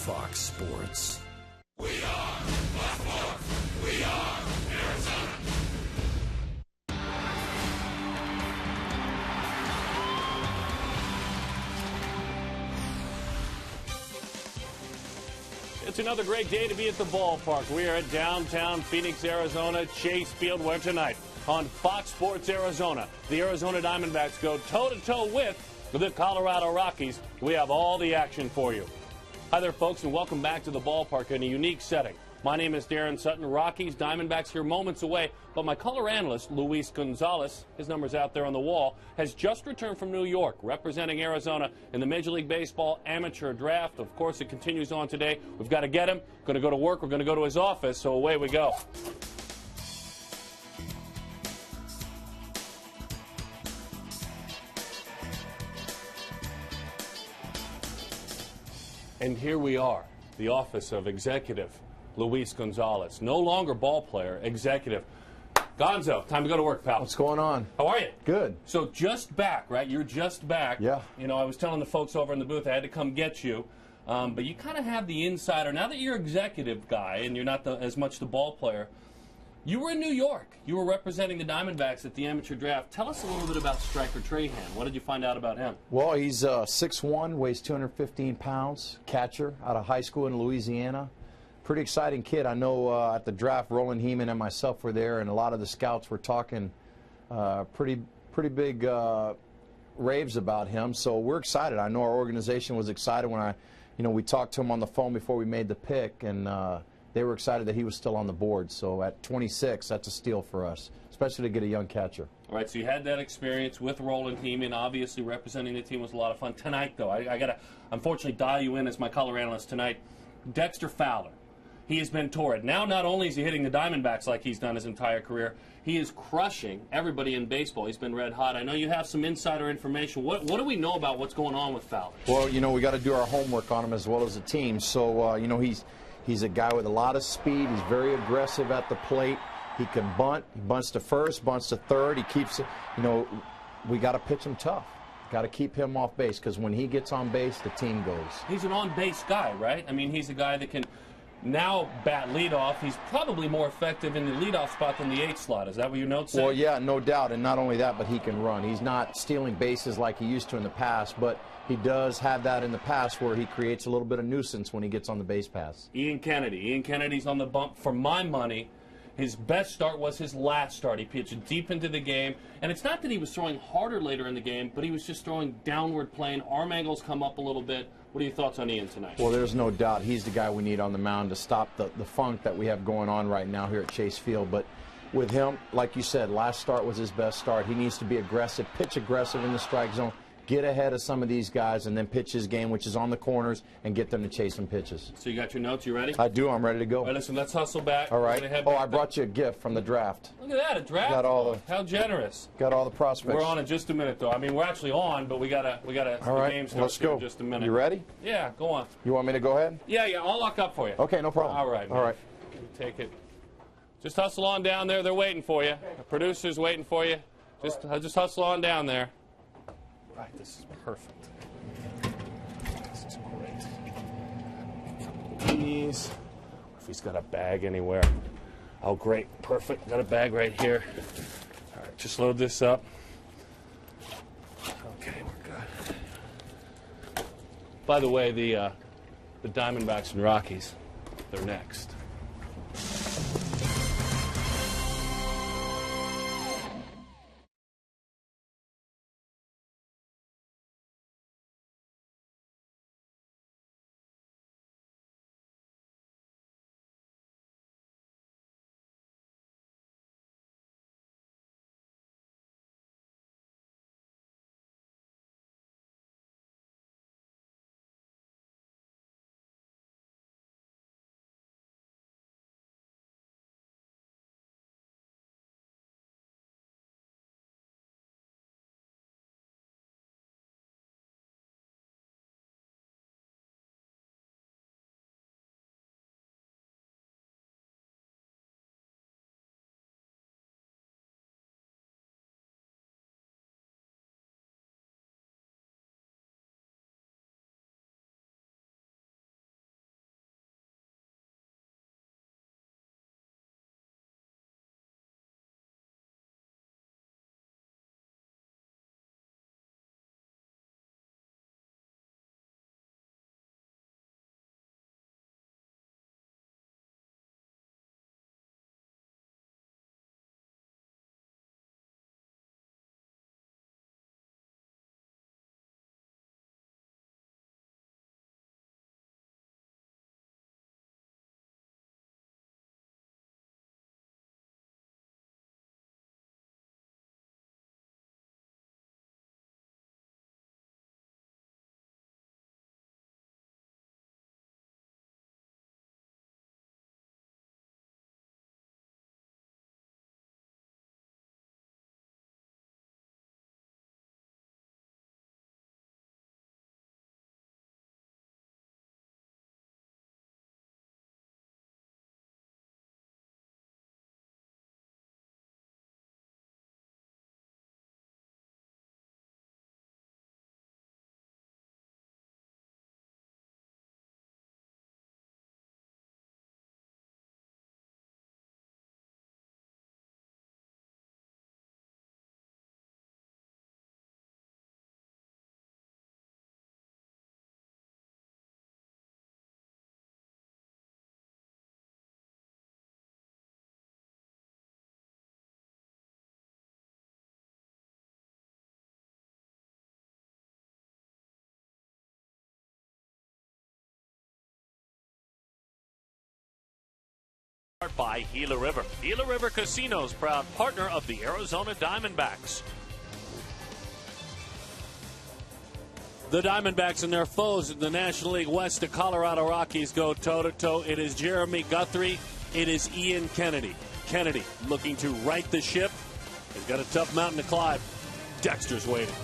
Fox Sports. We are Blackmore. We are Arizona. It's another great day to be at the ballpark. We are at downtown Phoenix, Arizona, Chase Field, where tonight on Fox Sports Arizona, the Arizona Diamondbacks go toe-to-toe with the Colorado Rockies. We have all the action for you. Hi there, folks, and welcome back to the ballpark in a unique setting. My name is Darren Sutton. Rockies, Diamondbacks here moments away, but my color analyst, Luis Gonzalez, his number's out there on the wall, has just returned from New York, representing Arizona in the Major League Baseball amateur draft. Of course, it continues on today. We've got to get him. Going to go to work. We're going to go to his office, so away we go. And here we are, the office of Executive Luis Gonzalez. No longer ball player, executive. Gonzo, time to go to work, pal. What's going on? How are you? Good. So just back, right? You're just back. Yeah. You know, I was telling the folks over in the booth I had to come get you. But you kind of have the insider. Now that you're executive guy and you're not as much the ball player, you were in New York. You were representing the Diamondbacks at the amateur draft. Tell us a little bit about Striker Trahan. What did you find out about him? Well, he's 6'1", weighs 215 pounds, catcher out of high school in Louisiana. Pretty exciting kid. I know at the draft, Roland Heeman and myself were there, and a lot of the scouts were talking pretty big raves about him. So we're excited. I know our organization was excited when we talked to him on the phone before we made the pick, and they were excited that he was still on the board. So at 26, that's a steal for us, especially to get a young catcher. All right, so you had that experience with Roland Heeman. Obviously, representing the team was a lot of fun. Tonight, though, I got to unfortunately dial you in as my color analyst tonight. Dexter Fowler. He has been torrid. Now, not only is he hitting the Diamondbacks like he's done his entire career, he is crushing everybody in baseball. He's been red hot. I know you have some insider information. What do we know about what's going on with Fowler? Well, we got to do our homework on him as well as a team. So, he's a guy with a lot of speed. He's very aggressive at the plate. He can bunt. He bunts to first, bunts to third. He keeps, we got to pitch him tough. Got to keep him off base because when he gets on base, the team goes. He's an on-base guy, right? I mean, he's a guy that can now bat leadoff. He's probably more effective in the leadoff spot than the 8 slot. Is that what your notes say? Well, yeah, no doubt. And not only that, but he can run. He's not stealing bases like he used to in the past, but he does have that in the past where he creates a little bit of nuisance when he gets on the base pass. Ian Kennedy. Ian Kennedy's on the bump. For my money, his best start was his last start. He pitched deep into the game. And it's not that he was throwing harder later in the game, but he was just throwing downward plane. Arm angles come up a little bit. What are your thoughts on Ian tonight? Well, there's no doubt he's the guy we need on the mound to stop the funk that we have going on right now here at Chase Field. But with him, like you said, last start was his best start. He needs to be aggressive, pitch aggressive in the strike zone, get ahead of some of these guys, and then pitch his game, which is on the corners, and get them to chase some pitches. So you got your notes? You ready? I do. I'm ready to go. All right, listen, let's hustle back. All right. I brought you a gift from the draft. Look at that, a draft. Got all the, how generous. Got all the prospects. We're on in just a minute, though. I mean, we're actually on, but we gotta. All right. The game starts Let's go. in just a minute. You ready? Yeah, go on. You want me to go ahead? Yeah, I'll lock up for you. Okay, no problem. All right. All right. Take it. Just hustle on down there. They're waiting for you. The producer's waiting for you. Just hustle on down there. Right. This is perfect. This is great. These. If he's got a bag anywhere. Oh, great. Perfect. Got a bag right here. All right. Just load this up. Okay, we're good. By the way, the Diamondbacks and Rockies, they're next. By Gila River. Gila River Casinos, proud partner of the Arizona Diamondbacks. The Diamondbacks and their foes in the National League West, the Colorado Rockies, go toe-to-toe. It is Jeremy Guthrie. It is Ian Kennedy. Kennedy looking to right the ship. He's got a tough mountain to climb. Dexter's waiting.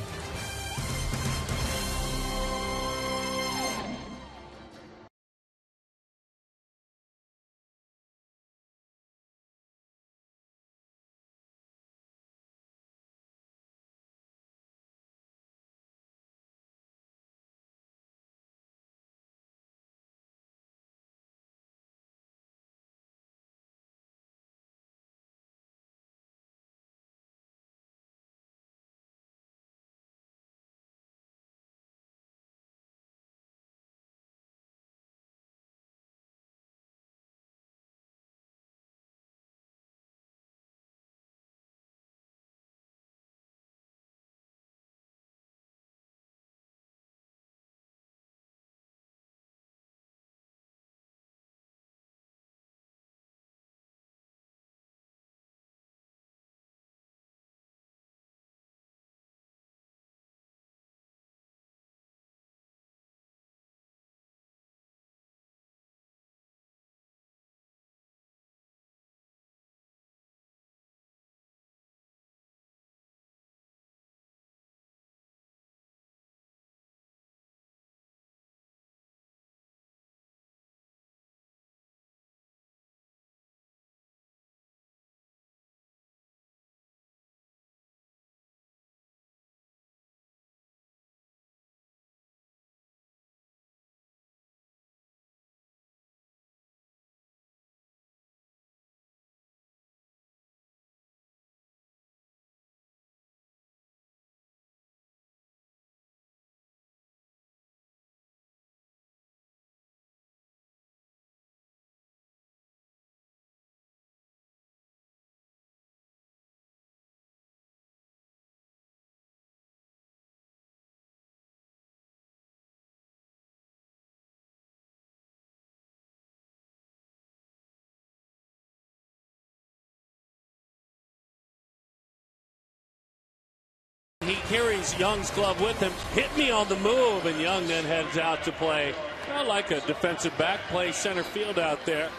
He carries Young's glove with him. Hit me on the move, and Young then heads out to play. I like a defensive back, play center field out there.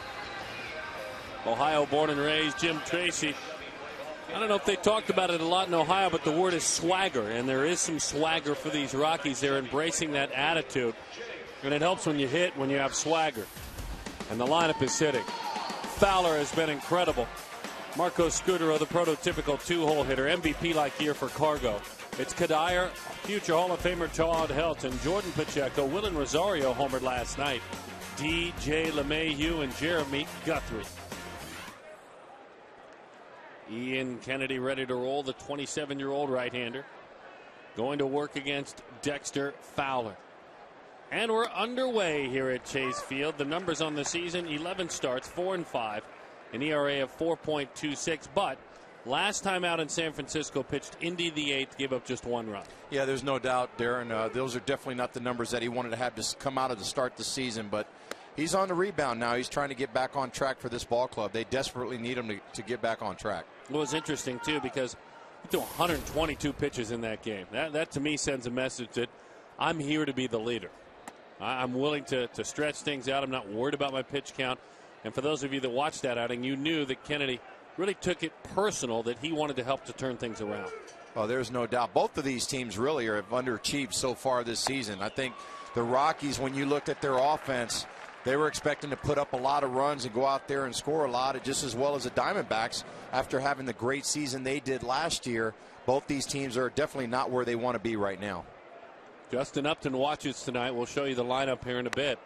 Ohio born and raised Jim Tracy. I don't know if they talked about it a lot in Ohio, but the word is swagger, and there is some swagger for these Rockies. They're embracing that attitude, and it helps when you hit, when you have swagger. And the lineup is hitting. Fowler has been incredible. Marco Scudero, the prototypical two-hole hitter, MVP-like year for Cargo. It's Kadire, future Hall of Famer Todd Helton, Jordan Pacheco, Willen Rosario homered last night, DJ LeMahieu, and Jeremy Guthrie. Ian Kennedy ready to roll, the 27-year-old right-hander, going to work against Dexter Fowler. And we're underway here at Chase Field. The numbers on the season: 11 starts, 4-5. An ERA of 4.26, but last time out in San Francisco pitched Indy the 8th, gave up just one run. Yeah, there's no doubt, Darren. Those are definitely not the numbers that he wanted to have to come out of the start the season, but he's on the rebound now. He's trying to get back on track for this ball club. They desperately need him to get back on track. It was interesting, too, because he threw 122 pitches in that game. That to me, sends a message that I'm here to be the leader. I'm willing to stretch things out. I'm not worried about my pitch count. And for those of you that watched that outing, you knew that Kennedy really took it personal, that he wanted to help to turn things around. Well, there's no doubt. Both of these teams really have underachieved so far this season. I think the Rockies, when you looked at their offense, they were expecting to put up a lot of runs and go out there and score a lot, just as well as the Diamondbacks after having the great season they did last year. Both these teams are definitely not where they want to be right now. Justin Upton watches tonight. We'll show you the lineup here in a bit.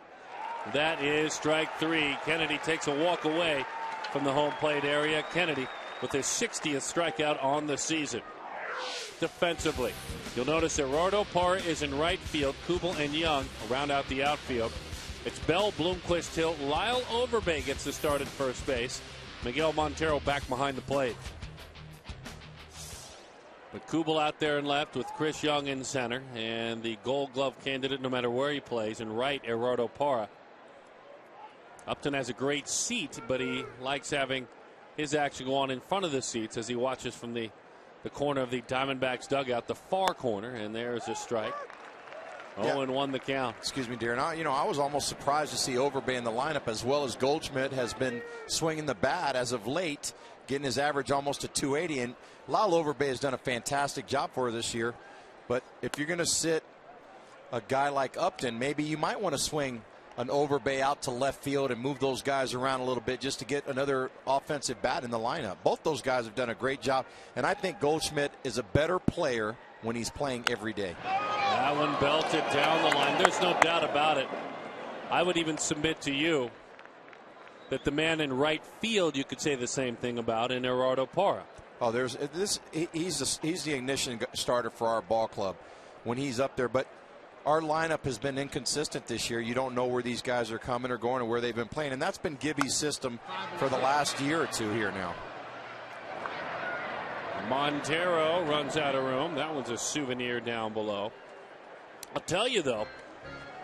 That is strike three. Kennedy takes a walk away from the home plate area. Kennedy with his 60th strikeout on the season. Defensively, you'll notice that Eduardo Parra is in right field. Kubel and Young round out the outfield. It's Bell, Bloomquist, Hill. Lyle Overbay gets the start at first base. Miguel Montero back behind the plate. But Kubel out there in left with Chris Young in center. And the Gold Glove candidate, no matter where he plays, in right, Eduardo Parra. Upton has a great seat, but he likes having his action go on in front of the seats as he watches from the corner of the Diamondbacks dugout, the far corner, and there's a strike. 0-1 the count. Excuse me, Darren. I was almost surprised to see Overbay in the lineup, as well as Goldschmidt has been swinging the bat as of late, getting his average almost to 280. And Lyle Overbay has done a fantastic job for her this year. But if you're going to sit a guy like Upton, maybe you might want to swing an Overbay out to left field and move those guys around a little bit just to get another offensive bat in the lineup. Both those guys have done a great job, and I think Goldschmidt is a better player when he's playing every day. That one belted down the line. There's no doubt about it. I would even submit to you that the man in right field you could say the same thing about in Gerardo Parra. Oh, he's the ignition starter for our ball club when he's up there. But our lineup has been inconsistent this year. You don't know where these guys are coming or going or where they've been playing. And that's been Gibby's system for the last year or two here now. Montero runs out of room. That one's a souvenir down below. I'll tell you, though,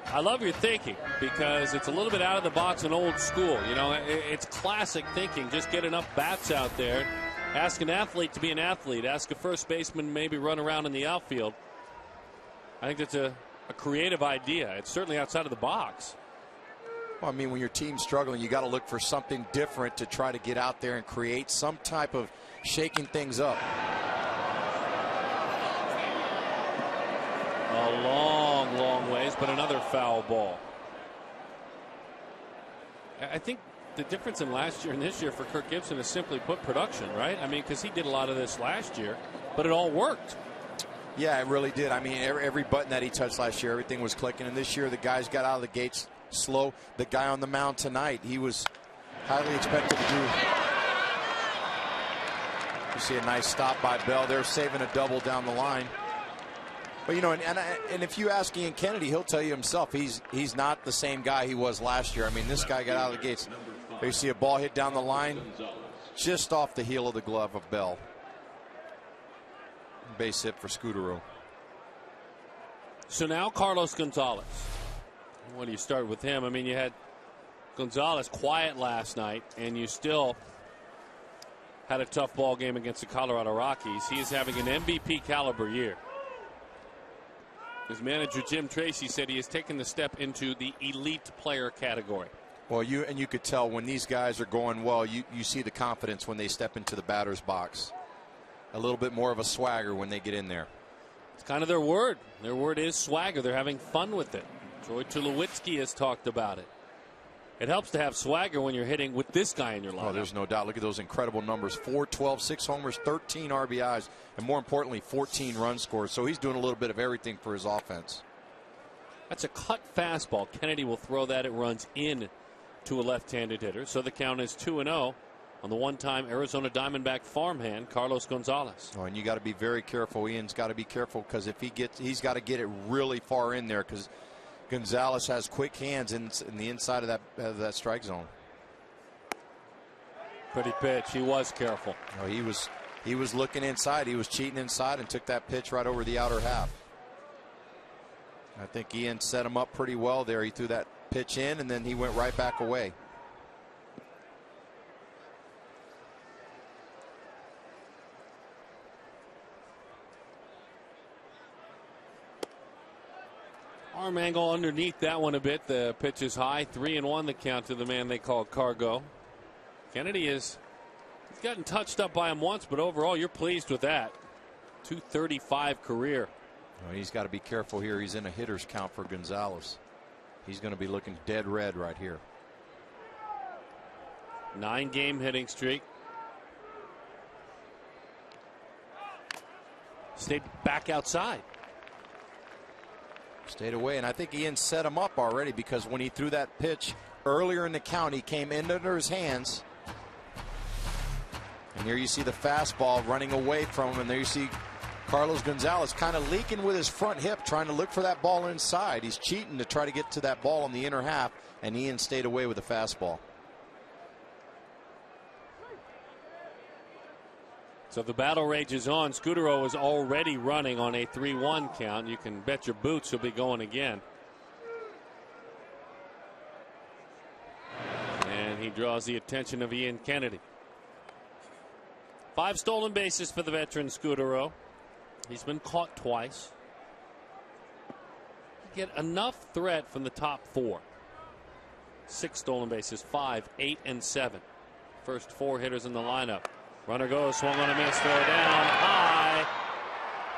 I love your thinking because it's a little bit out of the box and old school. You know, it's classic thinking. Just get enough bats out there. Ask an athlete to be an athlete. Ask a first baseman maybe run around in the outfield. I think that's a creative idea. It's certainly outside of the box. Well, I mean, when your team's struggling, you got to look for something different to try to get out there and create some type of shaking things up. A long, long ways, but another foul ball. I think the difference in last year and this year for Kirk Gibson is simply put production, right? I mean, because he did a lot of this last year, but it all worked. Yeah, it really did. I mean, every button that he touched last year, everything was clicking. And this year, the guys got out of the gates slow. The guy on the mound tonight, he was highly expected to do. You see a nice stop by Bell. They're saving a double down the line. But, you know, and if you ask Ian Kennedy, he'll tell you himself, he's not the same guy he was last year. I mean, this guy got out of the gates. There you see a ball hit down the line just off the heel of the glove of Bell. Base hit for Scudero. So now Carlos Gonzalez. When do you start with him? I mean, you had Gonzalez quiet last night, and you still had a tough ball game against the Colorado Rockies. He is having an MVP caliber year. His manager Jim Tracy said he has taken the step into the elite player category. Well, you could tell when these guys are going well, you see the confidence when they step into the batter's box. A little bit more of a swagger when they get in there. It's kind of their word. Their word is swagger. They're having fun with it. Troy Tulowitzki has talked about it. It helps to have swagger when you're hitting with this guy in your lineup. Oh, there's no doubt. Look at those incredible numbers. 4-12, 6 homers, 13 RBIs, and more importantly, 14 run scores. So he's doing a little bit of everything for his offense. That's a cut fastball. Kennedy will throw that. It runs in to a left-handed hitter. So the count is 2-0 on the one-time Arizona Diamondback farmhand, Carlos Gonzalez. Oh, and you got to be very careful. Ian's got to be careful because if he's got to get it really far in there because Gonzalez has quick hands in the inside of that strike zone. Pretty pitch. He was careful. Oh, he was looking inside. He was cheating inside and took that pitch right over the outer half. I think Ian set him up pretty well there. He threw that pitch in and then he went right back away. Arm angle underneath that one a bit. The pitch is high. 3-1 the count to the man they call Cargo. Kennedy he's gotten touched up by him once, but overall you're pleased with that. 235 career. Well, he's got to be careful here. He's in a hitter's count for Gonzalez. He's going to be looking dead red right here. 9-game hitting streak. Stayed back outside. Stayed away, and I think Ian set him up already because when he threw that pitch earlier in the count, he came in under his hands. And here you see the fastball running away from him, and there you see Carlos Gonzalez kind of leaking with his front hip, trying to look for that ball inside. He's cheating to try to get to that ball in the inner half, and Ian stayed away with the fastball. So the battle rages on. Scudero is already running on a 3-1 count. You can bet your boots he'll be going again. he draws the attention of Ian Kennedy. 5 stolen bases for the veteran Scudero. He's been caught twice. Get enough threat from the top 4. 6 stolen bases, 5, 8, and 7. First 4 hitters in the lineup. Runner goes, swung on a miss, throw down high,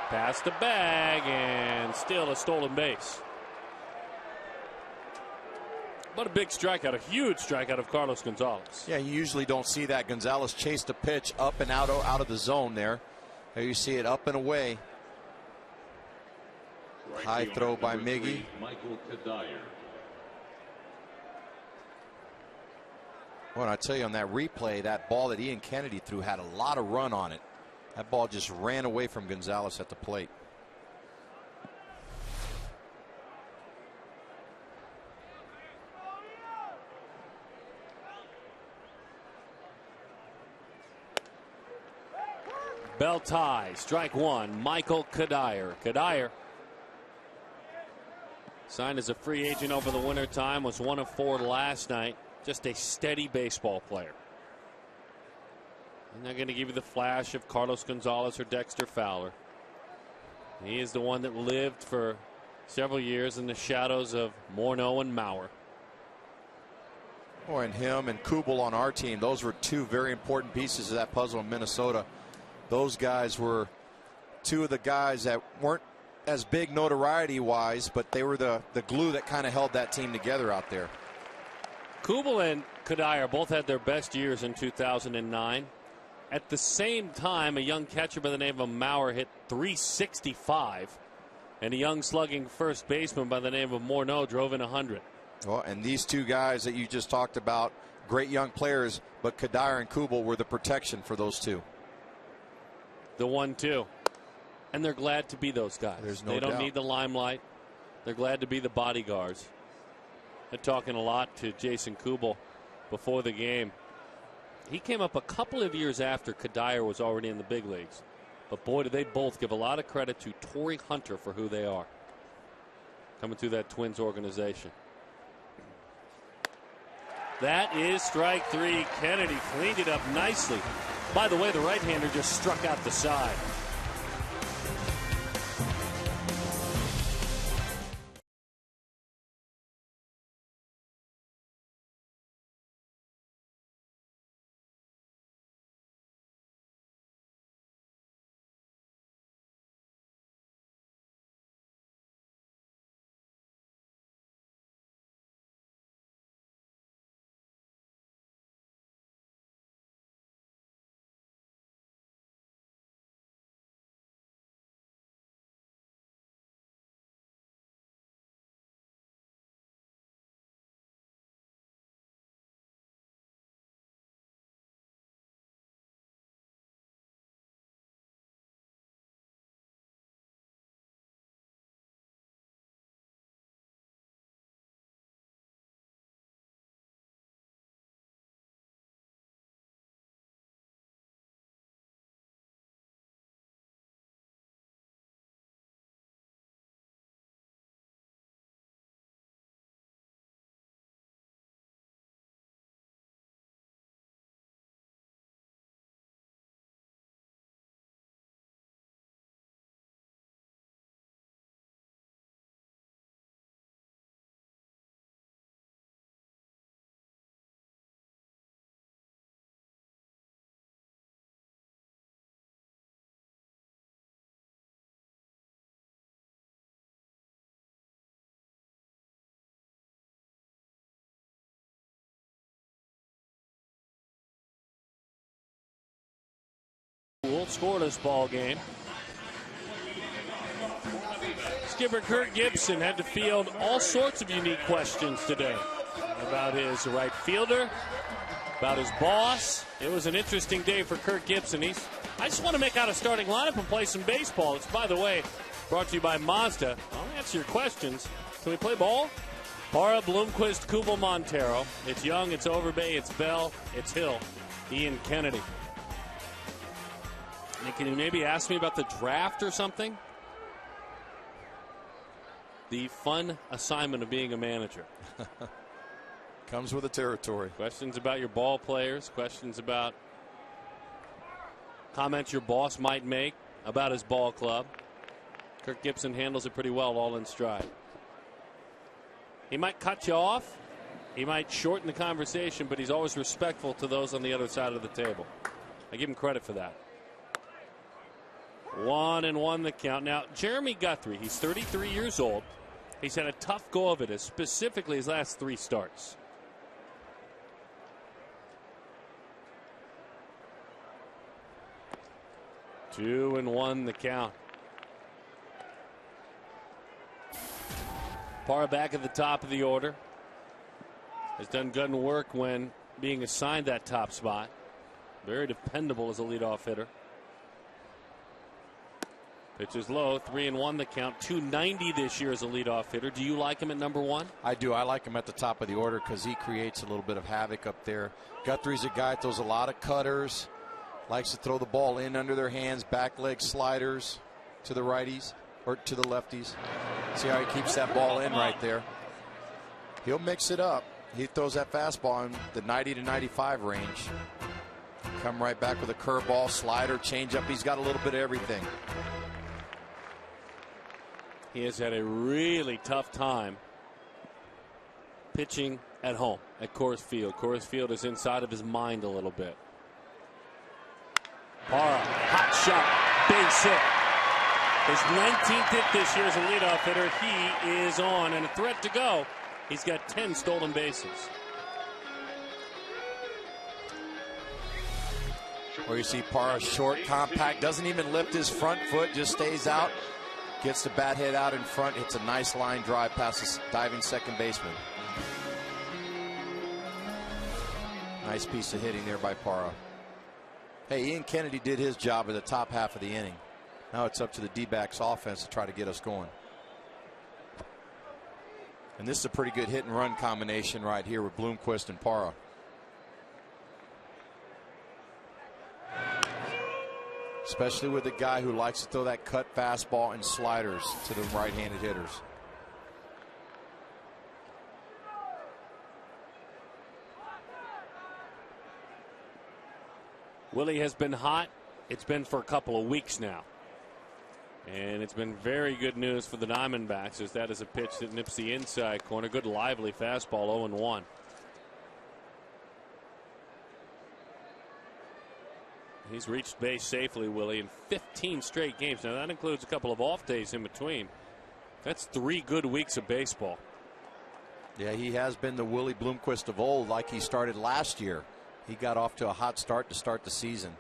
past the bag, and still a stolen base. But a big strikeout, a huge strikeout of Carlos Gonzalez. Yeah, you usually don't see that. Gonzalez chased a pitch up and out of the zone there. There you see it up and away. High throw by Miggy. Michael Kadire. Well, I tell you, on that replay, that ball that Ian Kennedy threw had a lot of run on it. That ball just ran away from Gonzalez at the plate. Belt tie, strike 1, Michael Kadire. Kadire signed as a free agent over the wintertime, was 1 of 4 last night. Just a steady baseball player. I'm not going to give you the flash of Carlos Gonzalez or Dexter Fowler. He is the one that lived for several years in the shadows of Morneau and Mauer. Oh, and him and Kubel on our team, those were 2 very important pieces of that puzzle in Minnesota. Those guys were 2 of the guys that weren't as big notoriety wise, but they were the glue that kind of held that team together out there. Kubel and Kadire both had their best years in 2009. At the same time, a young catcher by the name of Mauer hit .365, and a young slugging first baseman by the name of Morneau drove in 100. Well, and these 2 guys that you just talked about, great young players, but Kadire and Kubel were the protection for those 2. The 1-2. And they're glad to be those guys. They don't doubt. need the limelight. They're glad to be the bodyguards. They're talking a lot to Jason Kubel before the game. He came up a couple of years after Kadire was already in the big leagues. But boy, do they both give a lot of credit to Torrey Hunter for who they are. Coming through that Twins organization. That is strike 3. Kennedy cleaned it up nicely. By the way, the right-hander just struck out the side. Scoreless ball game. Skipper Kirk Gibson had to field all sorts of unique questions today about his right fielder, about his boss. It was an interesting day for Kirk Gibson. I just want to make out a starting lineup and play some baseball. It's, by the way, brought to you by Mazda. I'll answer your questions. Can we play ball? Parra, Bloomquist, Kubel, Montero. It's Young, it's Overbay, it's Bell, it's Hill, Ian Kennedy. Can you maybe ask me about the draft or something? The fun assignment of being a manager. Comes with the territory. Questions about your ball players, questions about comments your boss might make about his ball club. Kirk Gibson handles it pretty well, all in stride. He might cut you off. He might shorten the conversation, but he's always respectful to those on the other side of the table. I give him credit for that. 1-1 the count. Now, Jeremy Guthrie, he's 33 years old. He's had a tough go of it, specifically his last 3 starts. Two and one the count. Parra back at the top of the order. Has done good work when being assigned that top spot. Very dependable as a leadoff hitter. Pitch is low, 3-1 the count. 290 this year as a leadoff hitter. Do you like him at number 1? I do. I like him at the top of the order because he creates a little bit of havoc up there. Guthrie's a guy that throws a lot of cutters. Likes to throw the ball in under their hands, back leg sliders to the righties or to the lefties. See how he keeps that ball in right there. He'll mix it up. He throws that fastball in the 90 to 95 range. Come right back with a curveball, slider, changeup. He's got a little bit of everything. He has had a really tough time pitching at home at Coors Field. Coors Field is inside of his mind a little bit. Parra, hot shot, base hit. His 19th hit this year as a leadoff hitter. He is on and a threat to go. He's got 10 stolen bases. Where you see Parra short, compact, doesn't even lift his front foot, just stays out, gets the bat head out in front, hits a nice line drive past the diving second baseman. Nice piece of hitting there by Parra. Hey, Ian Kennedy did his job at the top half of the inning. Now it's up to the D-backs offense to try to get us going. And this is a pretty good hit and run combination right here with Bloomquist and Parra. Especially with a guy who likes to throw that cut fastball and sliders to the right-handed hitters. Willie has been hot. It's been for a couple of weeks now. And it's been very good news for the Diamondbacks as that is a pitch that nips the inside corner. Good lively fastball, 0-1. He's reached base safely, Willie, in 15 straight games. Now that includes a couple of off days in between. That's 3 good weeks of baseball. Yeah, he has been the Willie Bloomquist of old, like he started last year. He got off to a hot start to start the season.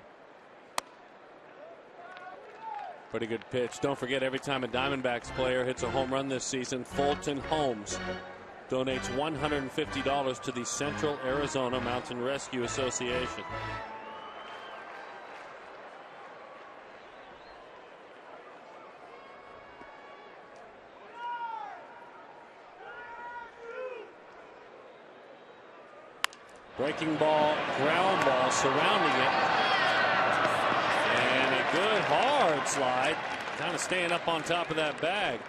Pretty good pitch. Don't forget, every time a Diamondbacks player hits a home run this season, Fulton Homes donates $150 to the Central Arizona Mountain Rescue Association. Breaking ball, ground ball surrounding it. And a good hard slide. Kind of staying up on top of that bag.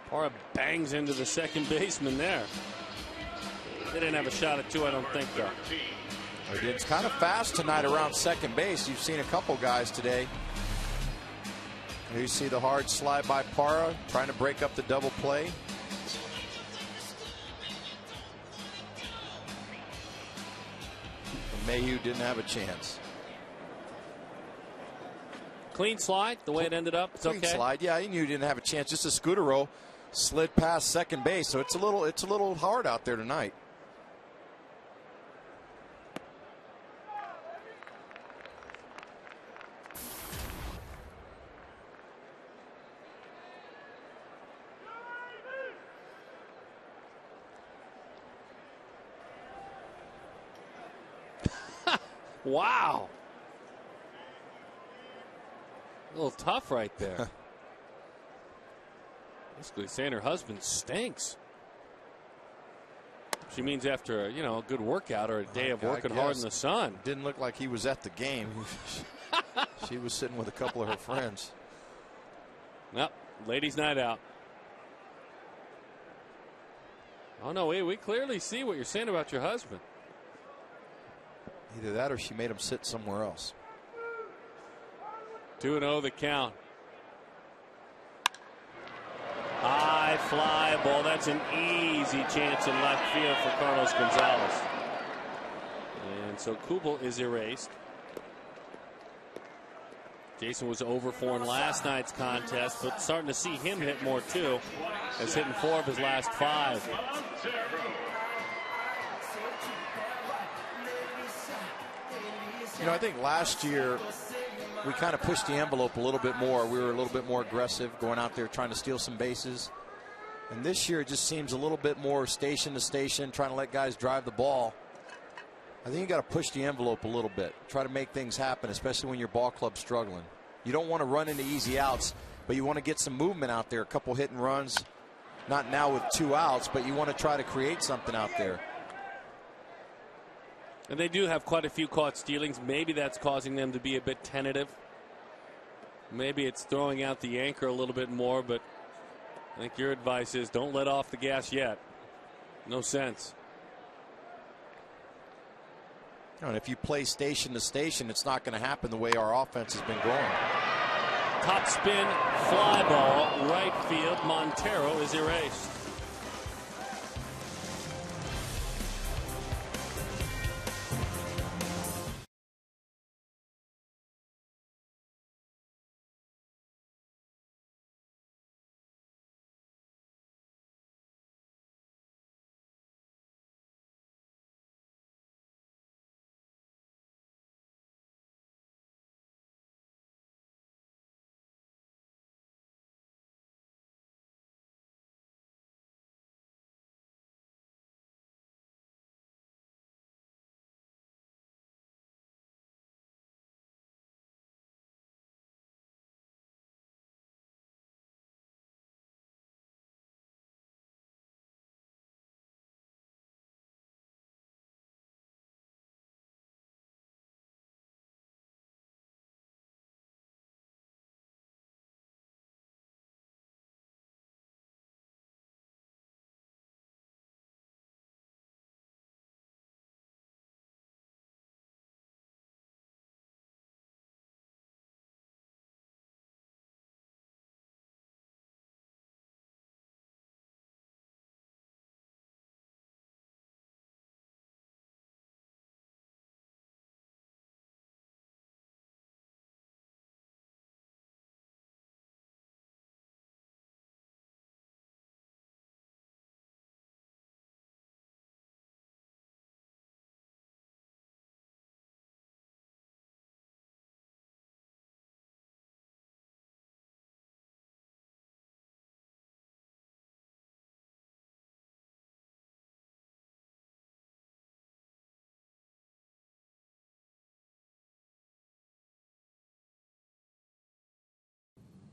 Parra bangs into the second baseman there. They didn't have a shot at 2, I don't think, though. It's kind of fast tonight around second base. You've seen a couple guys today. Here you see the hard slide by Parra, trying to break up the double play. Mayhew didn't have a chance. Clean slide, the way it ended up. It's Clean okay. slide, yeah. He knew he didn't have a chance. Just a scooter roll, slid past second base. So it's a little hard out there tonight. Wow. A little tough right there. Basically saying her husband stinks. She means after a good workout or a day of working hard in the sun. Didn't look like he was at the game. She was sitting with a couple of her friends. Nope. Ladies' night out. Oh, no, we clearly see what you're saying about your husband. Either that or she made him sit somewhere else. 2-0 the count. High fly ball. That's an easy chance in left field for Carlos Gonzalez. And so Kubel is erased. Jason was over 4 in last night's contest, but starting to see him hit more too, as hitting 4 of his last 5. You know, I think last year we kind of pushed the envelope a little bit more. We were a little bit more aggressive, going out there trying to steal some bases. And this year it just seems a little bit more station to station, trying to let guys drive the ball. I think you got to push the envelope a little bit, try to make things happen, especially when your ball club's struggling. You don't want to run into easy outs, but you want to get some movement out there, a couple hit and runs. Not now with 2 outs, but you want to try to create something out there. And they do have quite a few caught stealings. Maybe that's causing them to be a bit tentative. Maybe it's throwing out the anchor a little bit more, but I think your advice is don't let off the gas yet. No sense. And if you play station to station, it's not going to happen the way our offense has been going. Top spin, fly ball, right field. Montero is erased.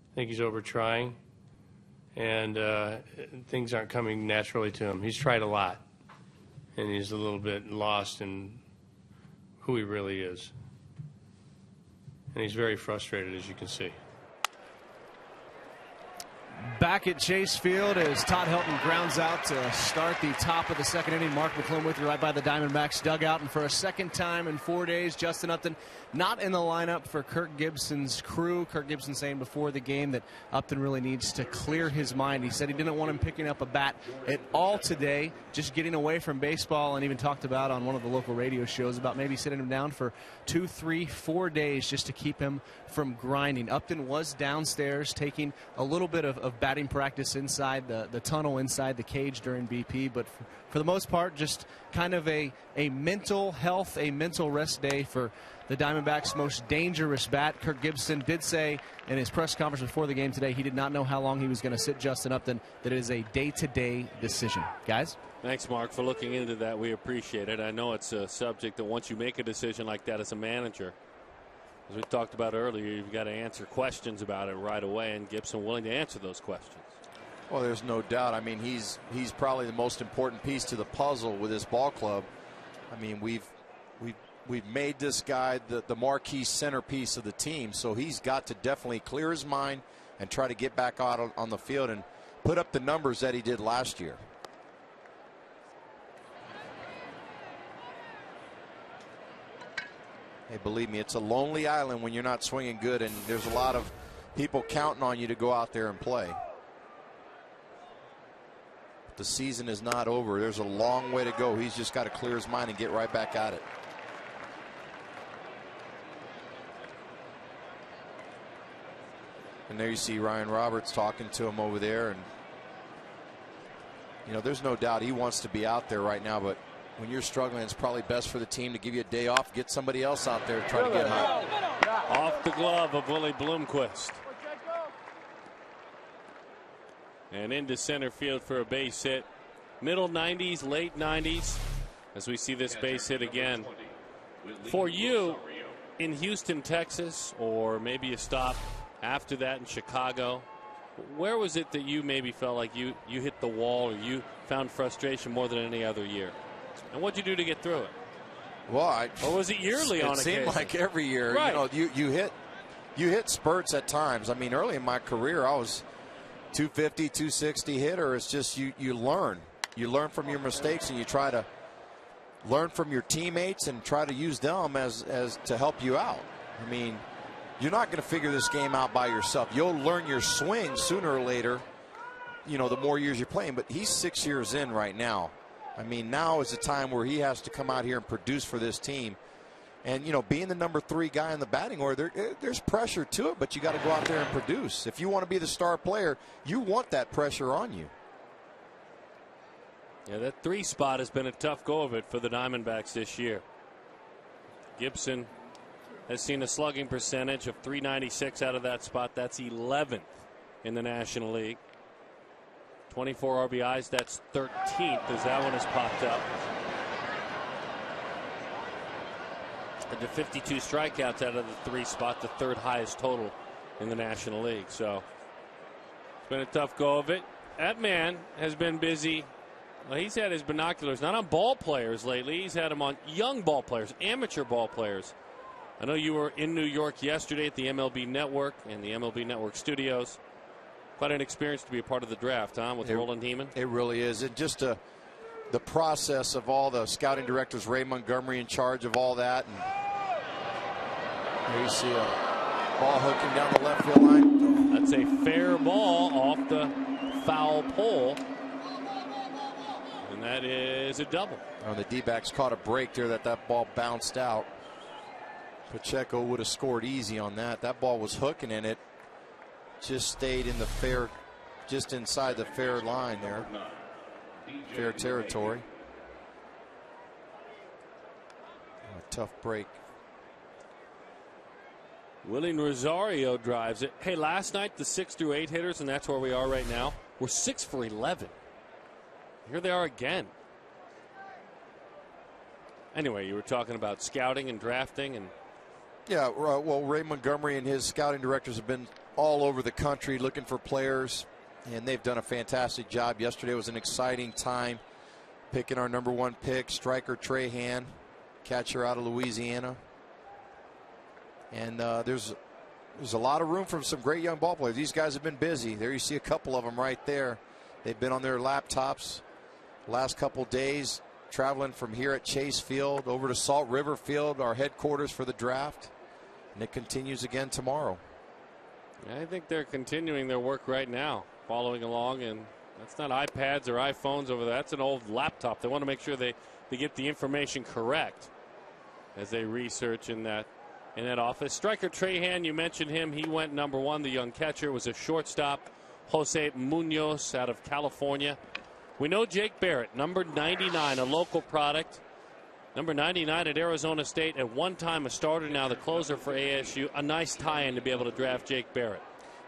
I think he's over trying, and things aren't coming naturally to him. He's tried a lot, and he's a little bit lost in who he really is. And he's very frustrated, as you can see. Back at Chase Field as Todd Helton grounds out to start the top of the second inning. Mark McClung with you right by the Diamondbacks dugout. And for a second time in 4 days, Justin Upton not in the lineup for Kirk Gibson's crew. Kirk Gibson saying before the game that Upton really needs to clear his mind. He said he didn't want him picking up a bat at all today, just getting away from baseball, and even talked about on one of the local radio shows about maybe sitting him down for 2, 3, 4 days just to keep him from grinding. Upton was downstairs taking a little bit of batting practice inside the tunnel, inside the cage during BP, but for the most part, just kind of a mental health, a mental rest day for the Diamondbacks' most dangerous bat. Kirk Gibson did say in his press conference before the game today he did not know how long he was going to sit Justin Upton, that it is a day-to-day decision. Guys? Thanks, Mark, for looking into that. We appreciate it. I know it's a subject that once you make a decision like that as a manager, as we talked about earlier, you've got to answer questions about it right away, and Gibson willing to answer those questions. Well, there's no doubt. I mean, he's probably the most important piece to the puzzle with this ball club. I mean, we've made this guy the marquee centerpiece of the team, so he's got to definitely clear his mind and try to get back out on the field and put up the numbers that he did last year. Hey, believe me, it's a lonely island when you're not swinging good, and there's a lot of people counting on you to go out there and play. The season is not over. There's a long way to go. He's just got to clear his mind and get right back at it. And there you see Ryan Roberts talking to him over there. And, you know, there's no doubt he wants to be out there right now. But when you're struggling, it's probably best for the team to give you a day off, get somebody else out there to try to get hot. Off the glove of Willie Bloomquist. And into center field for a base hit. Middle 90s, late 90s, as we see this base hit again. For you, in Houston, Texas, or maybe a stop after that in Chicago, where was it that you maybe felt like you hit the wall, or you found frustration more than any other year? And what'd you do to get through it? Well, or was it yearly on occasion? It seemed like every year. Right. You know, you hit spurts at times. I mean, early in my career, I was 250, 260 hitter. It's just you learn. You learn from your mistakes, and you try to learn from your teammates and try to use them as to help you out. I mean, you're not going to figure this game out by yourself. You'll learn your swing sooner or later, you know, the more years you're playing. But he's 6 years in right now. I mean, now is the time where he has to come out here and produce for this team. And, you know, being the number 3 guy in the batting order, there's pressure to it, but you got to go out there and produce. If you want to be the star player, you want that pressure on you. Yeah, that 3 spot has been a tough go of it for the Diamondbacks this year. Gibson has seen a slugging percentage of .396 out of that spot. That's 11th in the National League. 24 RBIs, that's 13th as that one has popped up. And to 52 strikeouts out of the 3 spot, the 3rd highest total in the National League. So it's been a tough go of it. That man has been busy. Well, he's had his binoculars not on ball players lately. He's had them on young ball players, amateur ball players. I know you were in New York yesterday at the MLB Network and the MLB Network studios. Quite an experience to be a part of the draft, huh, with Roland Heeman? It really is. It just the process of all the scouting directors, Ray Montgomery in charge of all that. And there you see a ball hooking down the left field line. That's a fair ball off the foul pole. And that is a double. Oh, the D-backs caught a break there that ball bounced out. Pacheco would have scored easy on that. That ball was hooking, and it just stayed in the fair, just inside the fair line there. Fair territory. A tough break. Willing Rosario drives it. Hey, last night the 6 through 8 hitters, and that's where we are right now, were 6 for 11. Here they are again. Anyway, you were talking about scouting and drafting, and yeah, well, Ray Montgomery and his scouting directors have been all over the country looking for players, and they've done a fantastic job. Yesterday was an exciting time picking our number 1 pick, striker Trahan, catcher out of Louisiana. And there's a lot of room for some great young ball players. These guys have been busy. There you see a couple of them right there. They've been on their laptops last couple days, traveling from here at Chase Field over to Salt River Field, our headquarters for the draft. And it continues again tomorrow. I think they're continuing their work right now, following along. And that's not iPads or iPhones over there. That's an old laptop. They want to make sure they get the information correct as they research in that office. Striker Trahan, you mentioned him. He went number 1. The young catcher was a shortstop, Jose Munoz out of California. We know Jake Barrett, number 99, a local product. Number 99 at Arizona State, at one time a starter, now the closer for ASU. A nice tie-in to be able to draft Jake Barrett.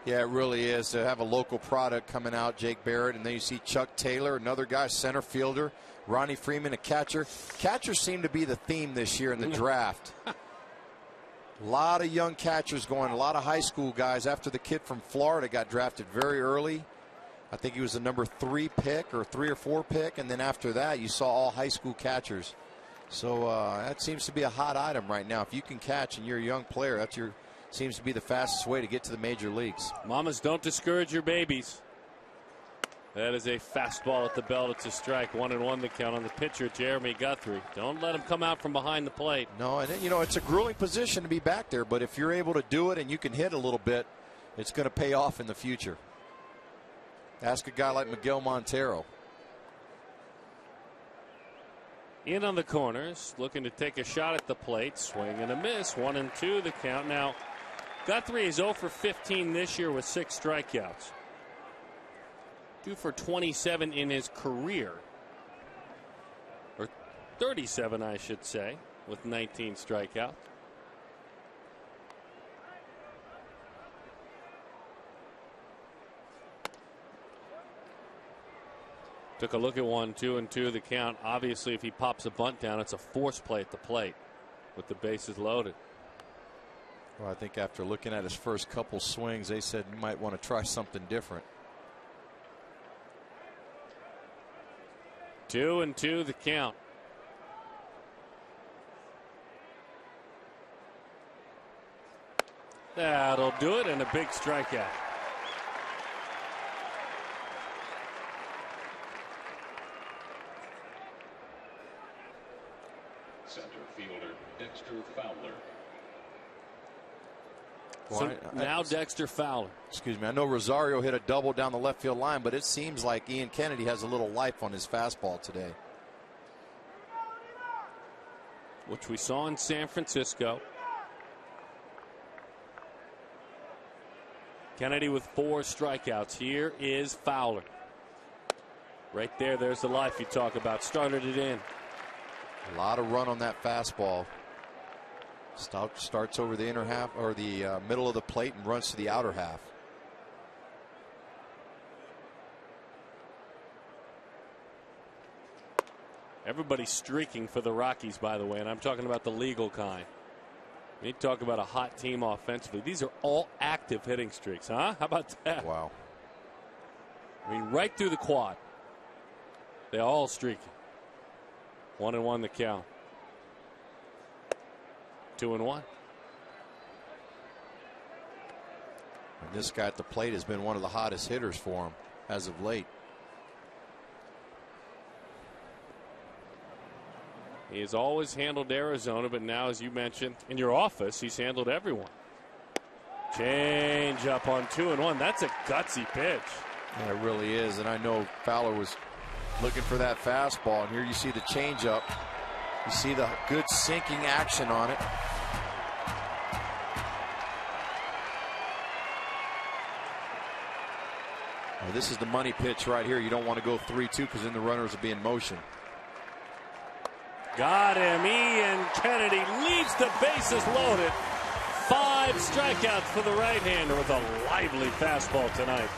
Yeah, it really is to have a local product coming out, Jake Barrett. And then you see Chuck Taylor, another guy, center fielder. Ronnie Freeman, a catcher. Catchers seem to be the theme this year in the draft. A lot of young catchers going, a lot of high school guys. After the kid from Florida got drafted very early. I think he was the number 3 pick or 3 or 4 pick. And then after that, you saw all high school catchers. So that seems to be a hot item right now. If you can catch and you're a young player, seems to be the fastest way to get to the major leagues. Mamas, don't discourage your babies. That is a fastball at the belt. It's a strike. 1-1 the count on the pitcher, Jeremy Guthrie. Don't let him come out from behind the plate. No, and you know, it's a grueling position to be back there, but if you're able to do it and you can hit a little bit, it's going to pay off in the future. Ask a guy like Miguel Montero. In on the corners, looking to take a shot at the plate. Swing and a miss. 1-2 the count. Now, Guthrie is 0 for 15 this year with 6 strikeouts. Due for 27 in his career. Or 37, I should say, with 19 strikeouts. Took a look at 1-2 the count. Obviously, if he pops a bunt down, it's a force play at the plate with the bases loaded. Well, I think after looking at his first couple swings, they said you might want to try something different. 2-2 the count. That'll do it, and a big strikeout. Center fielder Dexter Fowler. So now Dexter Fowler. Excuse me. I know Rosario hit a double down the left field line, but it seems like Ian Kennedy has a little life on his fastball today. Which we saw in San Francisco. Kennedy with 4 strikeouts. Here is Fowler. Right there, there's the life you talk about. Started it in. A lot of run on that fastball. Starts over the inner half or the middle of the plate and runs to the outer half. Everybody's streaking for the Rockies, by the way, and I'm talking about the legal kind. You talk about a hot team offensively. These are all active hitting streaks, huh? How about that? Wow. I mean, right through the quad. They're all streaking. 1-1 the count. 2-1. And this guy at the plate has been one of the hottest hitters for him as of late. He has always handled Arizona, but now, as you mentioned, in your office, he's handled everyone. Change up on 2-1. That's a gutsy pitch. Yeah, it really is. And I know Fowler was looking for that fastball. And here you see the changeup. You see the good sinking action on it. Now, this is the money pitch right here. You don't want to go 3-2 because then the runners will be in motion. Got him. Ian Kennedy leaves the bases loaded. 5 strikeouts for the right-hander with a lively fastball tonight.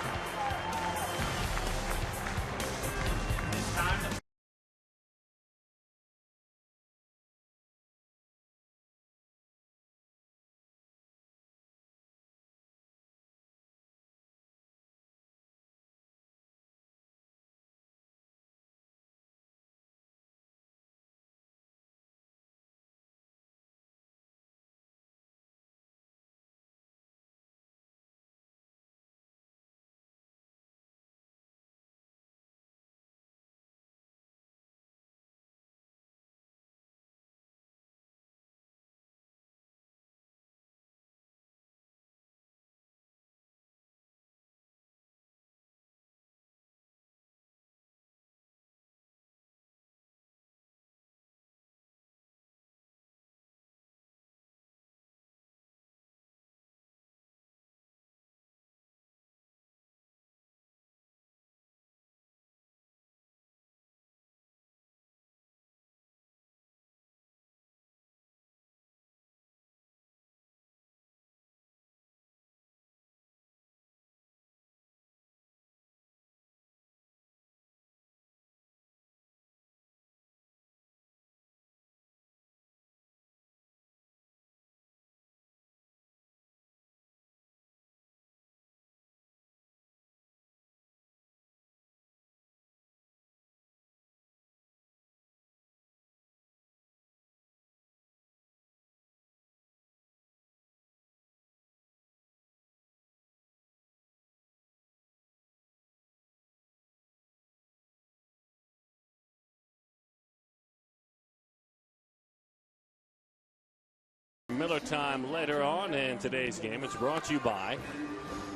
Miller time later on in today's game. It's brought to you by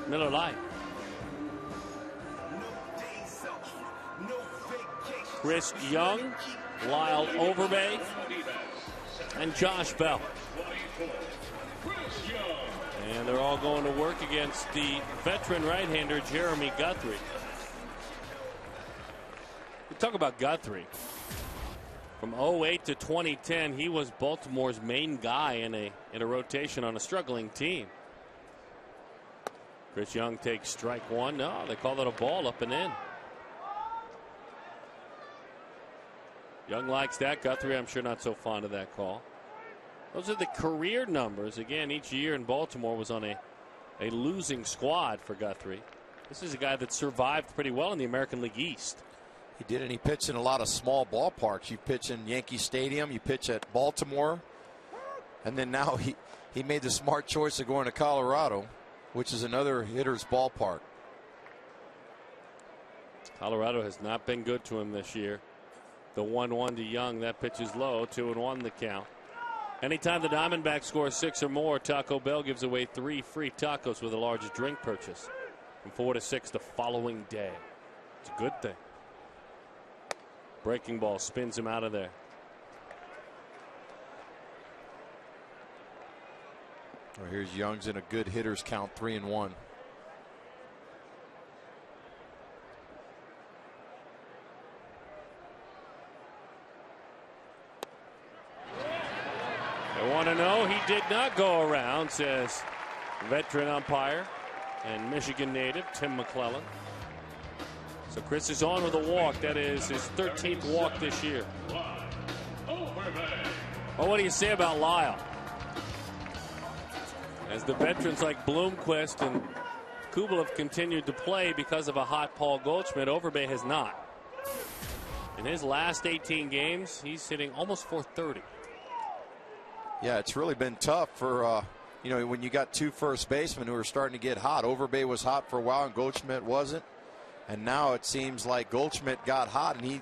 Miller Lite. Chris Young, Lyle Overbay, and Josh Bell. And they're all going to work against the veteran right-hander Jeremy Guthrie. We talk about Guthrie. From 2008 to 2010, he was Baltimore's main guy in a rotation on a struggling team. Chris Young takes strike one. No, they call it a ball, up and in. Young likes that. Guthrie, I'm sure, not so fond of that call. Those are the career numbers. Again, each year in Baltimore was on a losing squad for Guthrie. This is a guy that survived pretty well in the American League East. He did, and he pitched in a lot of small ballparks. You pitch in Yankee Stadium, you pitch at Baltimore, and then now he made the smart choice of going to Colorado, which is another hitter's ballpark. Colorado has not been good to him this year. The 1-1 to Young, that pitch is low, 2-1 the count. Anytime the Diamondbacks score 6 or more, Taco Bell gives away 3 free tacos with a large drink purchase from 4 to 6 the following day. It's a good thing. Breaking ball spins him out of there. Well, here's Young's in a good hitter's count, 3-1. They want to know he did not go around, says veteran umpire and Michigan native Tim McClellan. So Chris is on with a walk. That is his 13th walk this year. Well, what do you say about Lyle? As the veterans like Bloomquist and Kubel have continued to play because of a hot Paul Goldschmidt, Overbay has not. In his last 18 games, he's hitting almost .430. Yeah, it's really been tough for, when you got 2 first basemen who are starting to get hot. Overbay was hot for a while and Goldschmidt wasn't. And now it seems like Goldschmidt got hot and he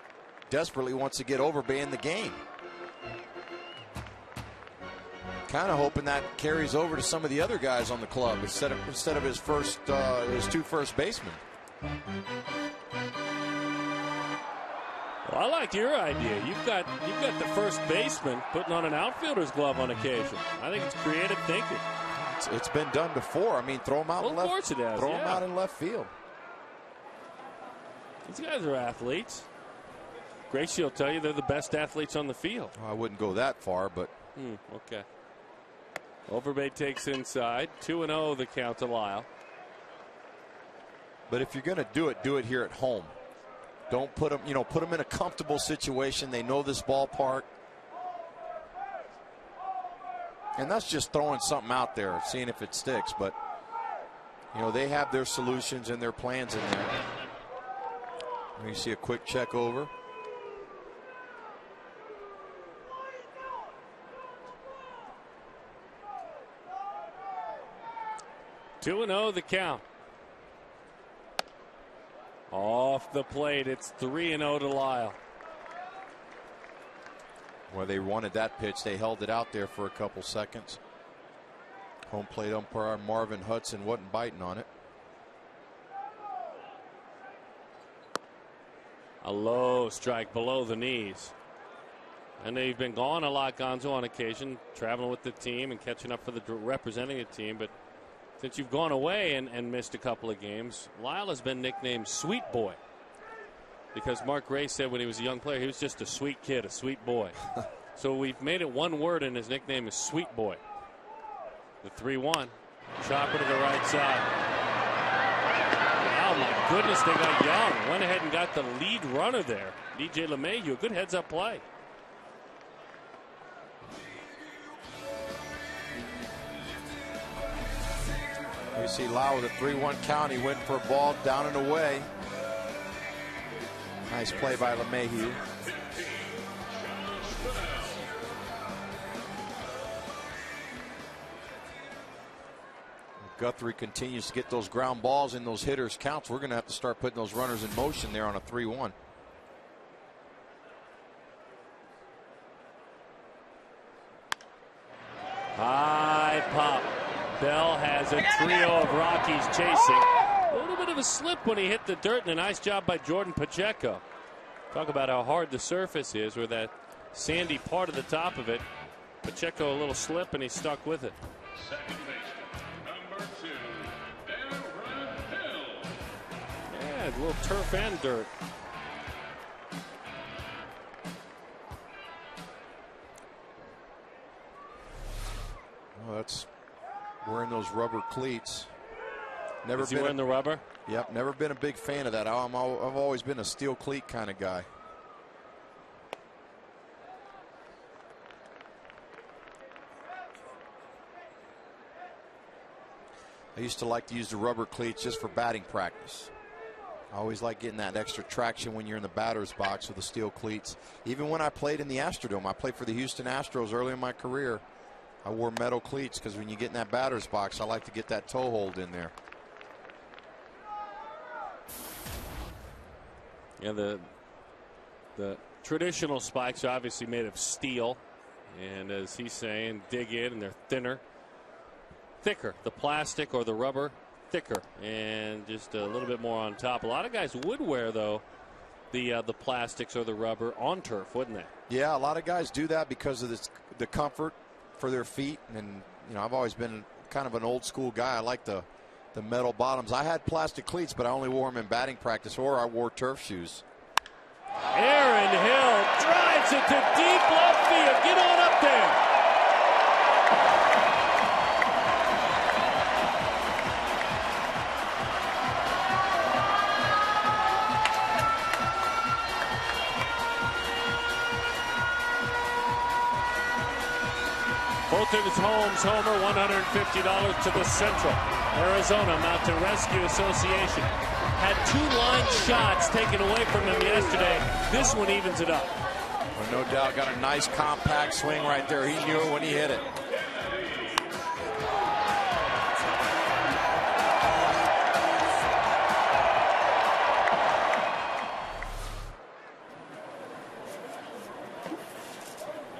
desperately wants to get Overbay in the game. Kind of hoping that carries over to some of the other guys on the club instead of his his 2 first basemen. Well, I like your idea. You've got the first baseman putting on an outfielder's glove on occasion. I think it's creative thinking. It's been done before. I mean, throw him out in left. Of course it has. Throw him out in left field. These guys are athletes. Gracie will tell you they're the best athletes on the field. Well, I wouldn't go that far, but. Okay. Overbay takes inside. 2-0 the count to Lyle. But if you're going to do it here at home. Don't put them in a comfortable situation. They know this ballpark. And that's just throwing something out there, seeing if it sticks. But, they have their solutions and their plans in there. You see a quick check over. Two 2-0 the count. Off the plate, it's 3-0 to Lyle. Well, they wanted that pitch. They held it out there for a couple seconds. Home plate umpire Marvin Hudson wasn't biting on it. A low strike below the knees. And they've been gone a lot, Gonzo, on occasion, traveling with the team and catching up for representing the team. But since you've gone away and missed a couple of games, Lyle has been nicknamed Sweet Boy. Because Mark Gray said when he was a young player, he was just a sweet kid, a sweet boy. So we've made it one word, and his nickname is Sweet Boy. The 3-1. Chopper to the right side. Oh, my goodness, they got Young. Went ahead and got the lead runner there. DJ LeMahieu, good heads-up play. You see Lyle with a 3-1 count. He went for a ball down and away. Nice play by LeMahieu. Guthrie continues to get those ground balls in those hitters' counts. We're going to have to start putting those runners in motion there on a 3-1. High pop. Bell has a trio of Rockies chasing. A little bit of a slip when he hit the dirt, and a nice job by Jordan Pacheco. Talk about how hard the surface is with that sandy part of the top of it. Pacheco a little slip, and he stuck with it. Second baseman, number 2, Aaron Hill. Yeah, a little turf and dirt. Well, that's wearing those rubber cleats. Never Is he been wearing the rubber? Yep, never been a big fan of that. I've always been a steel cleat kind of guy. I used to like to use the rubber cleats just for batting practice. I always like getting that extra traction when you're in the batter's box with the steel cleats. Even when I played in the Astrodome, I played for the Houston Astros early in my career. I wore metal cleats because when you get in that batter's box, I like to get that toe hold in there. Yeah, the traditional spikes are obviously made of steel, and as he's saying, dig in, and they're thicker. The plastic or the rubber, thicker, and just a little bit more on top. A lot of guys would wear, though, the plastics or the rubber on turf, wouldn't they? Yeah, a lot of guys do that because of the comfort for their feet, and you know, I've always been kind of an old school guy. I like the metal bottoms. I had plastic cleats, but I only wore them in batting practice, or I wore turf shoes. Aaron Hill drives it to deep left field. Get on up there. Both of his homes homer, $150 to the Central Arizona Mountain Rescue Association. Had 2 line shots taken away from him yesterday. This one evens it up. Well, no doubt, got a nice compact swing right there. He knew it when he hit it.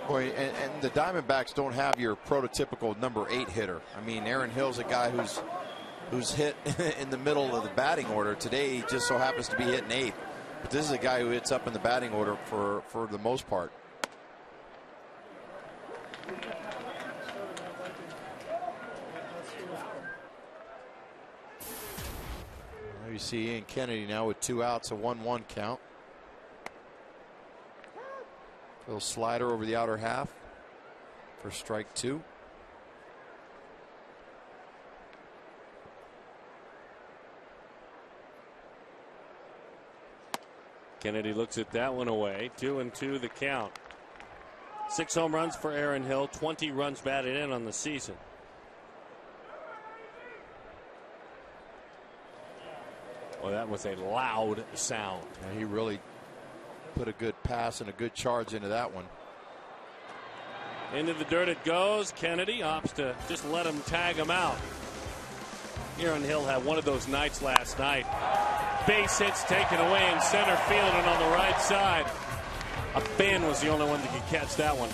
Boy, and the Diamondbacks don't have your prototypical number 8 hitter. I mean, Aaron Hill's a guy who's hit in the middle of the batting order. Today, he just so happens to be hitting 8th. But this is a guy who hits up in the batting order for the most part. There you see Ian Kennedy now with 2 outs, a 1-1 count. Little slider over the outer half for strike 2. Kennedy looks at that one away. 2-2 the count. 6 home runs for Aaron Hill. 20 runs batted in on the season. Well, that was a loud sound. Yeah, he really put a good pass and a good charge into that one. Into the dirt it goes. Kennedy opts to just let him tag him out. Aaron Hill had one of those nights last night. Base hits taken away in center field and on the right side. A fan was the only one that could catch that one.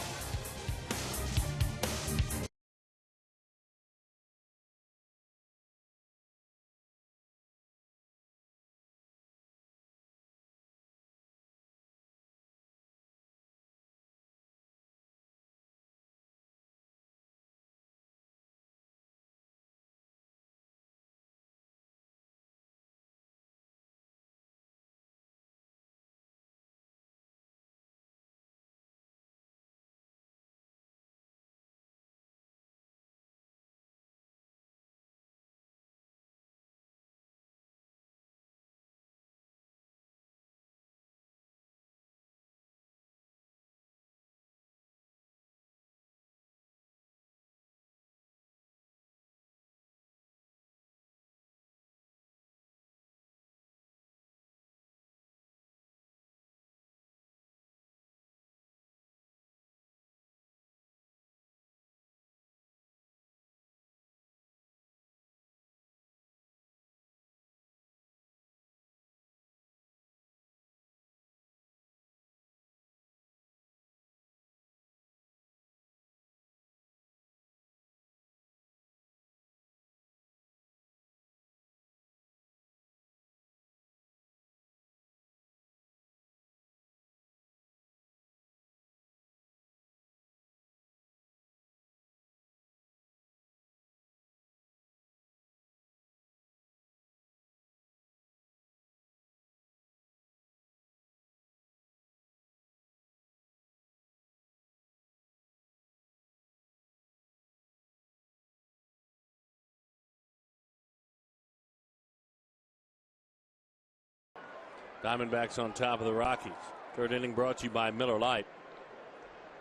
Diamondbacks on top of the Rockies. Third inning brought to you by Miller Lite.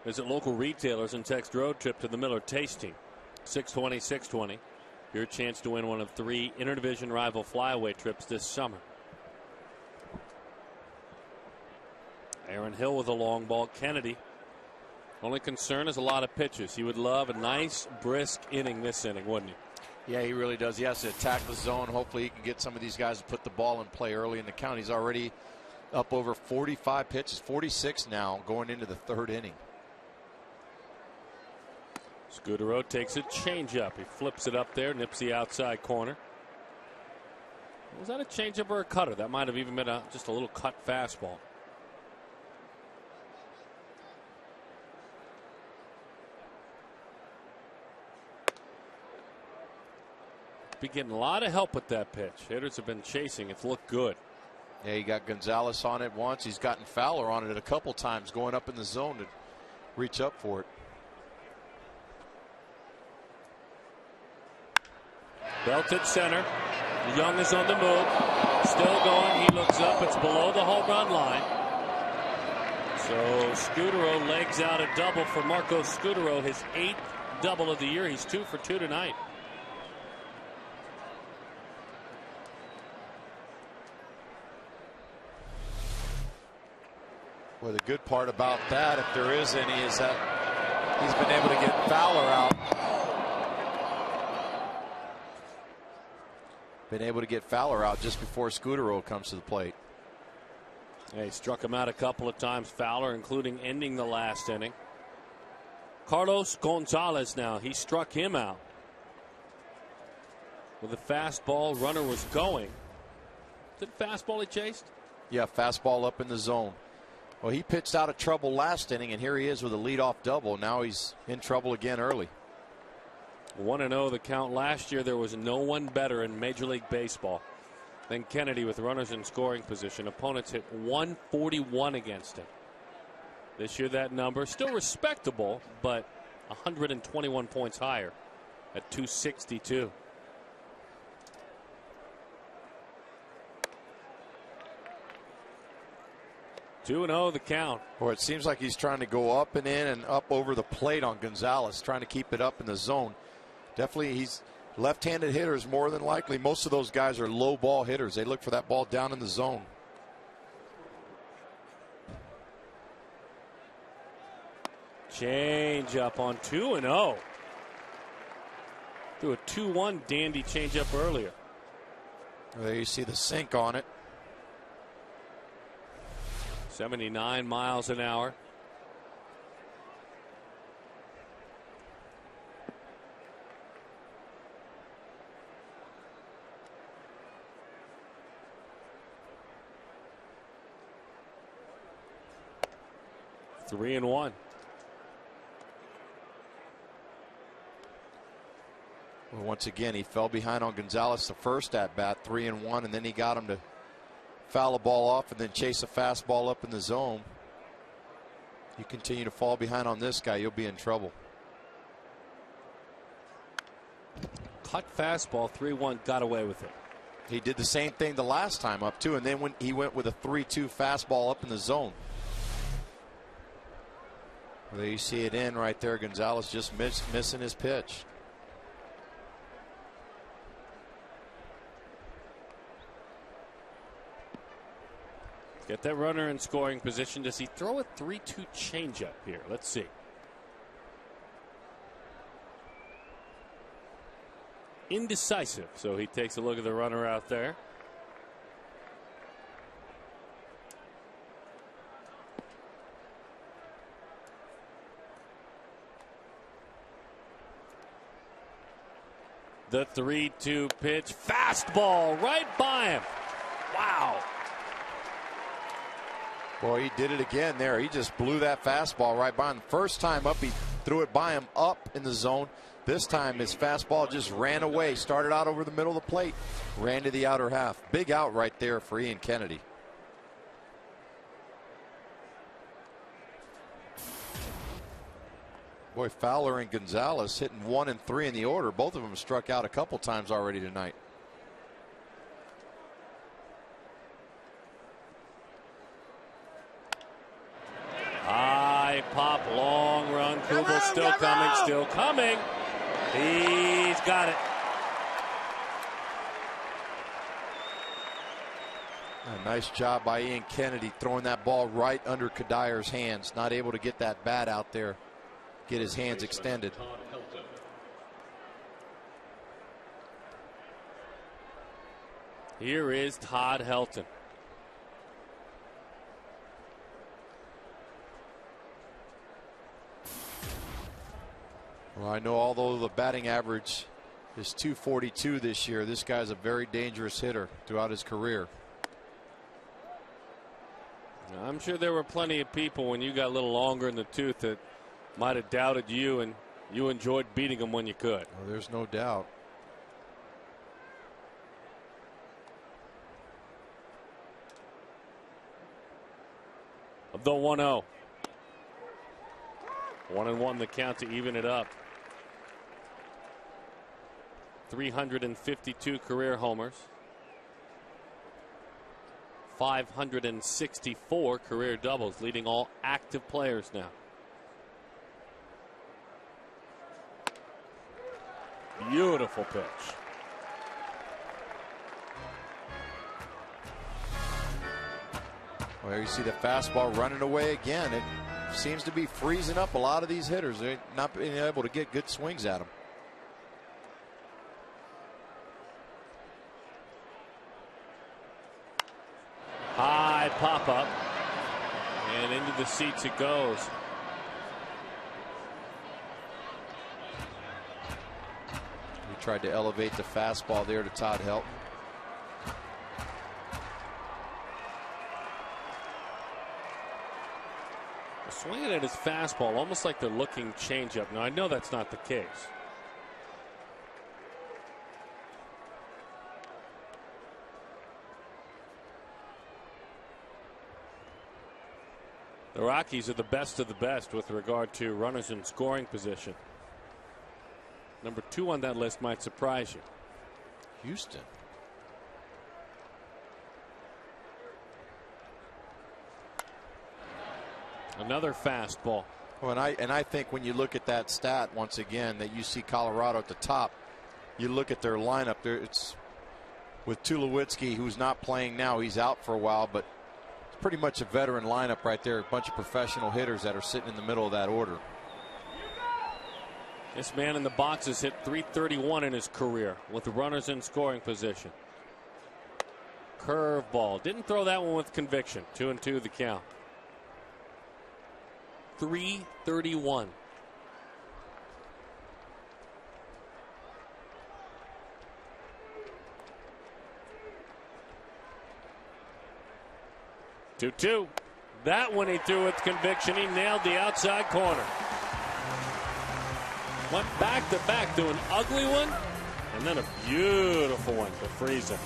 Visit local retailers and text road trip to the Miller Taste Team. 620-620. Your chance to win one of 3 interdivision rival flyaway trips this summer. Aaron Hill with a long ball. Kennedy. Only concern is a lot of pitches. He would love a nice brisk inning this inning, wouldn't he? Yeah, he really does. He has to attack the zone. Hopefully he can get some of these guys to put the ball in play early in the count. He's already up over 45 pitches, 46 now going into the 3rd inning. Scudero takes a changeup. He flips it up there, nips the outside corner. Was that a changeup or a cutter? That might have even been just a little cut fastball. Be getting a lot of help with that pitch. Hitters have been chasing. It's looked good. Yeah, he got Gonzalez on it once. He's gotten Fowler on it a couple times, going up in the zone to reach up for it. Belted center. Young is on the move. Still going. He looks up. It's below the home run line. So Scudero legs out a double for Marco Scudero, his 8th double of the year. He's 2 for 2 tonight. Well, the good part about that, if there is any, is that he's been able to get Fowler out. Been able to get Fowler out just before Scudero comes to the plate. Yeah, he struck him out a couple of times, Fowler, including ending the last inning. Carlos Gonzalez now, he struck him out. With a fastball, runner was going. Is it fastball he chased? Yeah, fastball up in the zone. Well, he pitched out of trouble last inning, and here he is with a leadoff double. Now he's in trouble again early. 1-0 the count. Last year there was no one better in Major League Baseball than Kennedy with runners in scoring position. Opponents hit 141 against him. This year that number still respectable, but 121 points higher at 262. Two and 0 the count. Boy, it seems like he's trying to go up and in and up over the plate on Gonzalez, trying to keep it up in the zone. Definitely, he's left-handed hitters more than likely. Most of those guys are low ball hitters. They look for that ball down in the zone. Change up on 2-0. Threw a 2-1 dandy change up earlier. There you see the sink on it. 79 miles an hour. Three and one. Well, once again, he fell behind on Gonzalez the first at bat, 3-1, and then he got him to foul a ball off and then chase a fastball up in the zone. You continue to fall behind on this guy, you'll be in trouble. Cut fastball, 3-1, got away with it. He did the same thing the last time up too, and then when he went with a 3-2 fastball up in the zone. Well, there you see it in right there. Gonzalez just missing his pitch. Get that runner in scoring position. Does he throw a 3-2 changeup here? Let's see. Indecisive. So he takes a look at the runner out there. The 3-2 pitch. Fastball right by him. Wow. Boy, he did it again there. He just blew that fastball right by him. First time up, he threw it by him up in the zone. This time, his fastball just ran away. Started out over the middle of the plate. Ran to the outer half. Big out right there for Ian Kennedy. Boy, Fowler and Gonzalez hitting 1 and 3 in the order. Both of them struck out a couple times already tonight. Kugel's still coming, still coming. He's got it. A nice job by Ian Kennedy throwing that ball right under Kadyr's hands. Not able to get that bat out there, get his hands extended. Here is Todd Helton. Well, I know although the batting average is .242 this year, this guy's a very dangerous hitter throughout his career. I'm sure there were plenty of people when you got a little longer in the tooth that might have doubted you, and you enjoyed beating them when you could. Well, there's no doubt. The 1-0. 1-1 the count to even it up. 352 career homers. 564 career doubles, leading all active players now. Beautiful pitch. Well, you see the fastball running away again. It seems to be freezing up a lot of these hitters. They're not being able to get good swings at them. High pop up, and into the seats it goes. He tried to elevate the fastball there to Todd Helton. Swinging at his fastball, almost like they're looking changeup. Now I know that's not the case. The Rockies are the best of the best with regard to runners in scoring position. Number 2 on that list might surprise you. Houston. Another fastball. Well, and I think when you look at that stat once again, that you see Colorado at the top, you look at their lineup there. It's with Tulowitzki, who's not playing now. He's out for a while, but it's pretty much a veteran lineup right there. A bunch of professional hitters that are sitting in the middle of that order. This man in the box has hit .331 in his career with runners in scoring position. Curveball. Didn't throw that one with conviction. 2-2 the count. .331. Two. That one he threw with conviction. He nailed the outside corner. Went back to back to an ugly one and then a beautiful one to freeze him.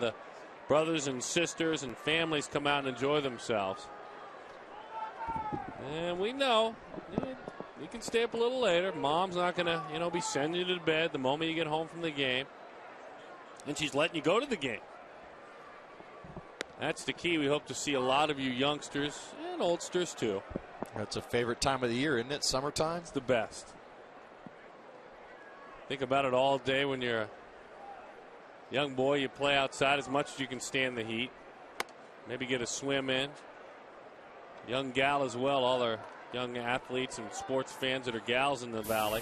the brothers and sisters and families come out and enjoy themselves. And we know you can stay up a little later. Mom's not going to, be sending you to bed the moment you get home from the game. And she's letting you go to the game. That's the key. We hope to see a lot of you youngsters and oldsters too. That's a favorite time of the year, isn't it? Summertime? It's the best. Think about it all day when you're a young boy. You play outside as much as you can stand the heat. Maybe get a swim in. Young gal as well. All our young athletes and sports fans that are gals in the valley.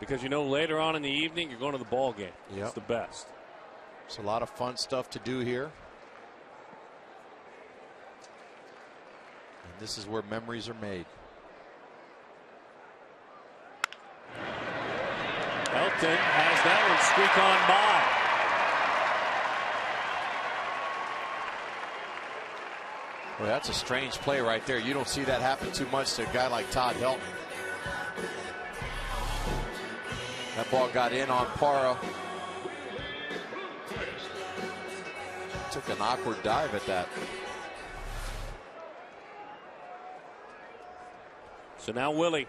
Because later on in the evening you're going to the ball game. Yep. It's the best. It's a lot of fun stuff to do here. And this is where memories are made. Helton has that one squeak on by. Well, that's a strange play right there. You don't see that happen too much to a guy like Todd Helton. That ball got in on Parra. Took an awkward dive at that. So now Willie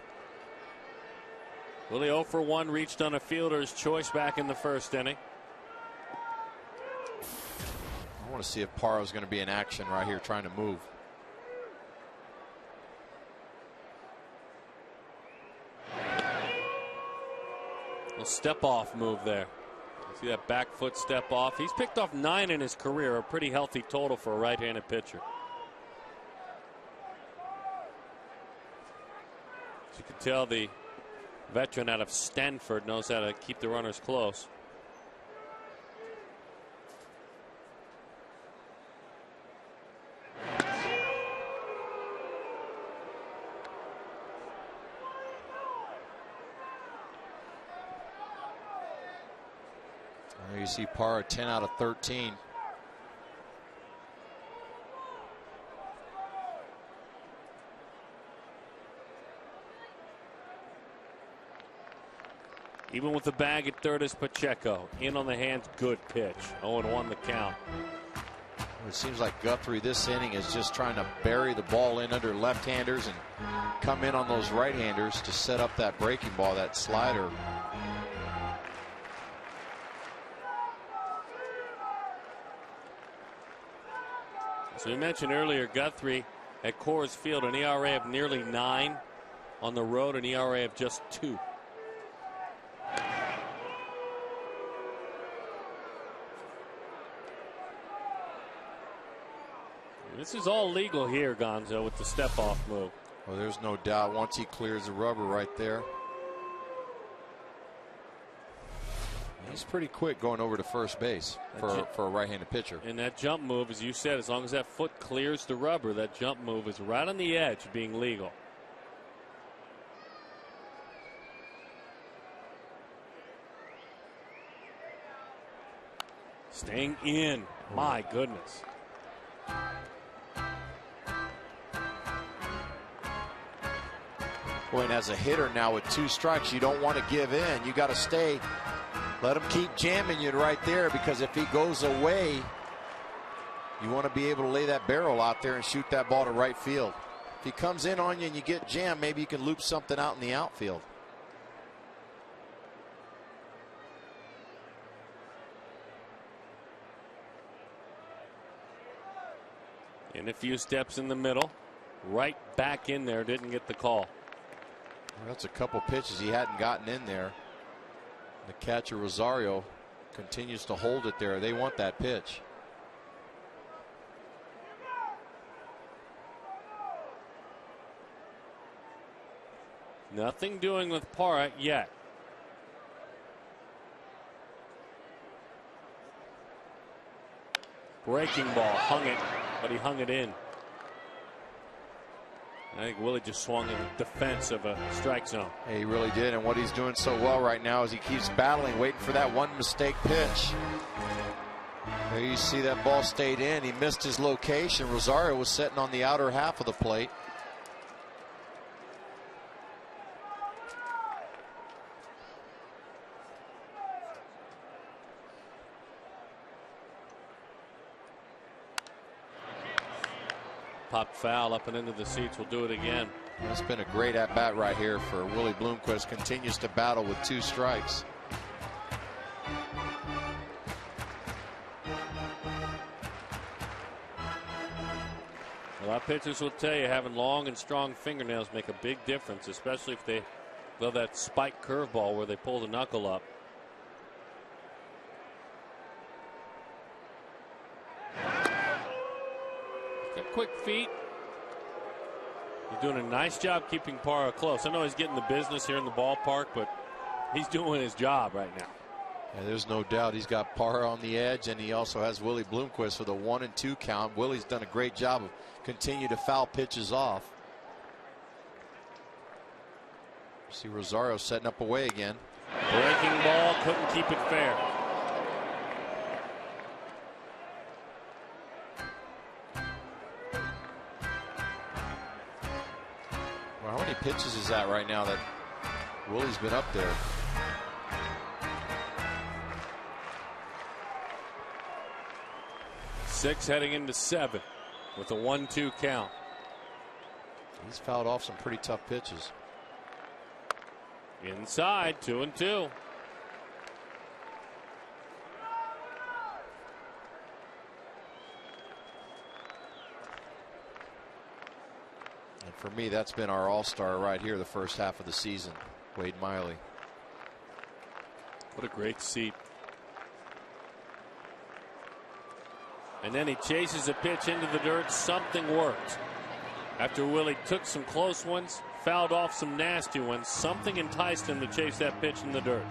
0 for 1, reached on a fielder's choice back in the first inning. I want to see if Parra's going to be in action right here trying to move. A step off move there. See that back foot step off. He's picked off 9 in his career, a pretty healthy total for a right-handed pitcher. As you can tell, the veteran out of Stanford knows how to keep the runners close. There you see Parra 10 out of 13. Even with the bag at third is Pacheco. In on the hands, good pitch. 0-1 the count. It seems like Guthrie this inning is just trying to bury the ball in under left-handers and come in on those right-handers to set up that breaking ball, that slider. So we mentioned earlier, Guthrie at Coors Field, an ERA of nearly 9. On the road, an ERA of just 2. This is all legal here, Gonzo, with the step-off move. Well, there's no doubt once he clears the rubber right there. He's pretty quick going over to first base for a right-handed pitcher. And that jump move, as you said, as long as that foot clears the rubber, that jump move is right on the edge of being legal. Staying in. My goodness. Boy, and as a hitter now with 2 strikes, you don't want to give in. You got to stay. Let him keep jamming you right there, because if he goes away, you want to be able to lay that barrel out there and shoot that ball to right field. If he comes in on you and you get jammed, maybe you can loop something out in the outfield. In a few steps in the middle, right back in there, didn't get the call. Well, that's a couple pitches he hadn't gotten in there. The catcher Rosario continues to hold it there. They want that pitch. Nothing doing with Parra yet. Breaking ball, hung it, but he hung it in. I think Willie just swung in the defense of a strike zone. Yeah, he really did, and what he's doing so well right now is he keeps battling, waiting for that one mistake pitch. There you see that ball stayed in. He missed his location. Rosario was sitting on the outer half of the plate. popped foul up and into the seats. We'll do it again. It's been a great at-bat right here for Willie Bloomquist. Continues to battle with 2 strikes. A lot of pitchers will tell you having long and strong fingernails make a big difference, especially if they love that spike curveball where they pull the knuckle up. Got quick feet. He's doing a nice job keeping Parra close. I know he's getting the business here in the ballpark, but he's doing his job right now. Yeah, there's no doubt he's got Parra on the edge, and he also has Willie Bloomquist with a 1-2 count. Willie's done a great job of continue to foul pitches off. See Rosario setting up away again. Breaking ball, couldn't keep it fair. Well, how many pitches is that right now that Willie's been up there? Six heading into 7 with a 1-2 count. He's fouled off some pretty tough pitches. Inside, 2-2. And for me, that's been our all-star right here the first half of the season, Wade Miley. What a great seat. And then he chases a pitch into the dirt. Something worked. After Willie took some close ones, fouled off some nasty ones, something enticed him to chase that pitch in the dirt.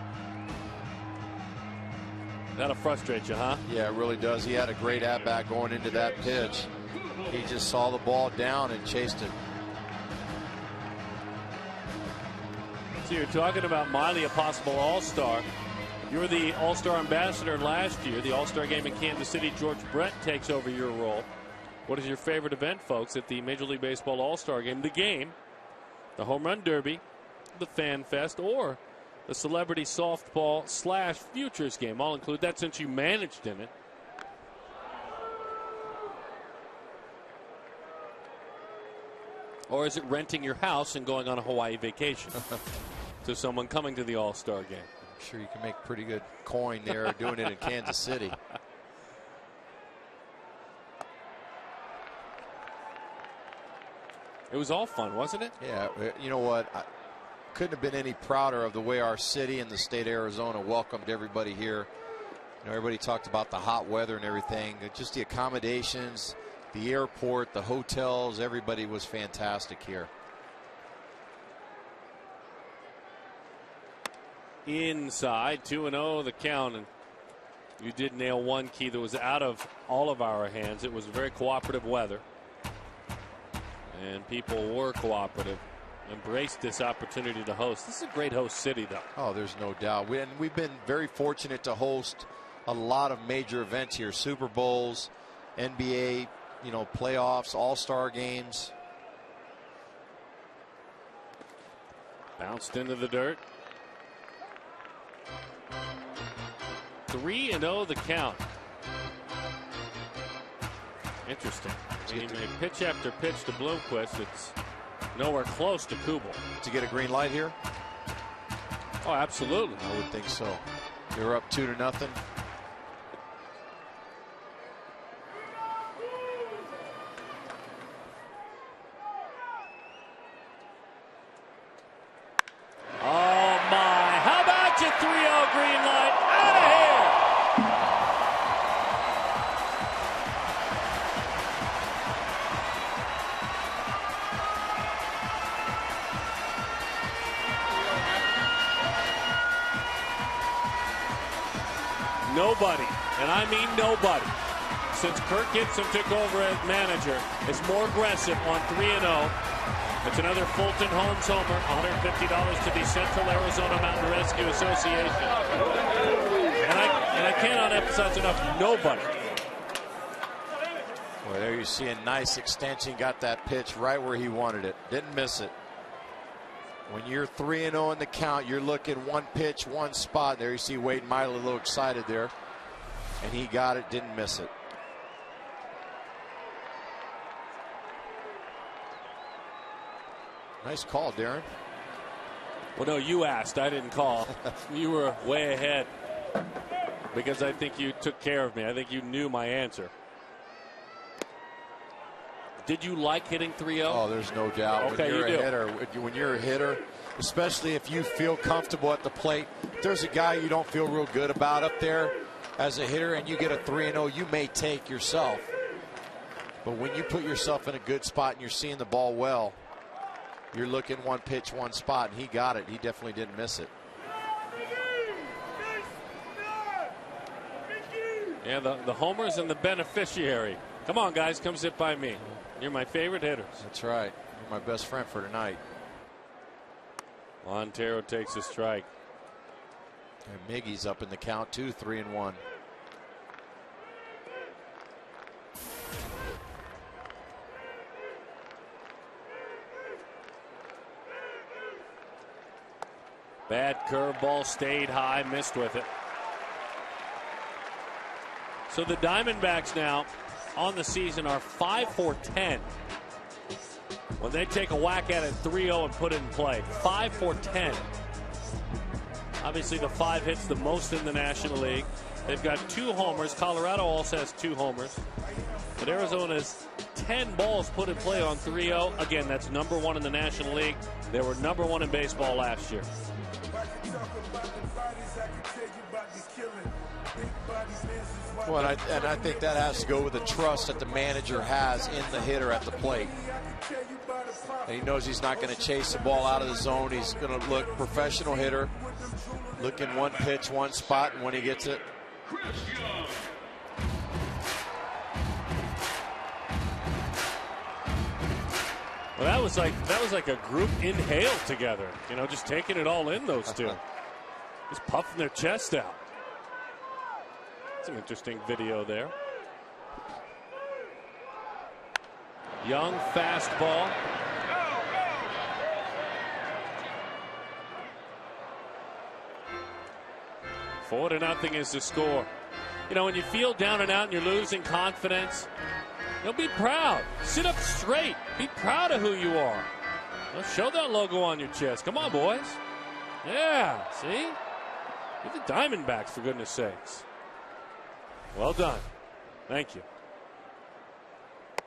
That'll frustrate you, huh? Yeah, it really does. He had a great at-bat going into that pitch. He just saw the ball down and chased it. So you're talking about Miley, a possible all-star. You were the all-star ambassador last year. The all-star game in Kansas City, George Brett takes over your role. What is your favorite event, folks, at the Major League Baseball all-star game? The game, the home run derby, the fan fest, or the celebrity softball / futures game? I'll include that since you managed in it. Or is it renting your house and going on a Hawaii vacation to someone coming to the all-star game? I'm sure you can make pretty good coin there doing it in Kansas City. It was all fun, wasn't it? Yeah, you know what? I couldn't have been any prouder of the way our city and the state of Arizona welcomed everybody here. You know, everybody talked about the hot weather and everything. Just the accommodations, the airport, the hotels, everybody was fantastic here. Inside, 2-0 the count, and you did nail one key that was out of all of our hands. It was very cooperative weather, and people were cooperative, embraced this opportunity to host. This is a great host city, though. Oh, there's no doubt. We've been very fortunate to host a lot of major events here: Super Bowls, NBA, you know, playoffs, all-star games. Bounced into the dirt. 3-0 the count. Interesting. He may pitch after pitch to Bloomquist. It's nowhere close to Kubel. To get a green light here? Oh, absolutely. I would think so. You're up 2-0. Oh, my. How about you 3-0 green light? Out of here. Nobody, and I mean nobody, since Kirk Gibson took over as manager, is more aggressive on 3-0. It's another Fulton Homes homer, $150 to the Central Arizona Mountain Rescue Association. And I cannot emphasize enough, nobody. Well, there you see a nice extension. Got that pitch right where he wanted it. Didn't miss it. When you're 3-0 in the count, you're looking one pitch, one spot. There you see Wade Miley a little excited there. And he got it, didn't miss it. Nice call, Darren. Well, no, you asked. I didn't call. You were way ahead because I think you took care of me. I think you knew my answer. Did you like hitting 3-0? Oh, there's no doubt. Okay, When you're a hitter, especially if you feel comfortable at the plate, if there's a guy you don't feel real good about up there as a hitter and you get a 3-0, you may take yourself. But when you put yourself in a good spot and you're seeing the ball well, you're looking one pitch, one spot, and he got it. He definitely didn't miss it. Yeah, the homer's and the beneficiary. Come on, guys, come sit by me. You're my favorite hitters. That's right. You're my best friend for tonight. Montero takes a strike. And Miggy's up in the count, too, 3-1. Bad curveball, stayed high, missed with it. So the Diamondbacks now on the season are 5-for-10. When they take a whack at it 3-0 and put it in play. 5-for-10. Obviously the 5 hits the most in the National League. They've got 2 homers. Colorado also has 2 homers. But Arizona's 10 balls put in play on 3-0. Again, that's #1 in the National League. They were #1 in baseball last year. Well, and I think that has to go with the trust that the manager has in the hitter at the plate. And he knows he's not going to chase the ball out of the zone. He's going to look professional hitter, looking one pitch, one spot, and when he gets it. Well, that was like a group inhale together. You know, just taking it all in, those two. Just puffing their chest out. Some interesting video there. Young fastball. Four to nothing is the score. You know, when you feel down and out and you're losing confidence, you'll be proud. Sit up straight. Be proud of who you are. Well, show that logo on your chest. Come on, boys. Yeah, see? You're the Diamondbacks, for goodness sakes. Well done. Thank you.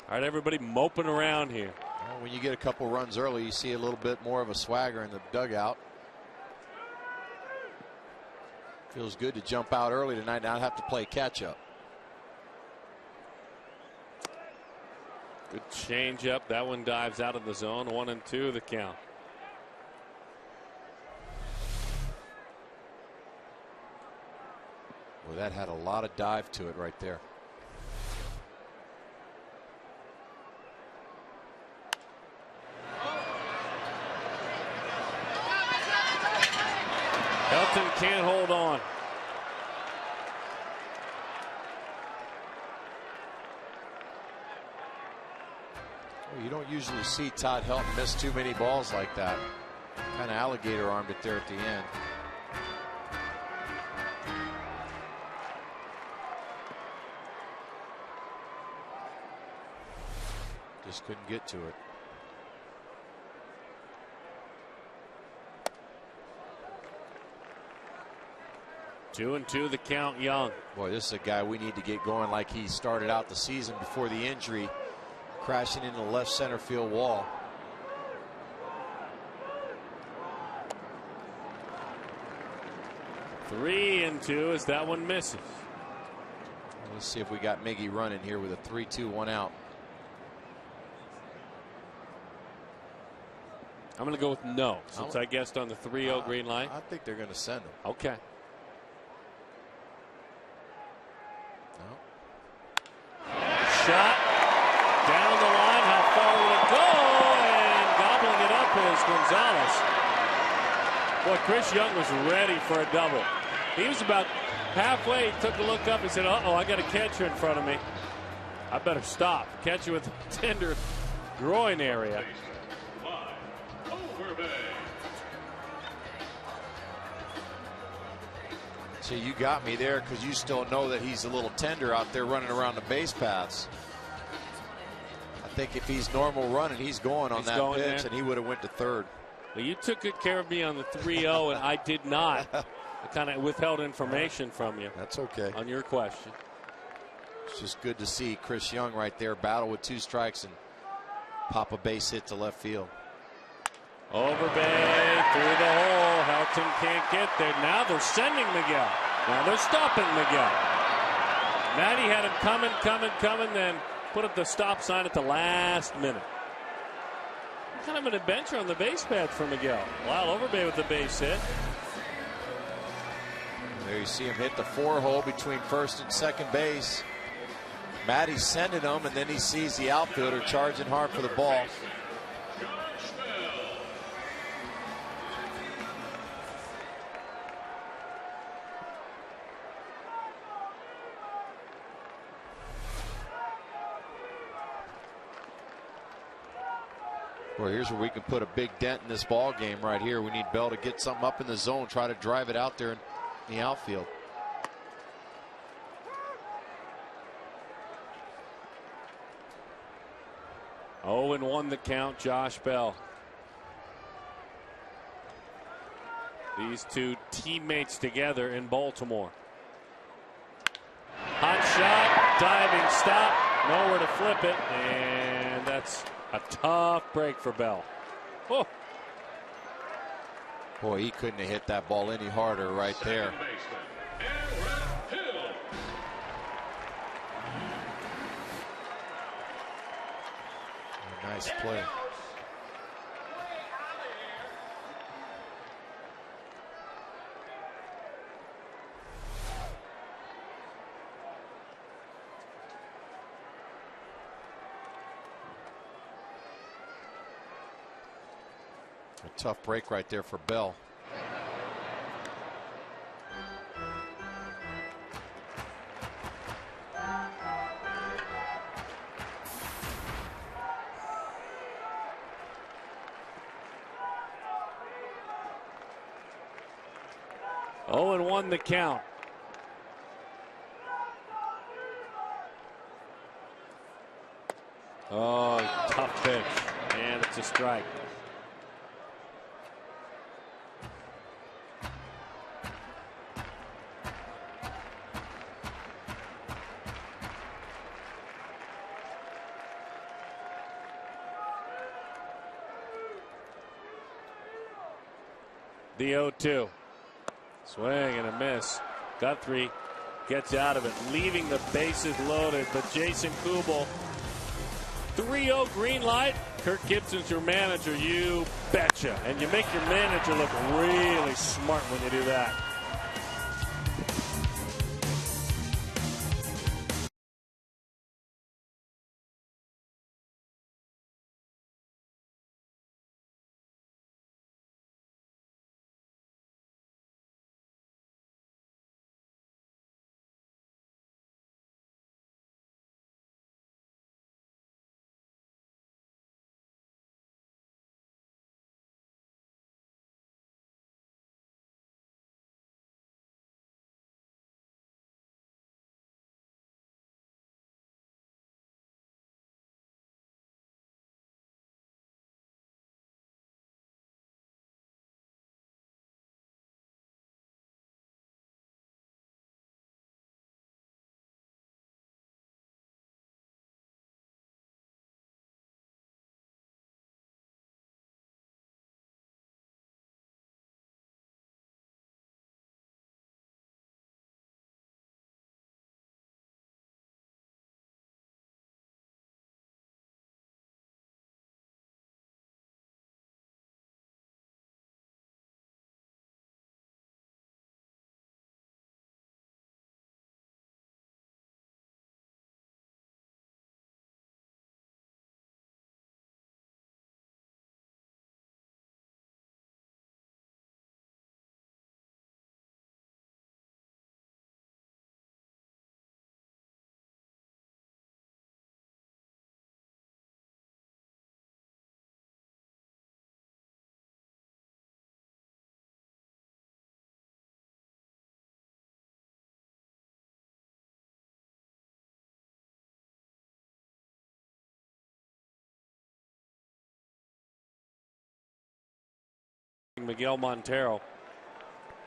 All right, everybody moping around here. Well, when you get a couple runs early, you see a little bit more of a swagger in the dugout. Feels good to jump out early tonight, not have to play catch up. Good change up. That one dives out of the zone. 1-2 the count. Well, that had a lot of dive to it right there. Helton can't hold on. Well, you don't usually see Todd Helton miss too many balls like that. Kind of alligator armed it there at the end. Just couldn't get to it. Two and two the count. Young. Boy, this is a guy we need to get going like he started out the season before the injury, crashing into the left center field wall. Three and two as that one misses. Let's see if we got Miggy running here with a 3-2, 1 out. I'm going to go with no, since I guessed on the 3-0 green light. I think they're going to send him. Okay. No. Shot down the line. How far will it go? And gobbling it up is Gonzalez. Boy, Chris Young was ready for a double. He was about halfway. He took a look up and said, uh-oh, I got a catcher in front of me. I better stop. Catcher with a tender groin area. So you got me there because you still know that he's a little tender out there running around the base paths. I think if he's normal running, he's going on He's that going pitch, there. and he would have went to third. Well, you took good care of me on the 3-0, and I did not. I kind of withheld information from you. That's okay. On your question. It's just good to see Chris Young right there battle with 2 strikes and pop a base hit to left field. Overbay through the hole. Helton can't get there. Now they're sending Miguel. Now they're stopping Miguel. Matty had him coming, then put up the stop sign at the last minute. Kind of an adventure on the base pad for Miguel. Wow, Overbay with the base hit. There you see him hit the 4-hole between first and second base. Matty's sending him, and then he sees the outfielder charging hard for the ball. Well, here's where we can put a big dent in this ball game right here. We need Bell to get something up in the zone, try to drive it out there in the outfield. Oh, and 1 the count, Josh Bell. These 2 teammates together in Baltimore. Hot shot, diving stop, nowhere to flip it, and that's a tough break for Bell. Oh. Boy, he couldn't have hit that ball any harder right there. Nice play. A tough break right there for Bell. Oh, and 1 the count. Oh, tough pitch. And it's a strike. The 0-2. Swing and a miss. Guthrie gets out of it, leaving the bases loaded. But Jason Kubel, 3-0 green light. Kirk Gibson's your manager, you betcha. And you make your manager look really smart when you do that. Miguel Montero.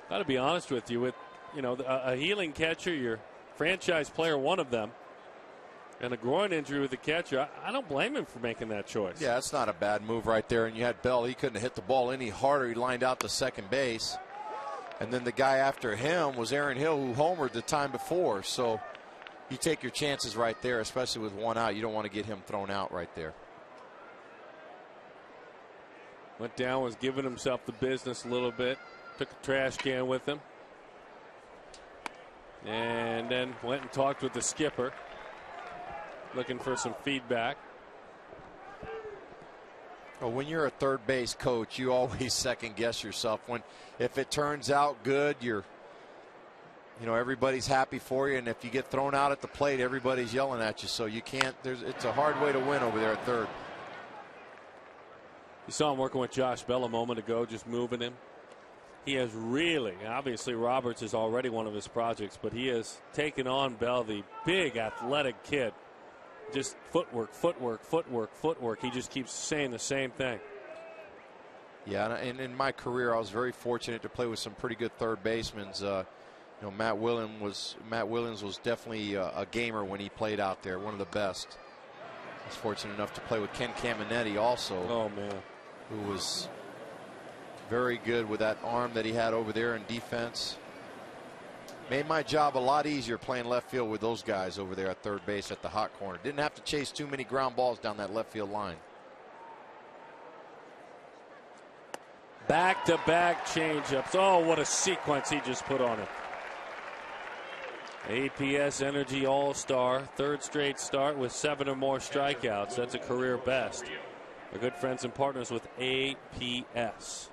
Got to be honest with you, with a healing catcher, your franchise player, one of them, and a groin injury with the catcher, I don't blame him for making that choice. Yeah, that's not a bad move right there. And you had Bell. He couldn't have hit the ball any harder. He lined out to second base. And then the guy after him was Aaron Hill, who homered the time before. So you take your chances right there, especially with one out. You don't want to get him thrown out right there. Went down, was giving himself the business a little bit. Took a trash can with him. And then went and talked with the skipper, looking for some feedback. Well, when you're a third base coach, you always second guess yourself. If it turns out good, everybody's happy for you, and if you get thrown out at the plate, everybody's yelling at you. So you can't. It's a hard way to win over there at third. You saw him working with Josh Bell a moment ago, just moving him. He has really, obviously Roberts is already one of his projects, but he has taken on Bell, the big athletic kid. Just footwork, footwork, footwork, footwork. He just keeps saying the same thing. Yeah, and in my career, I was very fortunate to play with some pretty good third basemen. Matt Williams was definitely a gamer when he played out there, one of the best. I was fortunate enough to play with Ken Caminetti also. Oh, man. Who was very good with that arm that he had over there in defense. Made my job a lot easier playing left field with those guys over there at third base at the hot corner. Didn't have to chase too many ground balls down that left field line. Back-to-back changeups. Oh, what a sequence he just put on it. APS Energy All-Star, third straight start with 7 or more strikeouts. That's a career best. Our good friends and partners with APS.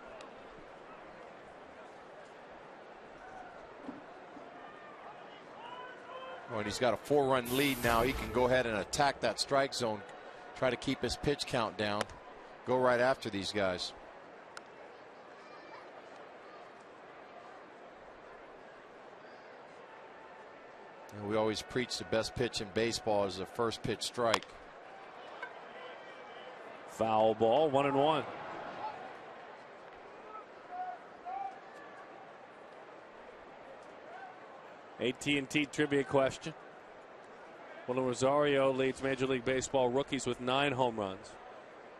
Oh, and he's got a 4-run lead now. He can go ahead and attack that strike zone, try to keep his pitch count down, go right after these guys. And we always preach the best pitch in baseball is the first pitch strike. Foul ball, 1-1. AT&T trivia question. Well, Rosario leads Major League Baseball rookies with 9 home runs.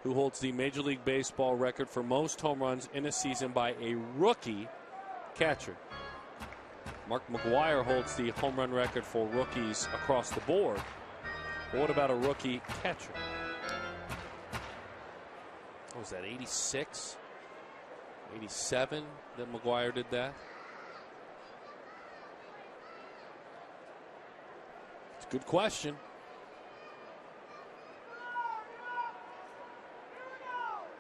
Who holds the Major League Baseball record for most home runs in a season by a rookie catcher? Mark McGwire holds the home run record for rookies across the board. But what about a rookie catcher? What was that, 86? 87 that McGwire did that? It's a good question.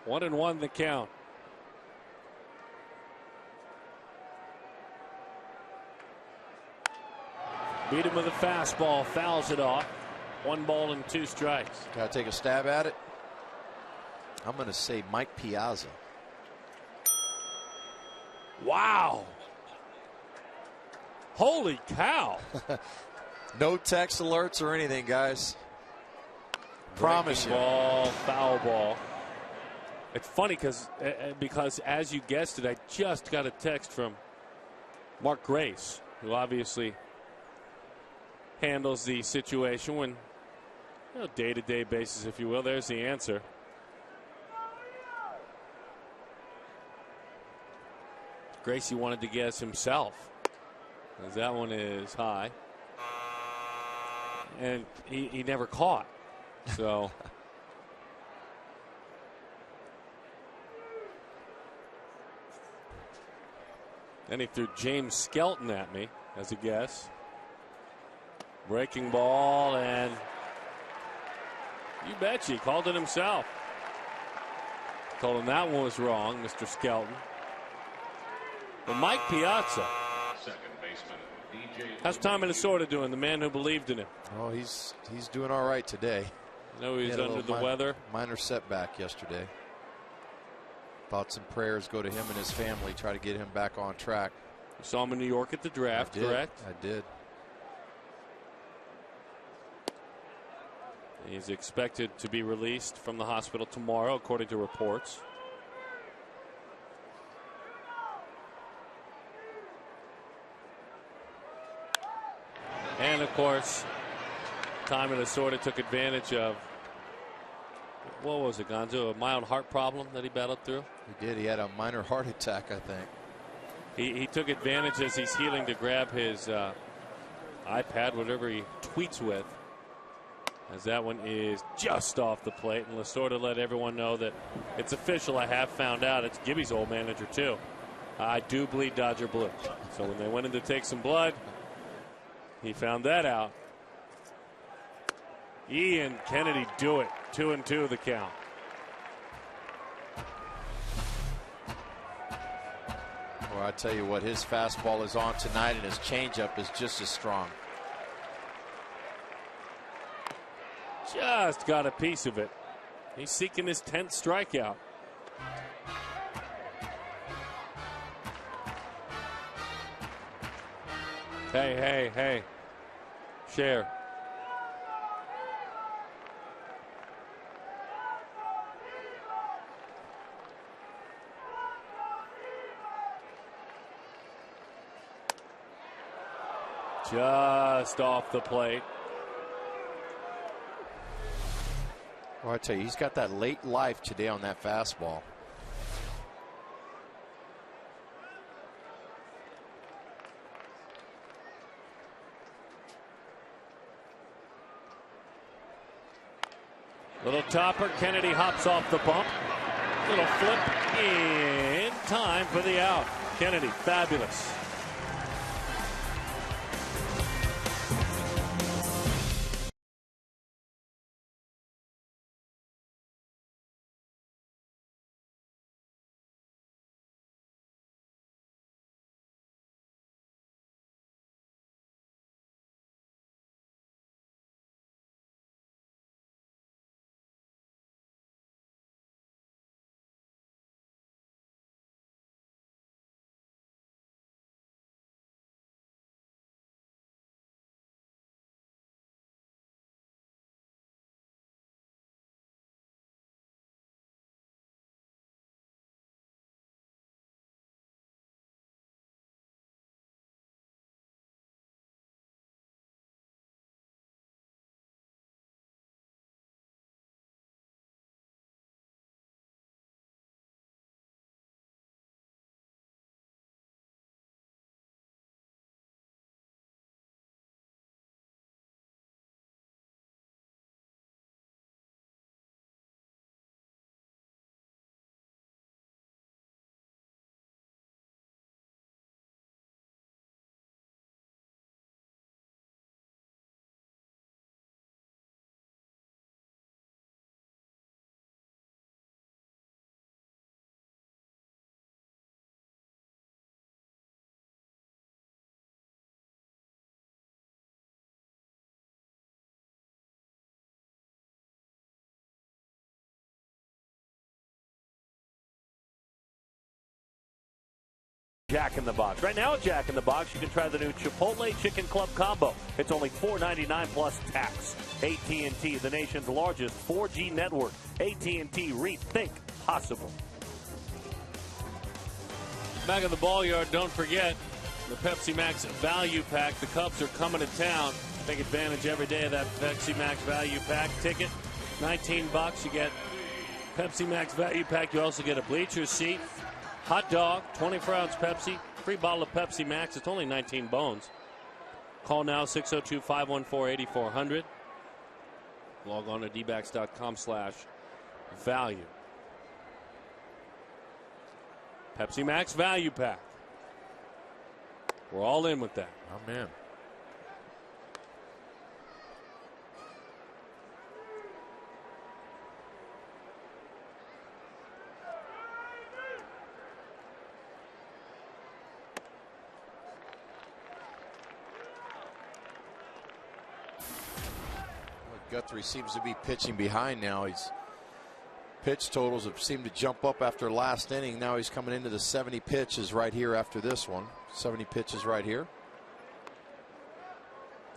One and one the count. Beat him with a fastball, fouls it off. 1 ball and 2 strikes. Got to take a stab at it. I'm going to say Mike Piazza. Wow. Holy cow. No text alerts or anything, guys. Promise you. Ball, foul ball. It's funny because as you guessed it, I just got a text from Mark Grace, who obviously handles the situation when day-to-day basis, if you will. There's the answer. Gracie wanted to guess himself, as that one is high, and he never caught. So then he threw James Skelton at me as a guess. Breaking ball, and you bet he called it himself. Told him that one was wrong, Mr. Skelton. But Mike Piazza. Second baseman, DJ. How's Tom Minnesota doing? The man who believed in him. Oh, he's doing all right today. I know he's He had a under the little weather. Minor setback yesterday. Thoughts and prayers go to him and his family. Try to get him back on track. You saw him in New York at the draft, correct? I did. He's expected to be released from the hospital tomorrow, according to reports. And of course, Time and sort of took advantage of, what was it, Gonzo? A mild heart problem that he battled through? He did. He had a minor heart attack, I think. He took advantage as he's healing to grab his iPad, whatever he tweets with, as that one is just off the plate. And Lasorda let everyone know that it's official. I have found out it's Gibby's old manager, too. I do bleed Dodger blue. So when they went in to take some blood, he found that out. Ian Kennedy do it. 2-2 the count. Well, I tell you what, his fastball is on tonight, and his changeup is just as strong. Just got a piece of it. He's seeking his 10th strikeout. Hey. Share. Just off the plate. Well, I tell you, he's got that late life today on that fastball. Little topper. Kennedy hops off the bump. Little flip in time for the out. Kennedy, fabulous. Jack in the Box. Right now at Jack in the Box, you can try the new Chipotle Chicken Club Combo. It's only $4.99 plus tax. AT&T, the nation's largest 4G network. AT&T, rethink possible. Back of the ball yard, don't forget the Pepsi Max Value Pack. The Cubs are coming to town. Take advantage every day of that Pepsi Max Value Pack. Ticket, $19. You get Pepsi Max Value Pack. You also get a bleacher seat. Hot dog, 24-ounce Pepsi, free bottle of Pepsi Max. It's only 19 bones. Call now, 602-514-8400. Log on to dbacks.com/value. Pepsi Max Value Pack. We're all in with that. Oh, man. Guthrie seems to be pitching behind now. His pitch totals have seemed to jump up after last inning. Now he's coming into the 70 pitches right here after this one. 70 pitches right here.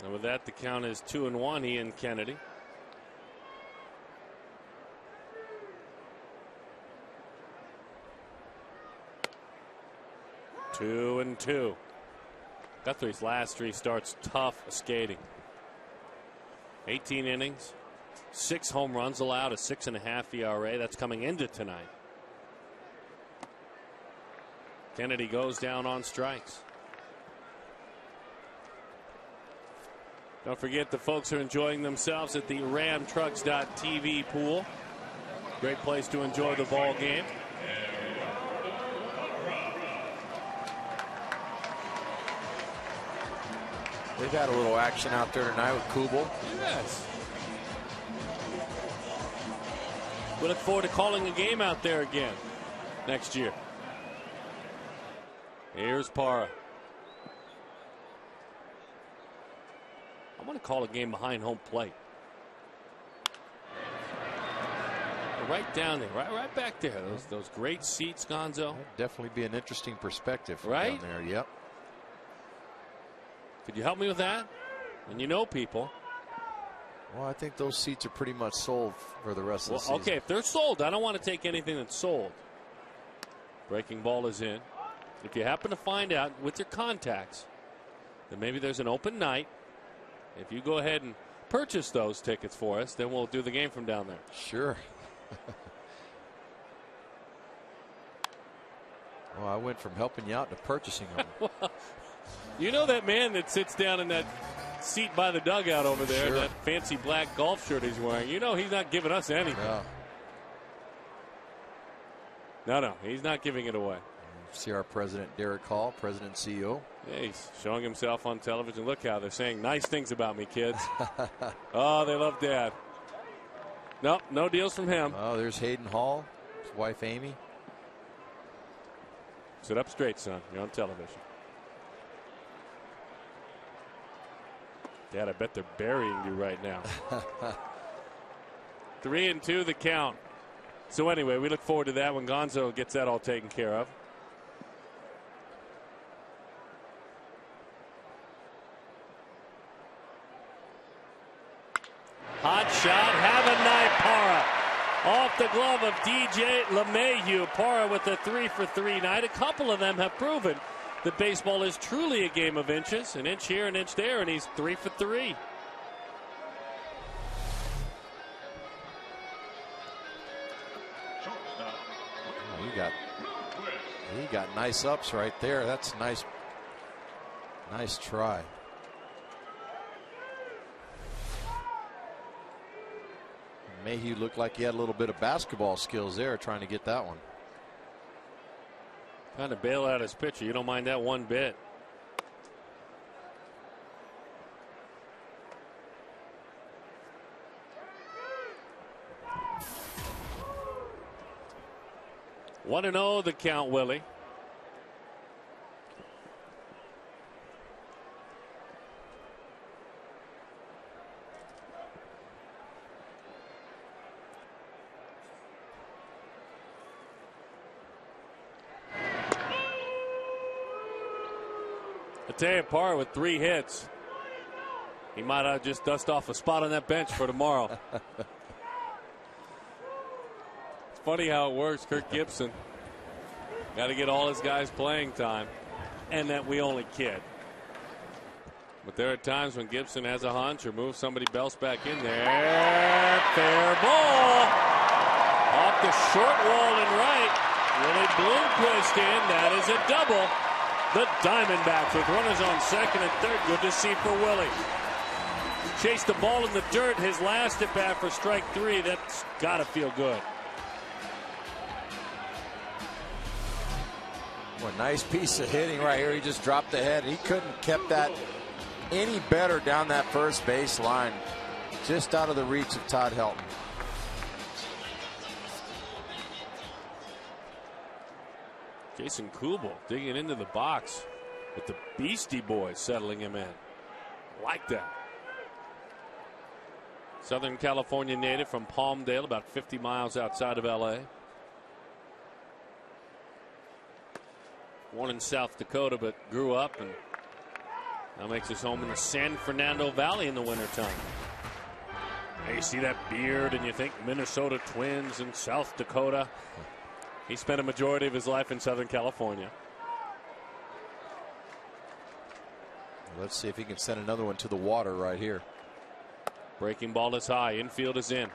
And with that, the count is 2-1. Ian Kennedy. Two and two. Guthrie's last three starts tough skating. 18 innings, 6 home runs allowed, a 6.5 ERA. That's coming into tonight. Kennedy goes down on strikes. Don't forget the folks are enjoying themselves at the RamTrucks.tv pool. Great place to enjoy the ball game. They've had a little action out there tonight with Kubel. Yes. We look forward to calling a game out there again next year. Here's Parra. I want to call a game behind home plate. Right down there, right back there. Those great seats, Gonzo. That'd definitely be an interesting perspective from right down there. Yep. Could you help me with that? And you know people. Well, I think those seats are pretty much sold for the rest of the season. Okay, if they're sold, I don't want to take anything that's sold. Breaking ball is in. If you happen to find out with your contacts that maybe there's an open night, if you go ahead and purchase those tickets for us, then we'll do the game from down there. Sure. Well, I went from helping you out to purchasing them. Well, you know that man that sits down in that seat by the dugout over there, sure. that fancy black golf shirt he's wearing. You know he's not giving us anything. No, he's not giving it away. See our president, Derek Hall, president and CEO. Yeah, he's showing himself on television. Look how they're saying nice things about me, kids. Oh, they love Dad. Nope, no deals from him. Oh, there's Hayden Hall, his wife Amy. Sit up straight, son. You're on television. Dad, I bet they're burying you right now. 3-2 the count. So anyway, we look forward to that when Gonzo gets that all taken care of. Hot shot, have a night, Parra. Off the glove of DJ LeMahieu. Parra with a 3-for-3 night. A couple of them have proven that baseball is truly a game of inches. An inch here, an inch there, and he's 3-for-3. He got nice ups right there. That's nice try. Mayhew looked like he had a little bit of basketball skills there trying to get that one. Trying to bail out his pitcher. You don't mind that one bit. One and 0 the count, Willie. Parra with 3 hits. He might just dust off a spot on that bench for tomorrow. It's funny how it works. Kirk Gibson got to get all his guys playing time, and that we only kid. But there are times when Gibson has a hunch or moves somebody else back in there. Fair ball off the short wall and right. Willie Bloomquist in. That is a double. The Diamondbacks with runners on second and third. Good to see for Willie. Chased the ball in the dirt. His last at bat for strike 3. That's got to feel good. Well, nice piece of hitting right here. He just dropped the head. He couldn't kept that any better down that first base line. Just out of the reach of Todd Helton. Jason Kubel digging into the box with the Beastie Boys settling him in. Like that. Southern California native from Palmdale, about 50 miles outside of LA. Born in South Dakota, but grew up and now makes his home in the San Fernando Valley in the wintertime. Now you see that beard and you think Minnesota Twins and South Dakota. He spent a majority of his life in Southern California. Let's see if he can send another one to the water right here. Breaking ball is high. Infield is in. You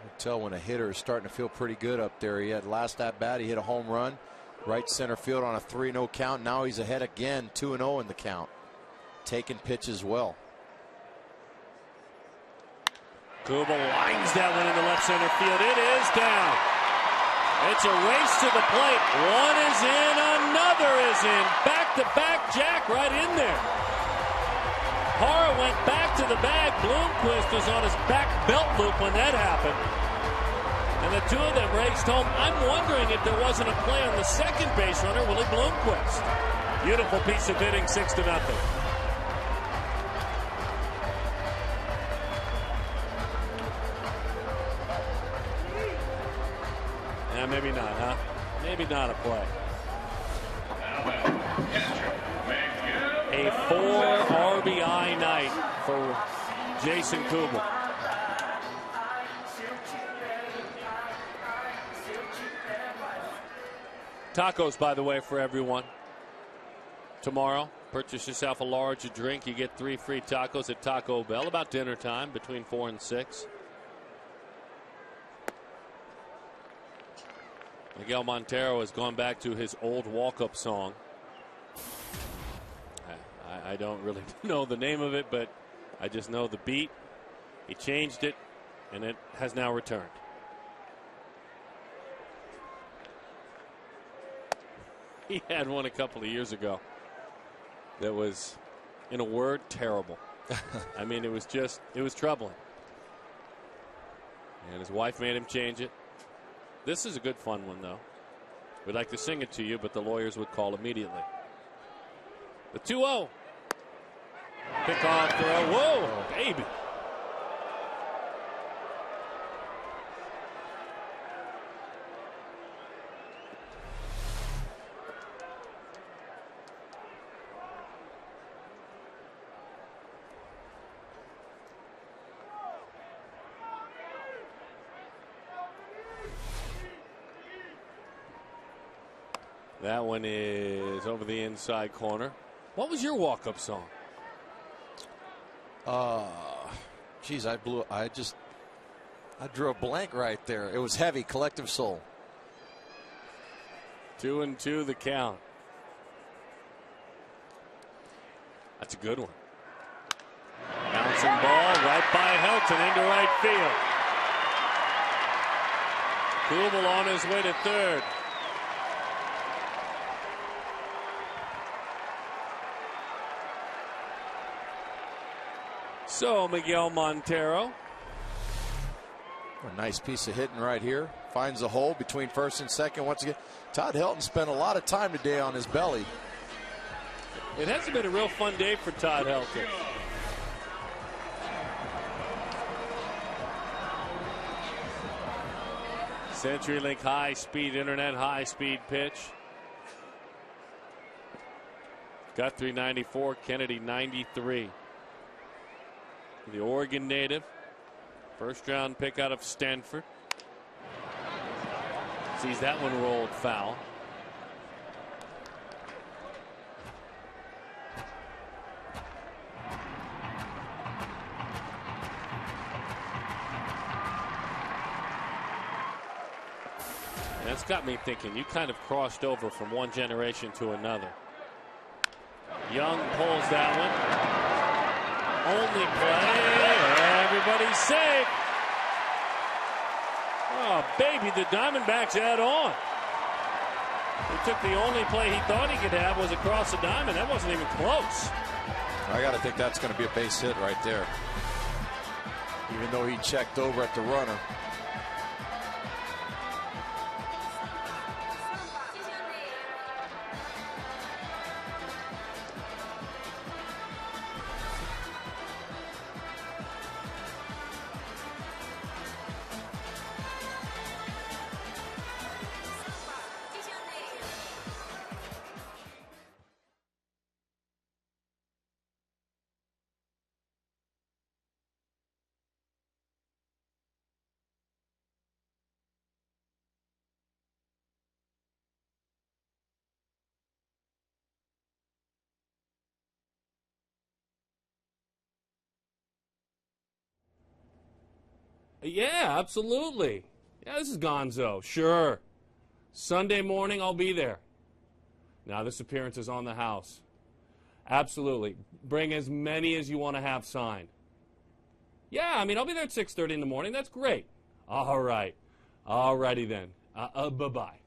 can tell when a hitter is starting to feel pretty good up there. He had last at bat, he hit a home run. Right center field on a 3-0 count. Now he's ahead again, 2-0 in the count. Taking pitches well. Kubel lines that one into left center field. It is down. It's a race to the plate. One is in, another is in. Back-to-back jack right in there. Hara went back to the bag. Bloomquist was on his back belt loop when that happened. And the two of them raced home. I'm wondering if there wasn't a play on the second base runner, Willie Bloomquist. Beautiful piece of hitting, 6-0. Yeah, maybe not, huh? Maybe not a play. A 4 RBI night for Jason Kubel. Tacos, by the way, for everyone. Tomorrow, purchase yourself a large drink. You get 3 free tacos at Taco Bell about dinner time between 4 and 6. Miguel Montero has gone back to his old walk-up song. I don't really know the name of it, but I just know the beat. He changed it, and it has now returned. He had one a couple of years ago that was, in a word, terrible. I mean, it was troubling. And his wife made him change it. This is a good fun one, though. We'd like to sing it to you, but the lawyers would call immediately. The 2-0. Pickoff throw. Whoa, baby. That one is over the inside corner. What was your walk-up song? Geez, I drew a blank right there. It was heavy, Collective Soul. 2-2 the count. That's a good one. Bouncing ball right by Helton into right field. Kubel on his way to third. So Miguel Montero. A nice piece of hitting right here. Finds the hole between first and second once again. Todd Helton spent a lot of time today on his belly. It hasn't been a real fun day for Todd Helton. CenturyLink high-speed internet, high-speed pitch. Guthrie 94, Kennedy 93. The Oregon native, first-round pick out of Stanford. Sees that one rolled foul. And that's got me thinking, you kind of crossed over from one generation to another. Young pulls that one. Only play. Everybody's safe. Oh, baby, the Diamondbacks add on. He took the only play he thought he could have was across the diamond. That wasn't even close. I got to think that's going to be a base hit right there. Even though he checked over at the runner. Yeah, absolutely. Yeah, this is Gonzo. Sure. Sunday morning, I'll be there. Now, this appearance is on the house. Absolutely. Bring as many as you want to have signed. Yeah, I mean, I'll be there at 6:30 in the morning. That's great. All right. All righty then. Bye-bye.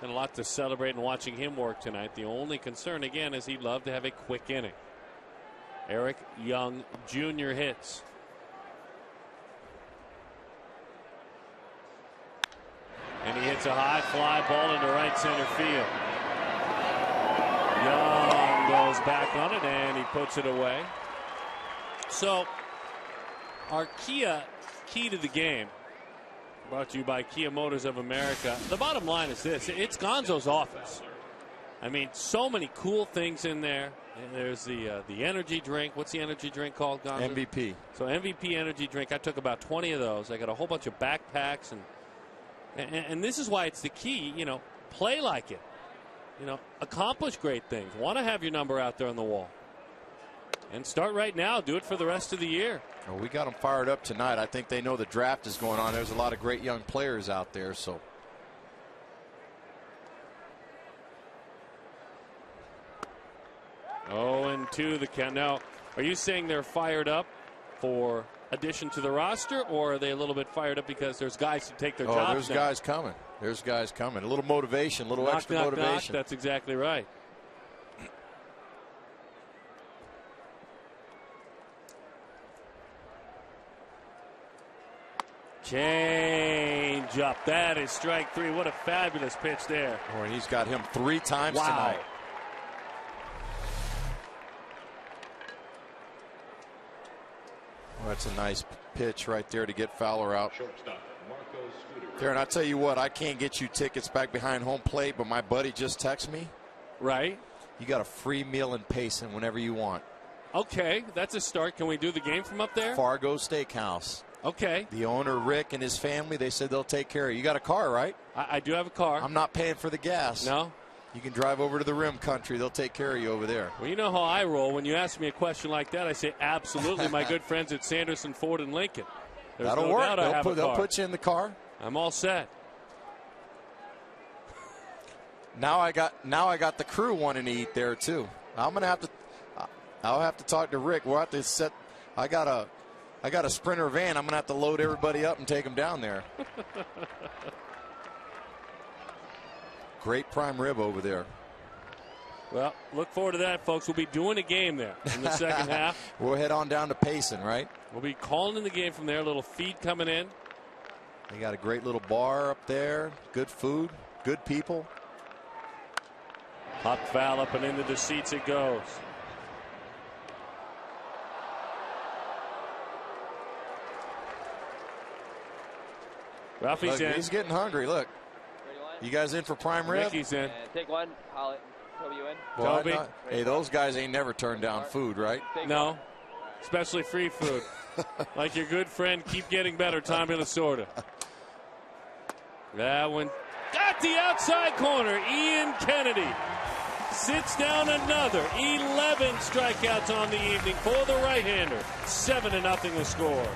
And a lot to celebrate in watching him work tonight. The only concern, again, is he'd love to have a quick inning. Eric Young Jr. hits. And he hits a high fly ball into right center field. Young goes back on it, and he puts it away. So, our key to the game, brought to you by Kia Motors of America. The bottom line is this: it's Gonzo's office. I mean, so many cool things in there. There's the energy drink. What's the energy drink called, Gonzo? MVP. So MVP energy drink. I took about 20 of those. I got a whole bunch of backpacks, and this is why it's the key. You know, play like it. accomplish great things. Want to have your number out there on the wall. And start right now. Do it for the rest of the year. Well, we got them fired up tonight. I think they know the draft is going on. There's a lot of great young players out there. So. Oh, and 2 the count. Now, are you saying they're fired up for addition to the roster, or are they a little bit fired up because there's guys who take their jobs? There's now? guys coming. There's guys coming. A little motivation, a little extra motivation. That's exactly right. Change up. That is strike 3. What a fabulous pitch there. Oh, and he's got him 3 times tonight. Well, that's a nice pitch right there to get Fowler out. Shortstop, Marco Scooter. Darren, I tell you what, I can't get you tickets back behind home plate, but my buddy just texted me. Right. You got a free meal in Payson whenever you want. Okay, that's a start. Can we do the game from up there? Fargo Steakhouse. Okay. The owner, Rick, and his family, they said they'll take care of you. You got a car, right? I do have a car. I'm not paying for the gas. No? You can drive over to the Rim Country. They'll take care of you over there. Well, you know how I roll. When you ask me a question like that, I say, absolutely, my good friends at Sanderson, Ford, and Lincoln. There's That'll no work. doubt I have a They'll car. put you in the car. I'm all set. Now I got the crew wanting to eat there too. I'll have to talk to Rick. We'll have to set. I got a Sprinter van. I'm gonna have to load everybody up and take them down there. Great prime rib over there. Well, look forward to that, folks. We'll be doing a game there in the second half. We'll head on down to Payson, right? We'll be calling in the game from there. A little feed coming in. They got a great little bar up there. Good food, good people. Hop foul up and into the seats it goes. Ralphie's in. He's getting hungry. Look. You guys in for prime rib? Ricky's in. Take one. Toby, you in? Well, Toby. Hey, those guys ain't never turned down food, right? No. Especially free food. Like your good friend, keep getting better, Tommy Lasorda. That one got the outside corner. Ian Kennedy sits down another 11 strikeouts on the evening for the right-hander. 7-0 the score.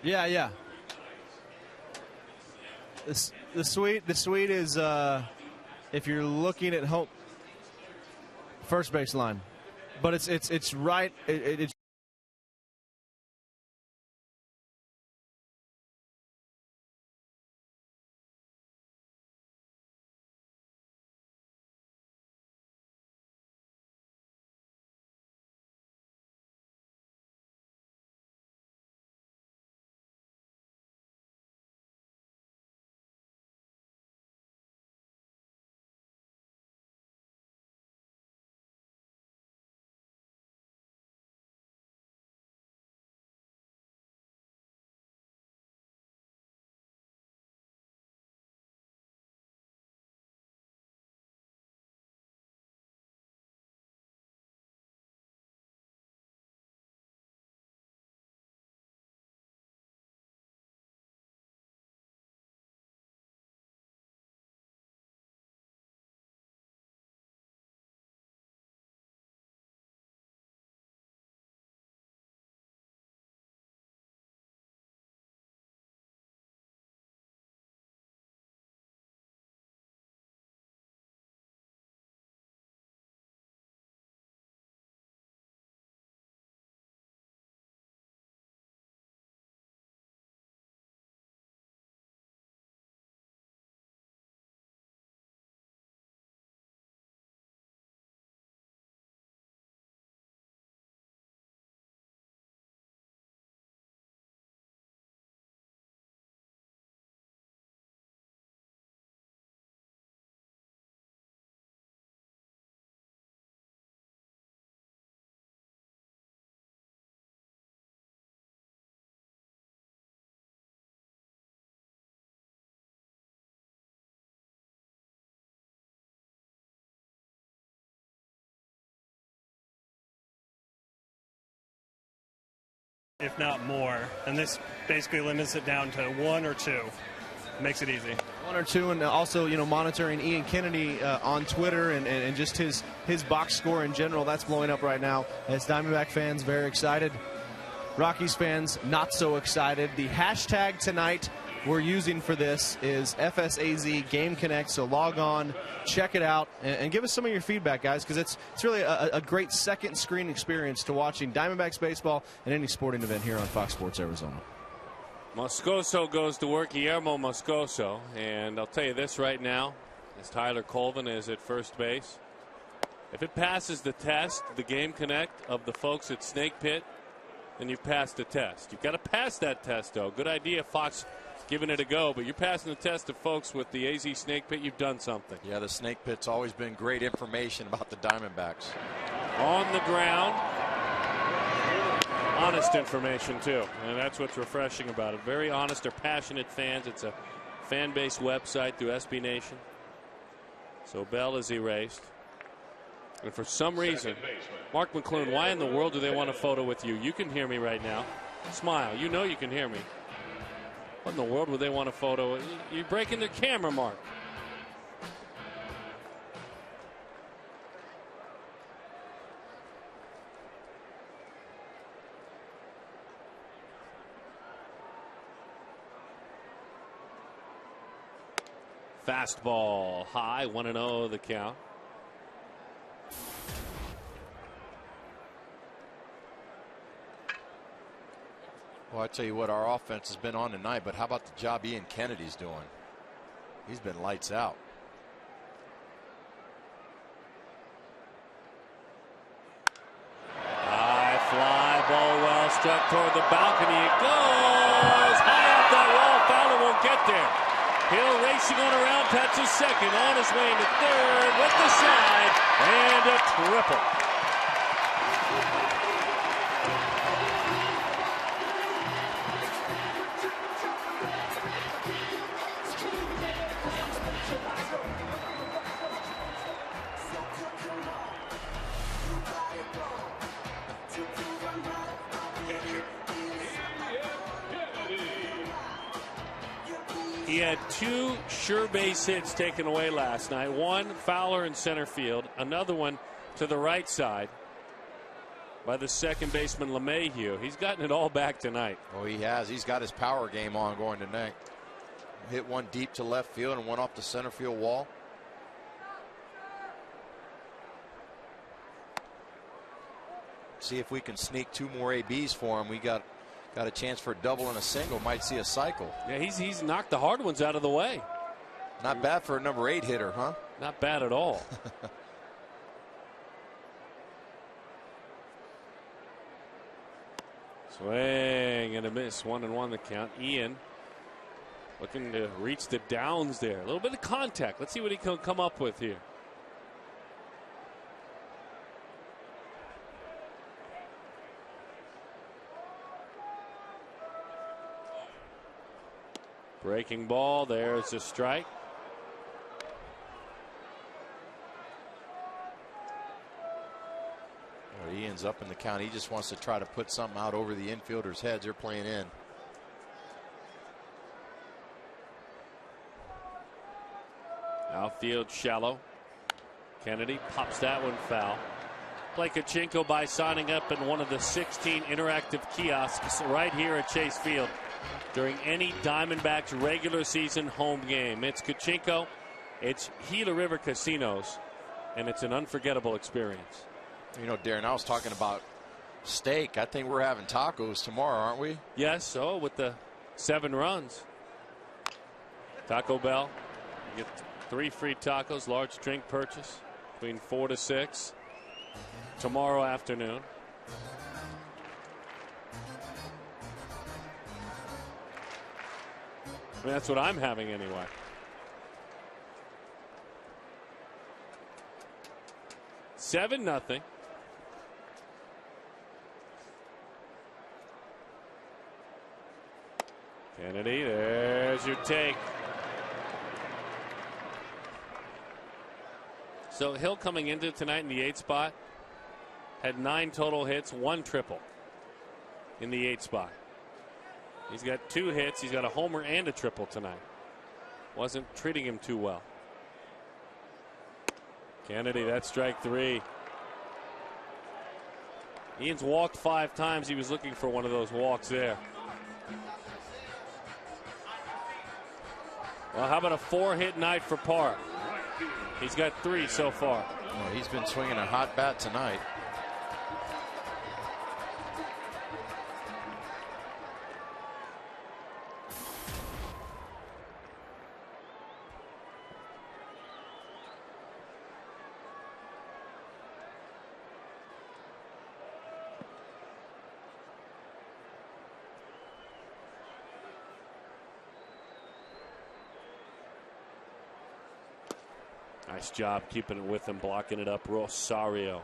Yeah. The suite is if you're looking at home first baseline, but it's right. It's if not more. And this basically limits it down to 1 or 2. Makes it easy. 1 or 2, and also, monitoring Ian Kennedy on Twitter and just his box score in general. That's blowing up right now. As Diamondback fans, very excited. Rockies fans, not so excited. The hashtag tonight we're using for this is FSAZ Game Connect. So log on, check it out, and give us some of your feedback, guys, because it's really a great second screen experience to watching Diamondbacks baseball and any sporting event here on Fox Sports Arizona. Moscoso goes to work, Guillermo Moscoso. And I'll tell you this right now, as Tyler Colvin is at first base. If it passes the test, the Game Connect of the folks at Snake Pit, then you've passed the test. You've got to pass that test, though. Good idea, Fox, giving it a go, but you're passing the test to folks with the AZ Snake Pit. You've done something. Yeah, the Snake Pit's always been great information about the Diamondbacks. On the ground. Honest information, too. And that's what's refreshing about it. Very honest or passionate fans. It's a fan-based website through SB Nation. So Bell is erased. And for some reason, Mark McClune, why in the world do they want a photo with you? You can hear me right now. Smile. You know you can hear me. What in the world would they want a photo? You're breaking the camera, Mark. Fastball high, 1-0 the count. Well, I tell you what, our offense has been on tonight, but how about the job Ian Kennedy's doing? He's been lights out. High fly ball, well struck toward the balcony. It goes high up that wall. Fowler won't get there. Hill racing on around, touches second, on his way to third with the slide, and a triple. He had 2 sure base hits taken away last night. One Fowler in center field, another one to the right side by the second baseman LeMahieu. He's gotten it all back tonight. Oh, he has. He's got his power game on going tonight. Hit one deep to left field and one off the center field wall. See if we can sneak 2 more ABs for him. We got a chance for a double and a single. Might see a cycle. Yeah, he's knocked the hard ones out of the way. Not bad for a number 8 hitter, huh? Not bad at all. Swing and a miss. 1-1 the count. Ian looking to reach the downs there. A little bit of contact. Let's see what he can come up with here. Breaking ball. There's a strike. Well, Ian's up in the count. He just wants to try to put something out over the infielders' heads. They're playing in. Outfield shallow. Kennedy pops that one foul. Play Kachinko by signing up in one of the 16 interactive kiosks right here at Chase Field during any Diamondbacks regular season home game. It's Kachinko, it's Gila River Casinos, and it's an unforgettable experience. You know, Darren, I was talking about steak. I think we're having tacos tomorrow, aren't we? Yes, so with the 7 runs. Taco Bell, you get 3 free tacos, large drink purchase between 4 to 6 tomorrow afternoon. I mean, that's what I'm having anyway. Seven nothing. Kennedy, there's your take. So Hill coming into tonight in the 8th spot had 9 total hits, 1 triple. in the 8 spot. He's got 2 hits. He's got a homer and a triple tonight. Wasn't treating him too well. Kennedy, that's strike 3. Ian's walked 5 times. He was looking for one of those walks there. Well, how about a 4-hit night for Park? He's got 3 so far. Well, he's been swinging a hot bat tonight. Nice job keeping it with him, blocking it up. Rosario.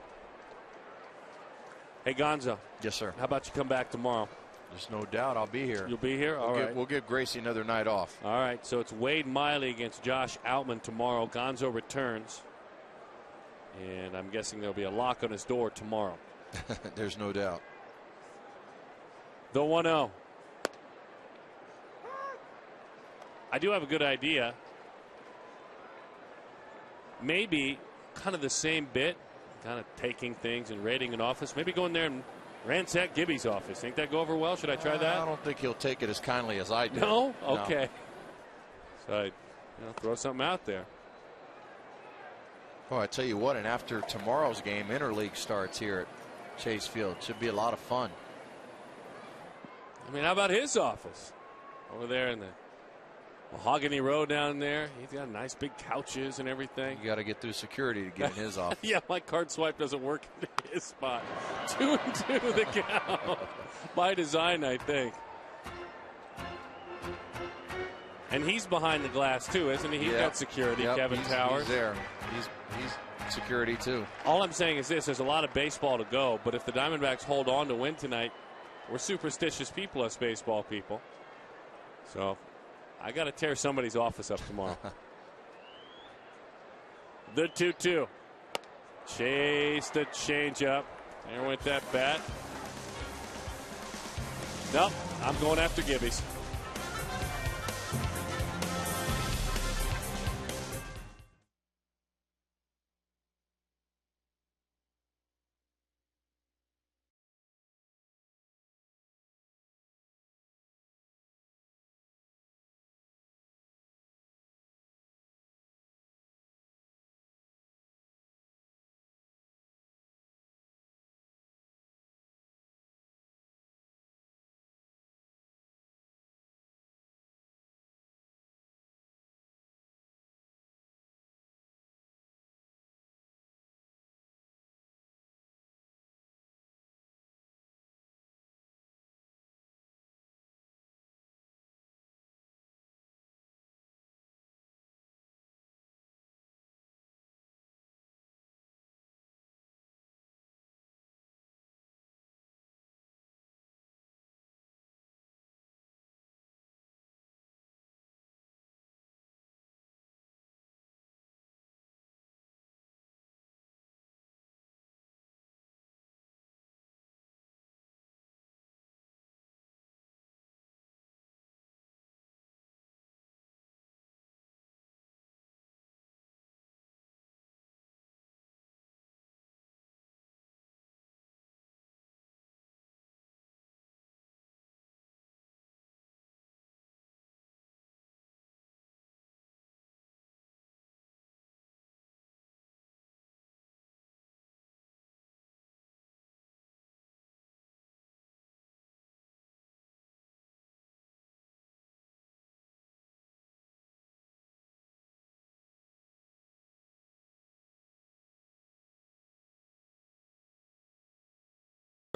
Hey, Gonzo. Yes, sir. How about you come back tomorrow? There's no doubt I'll be here. You'll be here? All right. We'll give Gracie another night off. All right, so it's Wade Miley against Josh Outman tomorrow. Gonzo returns. And I'm guessing there'll be a lock on his door tomorrow. There's no doubt. The 1-0. I do have a good idea. Maybe kind of the same bit, kind of taking things and raiding an office. Maybe go in there and ransack Gibby's office. Think that go over well? Should I try that? I don't think he'll take it as kindly as I do. No? Okay. So I throw something out there. Oh, I tell you what, and after tomorrow's game, Interleague starts here at Chase Field. Should be a lot of fun. I mean, how about his office? Over there in the Mahogany Row down there. He's got nice big couches and everything. You got to get through security to get in his office. Yeah, my card swipe doesn't work in his spot. 2-2 the count. By design, I think. And he's behind the glass, too, isn't he? He's got security, Kevin Towers. He's there. He's security, too. All I'm saying is this. There's a lot of baseball to go, but if the Diamondbacks hold on to win tonight, we're superstitious people, us baseball people. So I got to tear somebody's office up tomorrow. The 2-2. Chase the changeup. There went that bat. Nope, I'm going after Gibby's.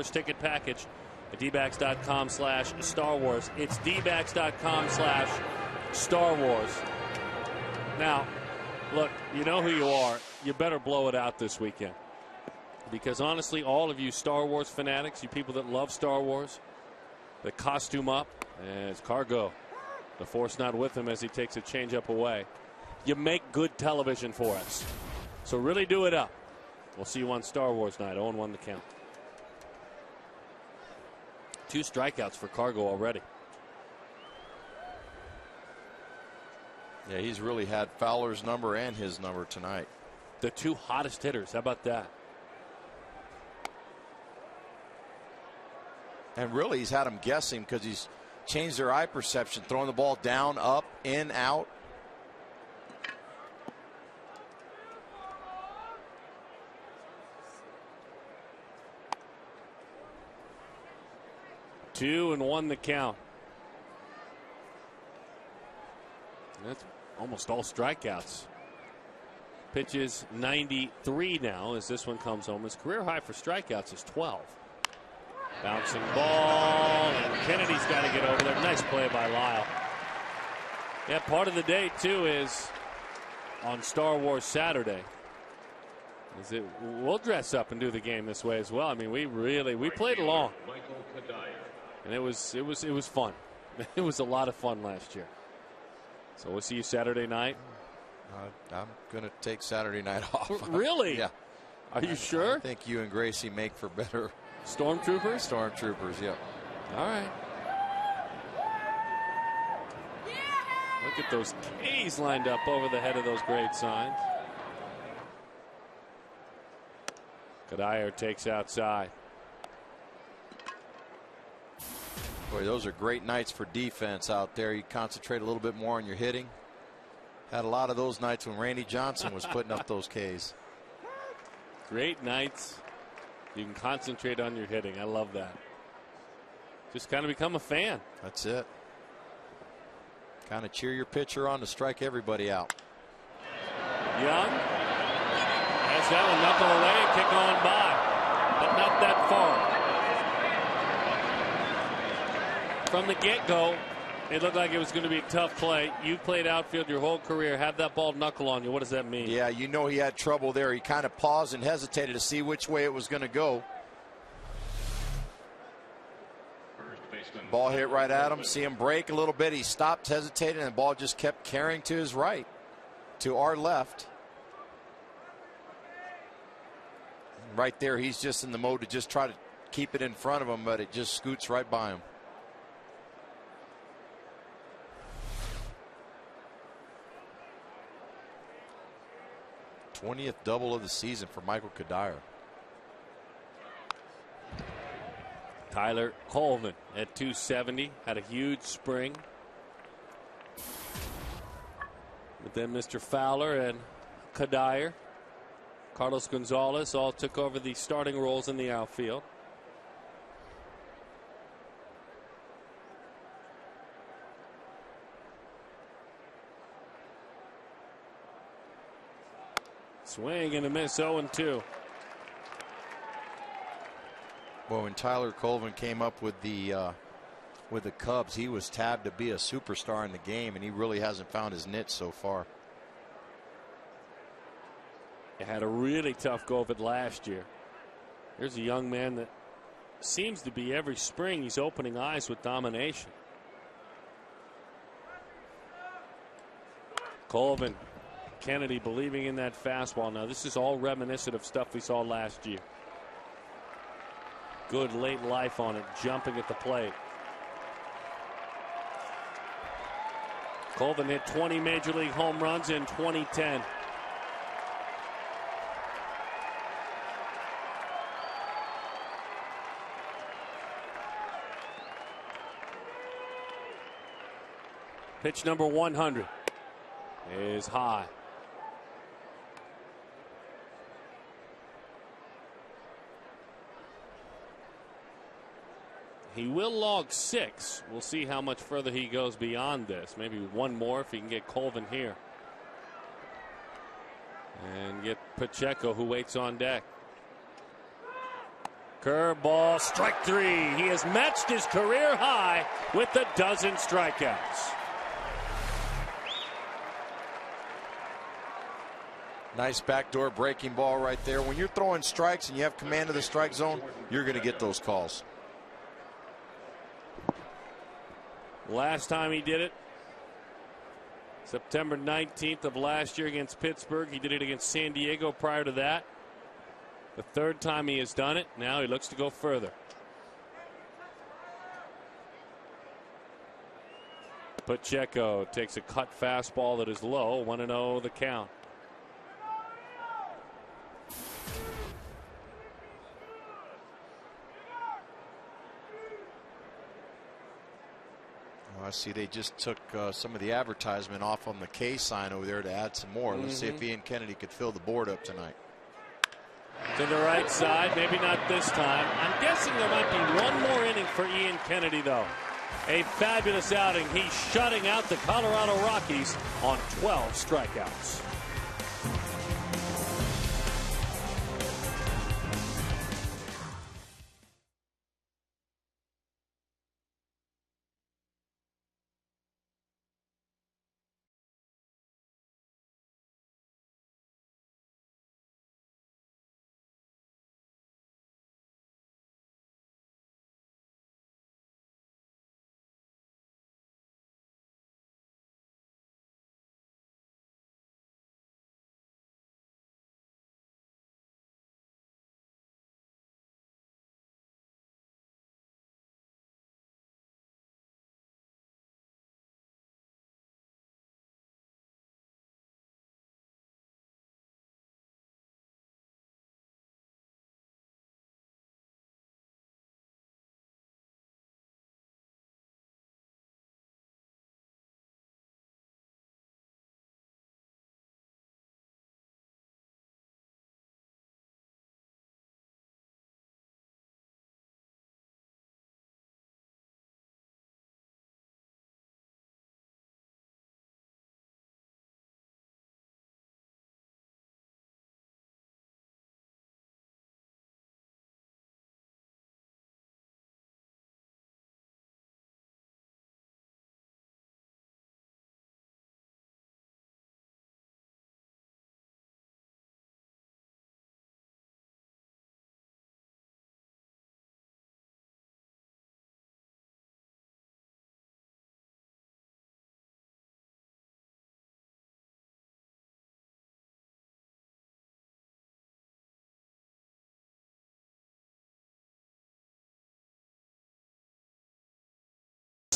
Ticket package at dbacks.com/Star Wars. It's dbacks.com/Star Wars. Now, look, you know who you are. You better blow it out this weekend. Because honestly, all of you Star Wars fanatics, you people that love Star Wars, the costume up, and it's Cargo. The Force not with him as he takes a changeup away. You make good television for us. So really do it up. We'll see you on Star Wars night. 0-1 the count. 2 strikeouts for Cargo already. Yeah, he's really had Fowler's number and his number tonight. The 2 hottest hitters. How about that? And really, he's had them guessing because he's changed their eye perception, throwing the ball down, up, in, out. Two and 1 the count. That's almost all strikeouts. Pitches 93 now as this one comes home. His career high for strikeouts is 12. Bouncing ball, and Kennedy's got to get over there. Nice play by Lyle. Yeah, part of the day, too, is on Star Wars Saturday. We'll dress up and do the game this way as well. I mean, we played along. And it was fun. It was a lot of fun last year. So we'll see you Saturday night. I'm going to take Saturday night off. Really? Yeah. Are you sure? I think you and Gracie make for better Stormtroopers? Stormtroopers, yeah. All right. Look at those K's lined up over the head of those great signs. Kadair takes outside. Boy, those are great nights for defense out there. You concentrate a little bit more on your hitting. Had a lot of those nights when Randy Johnson was putting up those Ks. Great nights. You can concentrate on your hitting. I love that. Just kind of become a fan. That's it. Kind of cheer your pitcher on to strike everybody out. Young has that one knuckle away and kick on by, but not that far. From the get-go, it looked like it was going to be a tough play. You played outfield your whole career. Have that ball knuckle on you. What does that mean? Yeah, you know he had trouble there. He kind of paused and hesitated to see which way it was going to go. Ball hit right at him. See him break a little bit. He stopped, hesitated, and the ball just kept carrying to his right, to our left. Right there, he's just in the mode to just try to keep it in front of him, but it just scoots right by him. '20th double of the season for Michael Kadair. Tyler Colvin at 270 had a huge spring. But then Mr. Fowler and Kadair, Carlos Gonzalez all took over the starting roles in the outfield. Swing and a miss, 0-2. Well, when Tyler Colvin came up with the Cubs, he was tabbed to be a superstar in the game, and he really hasn't found his niche so far. He had a really tough go of it last year. Here's a young man that seems to be every spring he's opening eyes with domination. Colvin, Kennedy believing in that fastball. Now this is all reminiscent of stuff we saw last year. Good late life on it, jumping at the plate. Colvin hit 20 major league home runs in 2010. Pitch number 100 is high. He will log 6. We'll see how much further he goes beyond this. Maybe one more if he can get Colvin here. And get Pacheco, who waits on deck. Curveball, strike 3. He has matched his career high with a dozen strikeouts. Nice backdoor breaking ball right there. When you're throwing strikes and you have command of the strike zone, you're going to get those calls. Last time he did it, September 19th of last year against Pittsburgh. He did it against San Diego prior to that. The third time he has done it. Now he looks to go further. Pacheco takes a cut fastball that is low. 1-0 the count. I see they just took some of the advertisement off on the K sign over there to add some more. Let's see if Ian Kennedy could fill the board up tonight. To the right side, maybe not this time. I'm guessing there might be one more inning for Ian Kennedy, though. A fabulous outing. He's shutting out the Colorado Rockies on 12 strikeouts.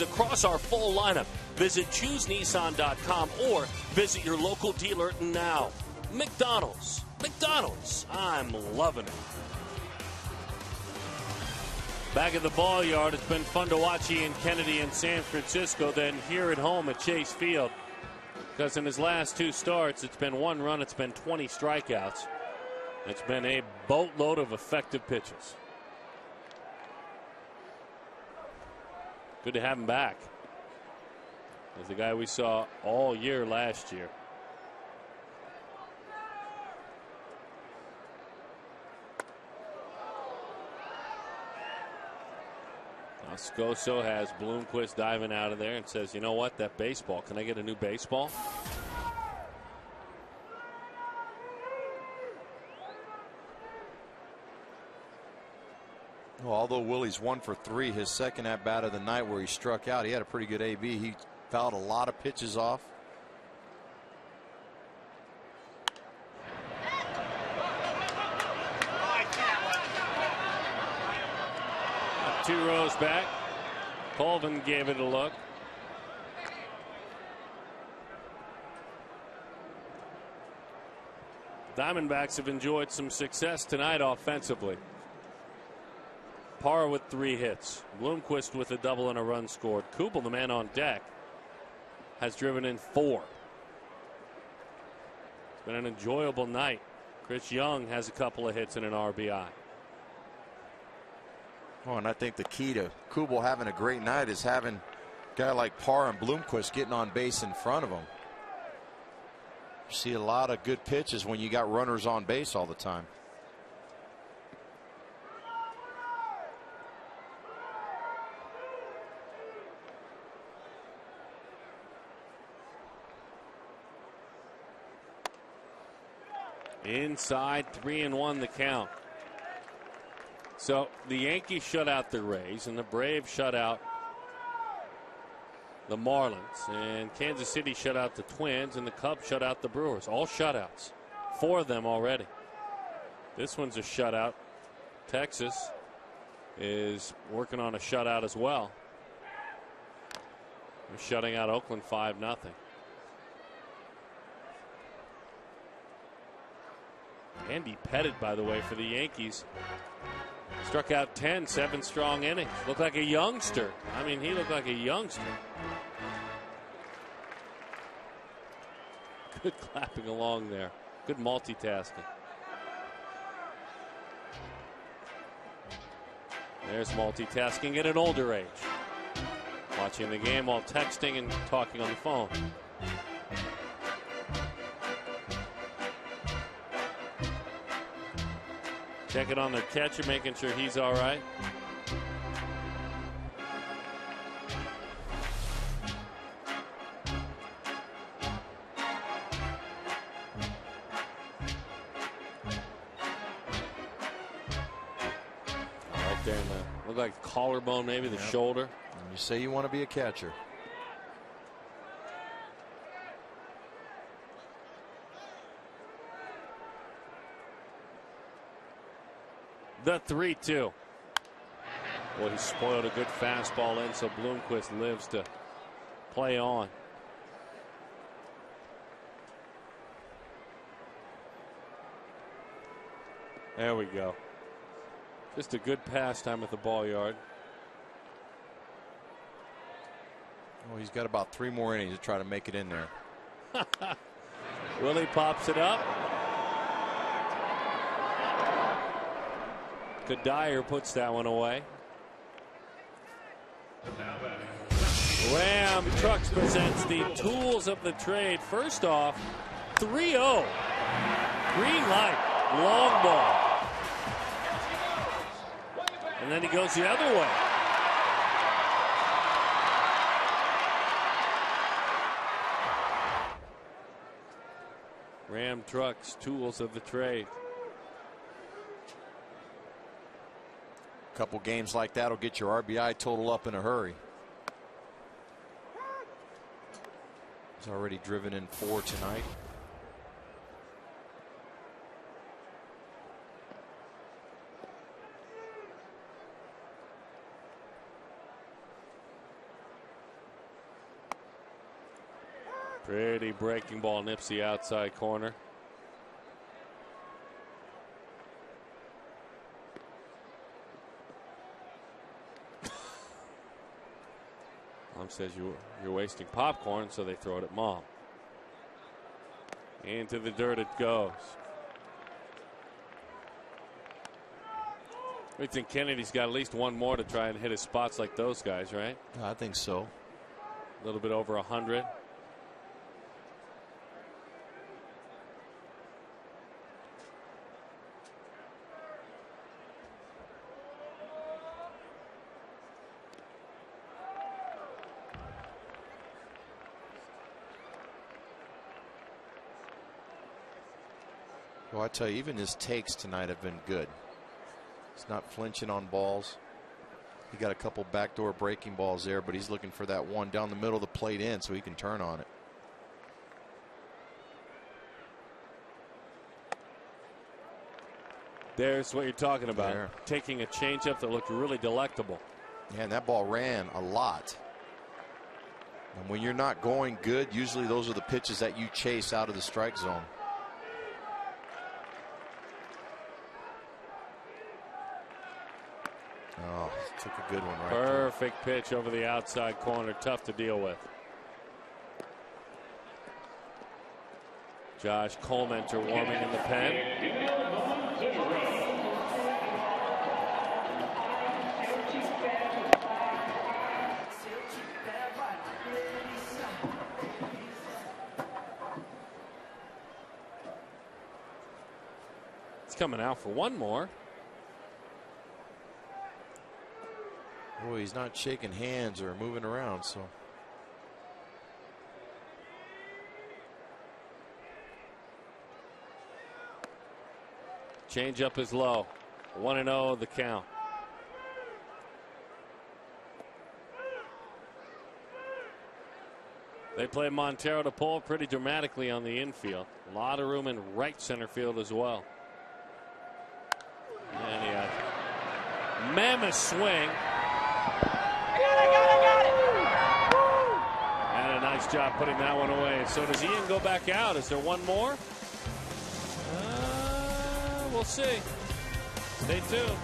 Across our full lineup, visit ChooseNissan.com or visit your local dealer now. McDonald's, I'm loving it. Back at the ball yard, it's been fun to watch Ian Kennedy in San Francisco, then here at home at Chase Field. Because in his last two starts, it's been one run, it's been 20 strikeouts. It's been a boatload of effective pitches. Good to have him back. He's the guy we saw all year last year. Moscoso has Bloomquist diving out of there and says, you know what, that baseball, can I get a new baseball? Well, although Willie's 1 for 3, his second at bat of the night where he struck out, he had a pretty good AB. He fouled a lot of pitches off. Two rows back. Colvin gave it a look. Diamondbacks have enjoyed some success tonight offensively. Parr with 3 hits. Bloomquist with a double and a run scored. Kubel, the man on deck, has driven in 4. It's been an enjoyable night. Chris Young has a couple of hits and an RBI. Oh, and I think the key to Kubel having a great night is having a guy like Parr and Bloomquist getting on base in front of him. You see a lot of good pitches when you got runners on base all the time. Inside, 3-1 the count. So the Yankees shut out the Rays and the Braves shut out the Marlins, and Kansas City shut out the Twins, and the Cubs shut out the Brewers. All shutouts. 4 of them already. This one's a shutout. Texas is working on a shutout as well. They're shutting out Oakland 5-0. Andy Pettit, by the way, for the Yankees. Struck out 10, 7 strong innings. Looked like a youngster. I mean, he looked like a youngster. Good clapping along there. Good multitasking. There's multitasking at an older age. Watching the game while texting and talking on the phone. Checking on their catcher, making sure he's all right. Right there in the, look like collarbone, maybe the shoulder. And you say you want to be a catcher. The 3-2. Boy, he spoiled a good fastball in, so Bloomquist lives to play on. There we go. Just a good pastime at the ball yard. Well, he's got about 3 more innings to try to make it in there. Willie pops it up. Dyer puts that one away. Ram Trucks presents the tools of the trade. First off, 3-0. Green light, long ball. And then he goes the other way. Ram Trucks, tools of the trade. A couple games like that will get your RBI total up in a hurry. He's already driven in 4 tonight. Pretty breaking ball, nips the outside corner. Mom says you're wasting popcorn, so they throw it at Mom. Into the dirt it goes. We think Kennedy's got at least one more to try and hit his spots like those guys, right? I think so. A little bit over 100. Well, I tell you, even his takes tonight have been good. He's not flinching on balls. He got a couple backdoor breaking balls there, but he's looking for that one down the middle of the plate in so he can turn on it. There's what you're talking about. There. Taking a changeup that looked really delectable. Yeah, and that ball ran a lot. And when you're not going good, usually those are the pitches that you chase out of the strike zone. Oh, took a good one right there. Perfect pitch over the outside corner. Tough to deal with. Josh Colementer warming in the pen. It's coming out for one more. Boy, he's not shaking hands or moving around, so. Change up is low. 1-0 the count. They play Montero to pull pretty dramatically on the infield. A lot of room in right center field as well. And he had a mammoth swing. Nice job putting that one away. So does Ian go back out? Is there one more? We'll see. Stay tuned.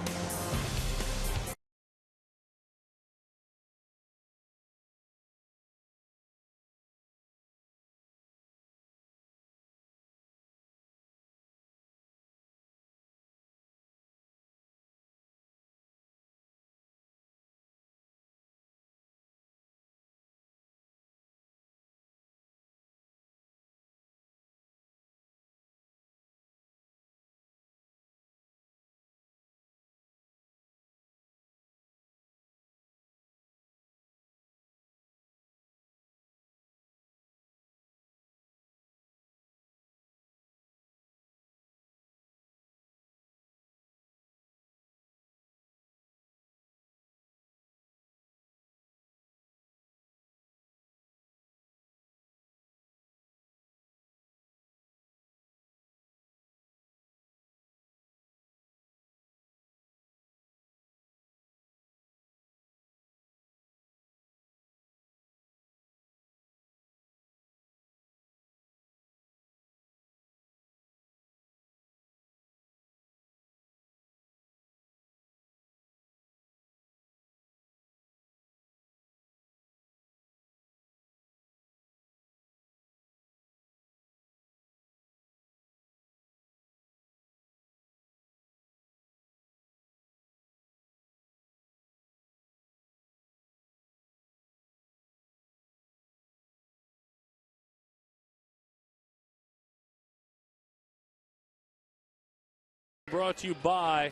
Brought to you by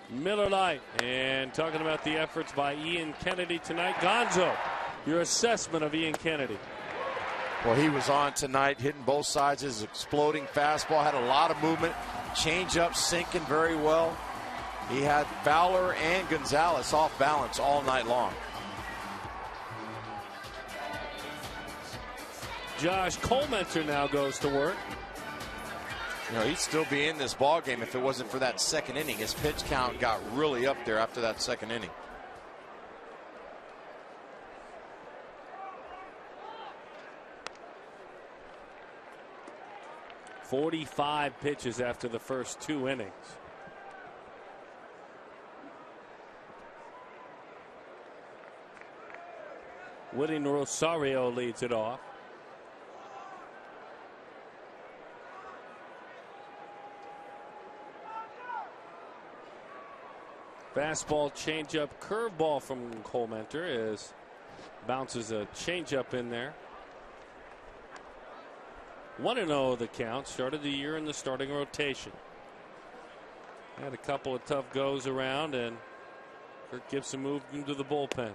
Miller Lite. And talking about the efforts by Ian Kennedy tonight. Gonzo, your assessment of Ian Kennedy. Well, he was on tonight, hitting both sides. His exploding fastball had a lot of movement. Change-up sinking very well. He had Fowler and Gonzalez off balance all night long. Josh Colmenter now goes to work. You know, he'd still be in this ball game if it wasn't for that second inning. His pitch count got really up there after that second inning. .45 pitches after the first 2 innings. Whitting Rosario leads it off. Fastball, changeup, curveball from Colmenter as bounces a changeup in there. 1-0 the count. Started the year in the starting rotation. Had a couple of tough goes around, and Kirk Gibson moved into the bullpen.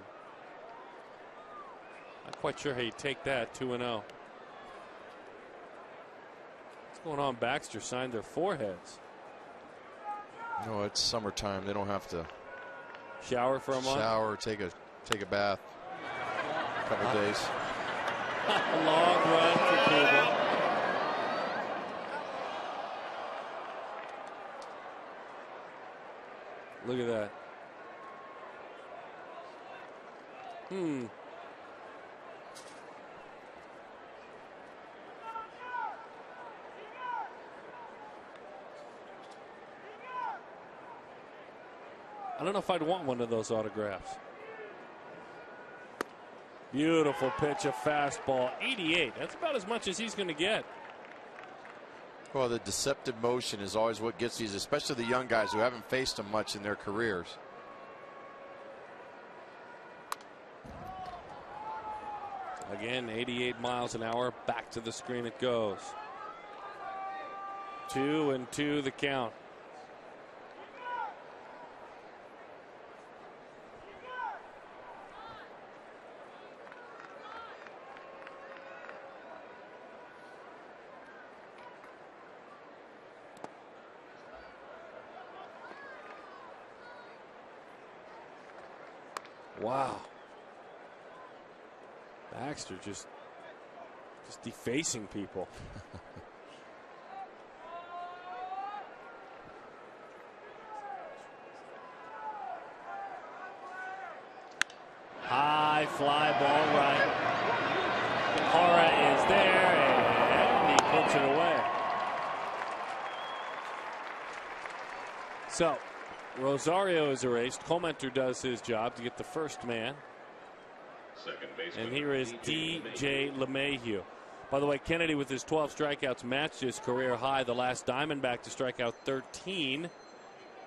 Not quite sure how you take that. 2-0. What's going on? Baxter signed their foreheads. No, it's summertime. They don't have to shower for a month. Shower, take a bath. A couple days. A long run for Cuba. Look at that. I don't know if I'd want one of those autographs. Beautiful pitch, a fastball, 88. That's about as much as he's going to get. Well, the deceptive motion is always what gets these, especially the young guys who haven't faced them much in their careers. Again, 88 miles an hour. Back to the screen it goes. 2-2 the count. Wow. Baxter just defacing people. High fly ball right. All right. is there, and he puts it away. So, Rosario is erased. Comenter does his job to get the first man. And here is D.J. LeMahieu. By the way, Kennedy with his 12 strikeouts matched his career high. The last Diamondback to strike out 13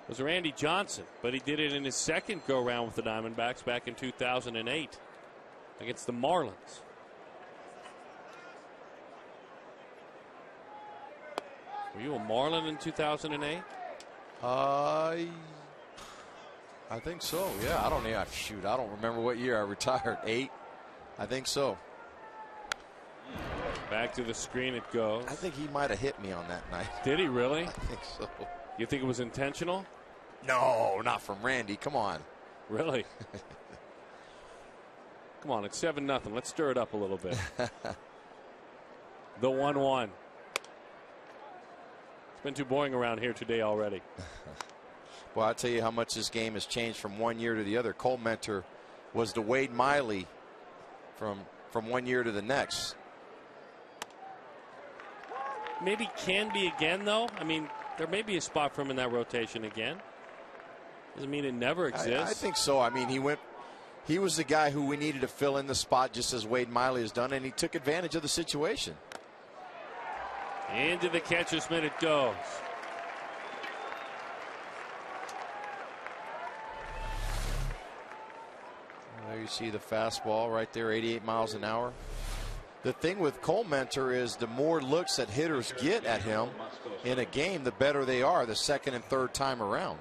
was Randy Johnson, but he did it in his second go-round with the Diamondbacks back in 2008 against the Marlins. Were you a Marlin in 2008? I think so. Yeah, I don't know. Shoot, I don't remember what year I retired. 8, I think so. Back to the screen it goes. I think he might have hit me on that night. Did he really? I think so. You think it was intentional? No, not from Randy. Come on. Really? Come on, it's 7-0. Let's stir it up a little bit. The 1-1. It's been too boring around here today already. Well, I'll tell you how much this game has changed from one year to the other. Cole Mentor was the Wade Miley from one year to the next. Maybe can be again, though. I mean, there may be a spot for him in that rotation again. Doesn't mean it never exists. I think so. I mean, he was the guy who we needed to fill in the spot just as Wade Miley has done, and he took advantage of the situation. Into the catcher's mitt it goes. There you see the fastball right there, 88 miles an hour. The thing with Cole Mentor is the more looks that hitters get at him in a game, the better they are the second and third time around.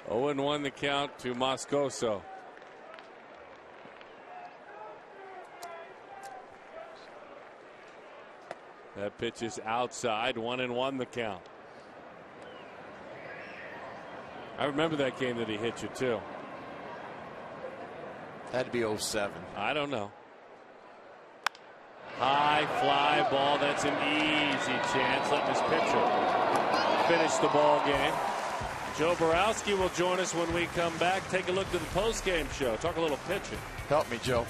Oh, and 1 the count to Moscoso. That pitch is outside. 1-1 the count. I remember that game that he hit you too. That'd be 07. I don't know. High fly ball. That's an easy chance. Let this pitcher finish the ball game. Joe Borowski will join us when we come back. Take a look at the post-game show. Talk a little pitching. Help me, Joe.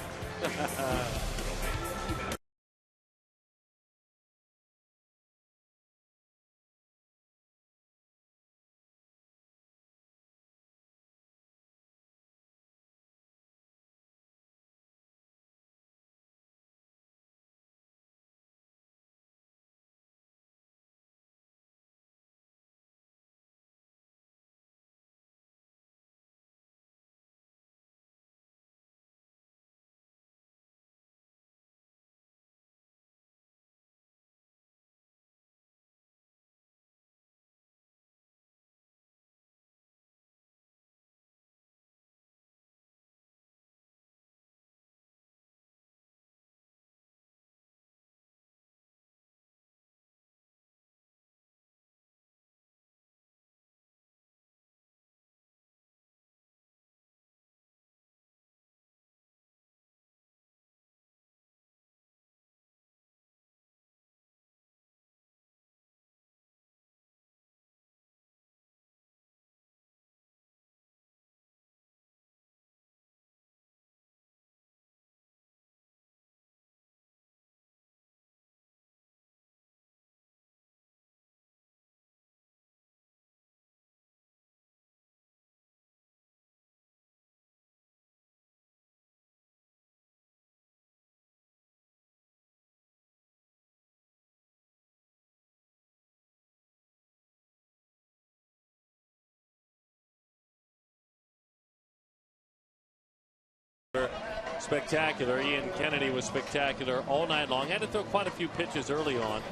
Spectacular. Ian Kennedy was spectacular all night long. Had to throw quite a few pitches early on,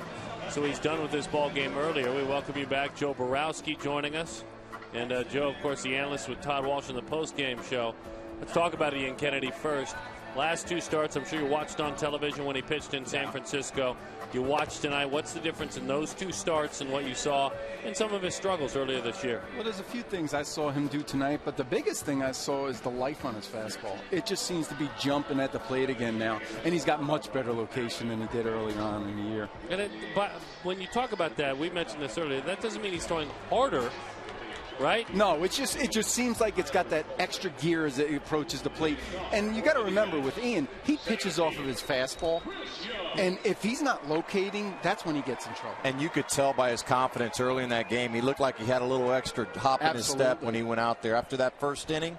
so he's done with this ball game earlier. We welcome you back. Joe Borowski joining us, and Joe, of course, the analyst with Todd Walsh in the post-game show. Let's talk about Ian Kennedy first. last 2 starts, I'm sure you watched on television when he pitched in San Francisco. You watched tonight. What's the difference in those 2 starts and what you saw in some of his struggles earlier this year? Well, there's a few things I saw him do tonight, but the biggest thing I saw is the life on his fastball. It just seems to be jumping at the plate again now, and he's got much better location than he did early on in the year. But when you talk about that, we mentioned this earlier, that doesn't mean he's throwing harder, right? No, it just seems like it's got that extra gear as it approaches the plate. And you got to remember with Ian, he pitches off of his fastball, and if he's not locating, that's when he gets in trouble. And you could tell by his confidence early in that game, he looked like he had a little extra hop in his step when he went out there. After that first inning,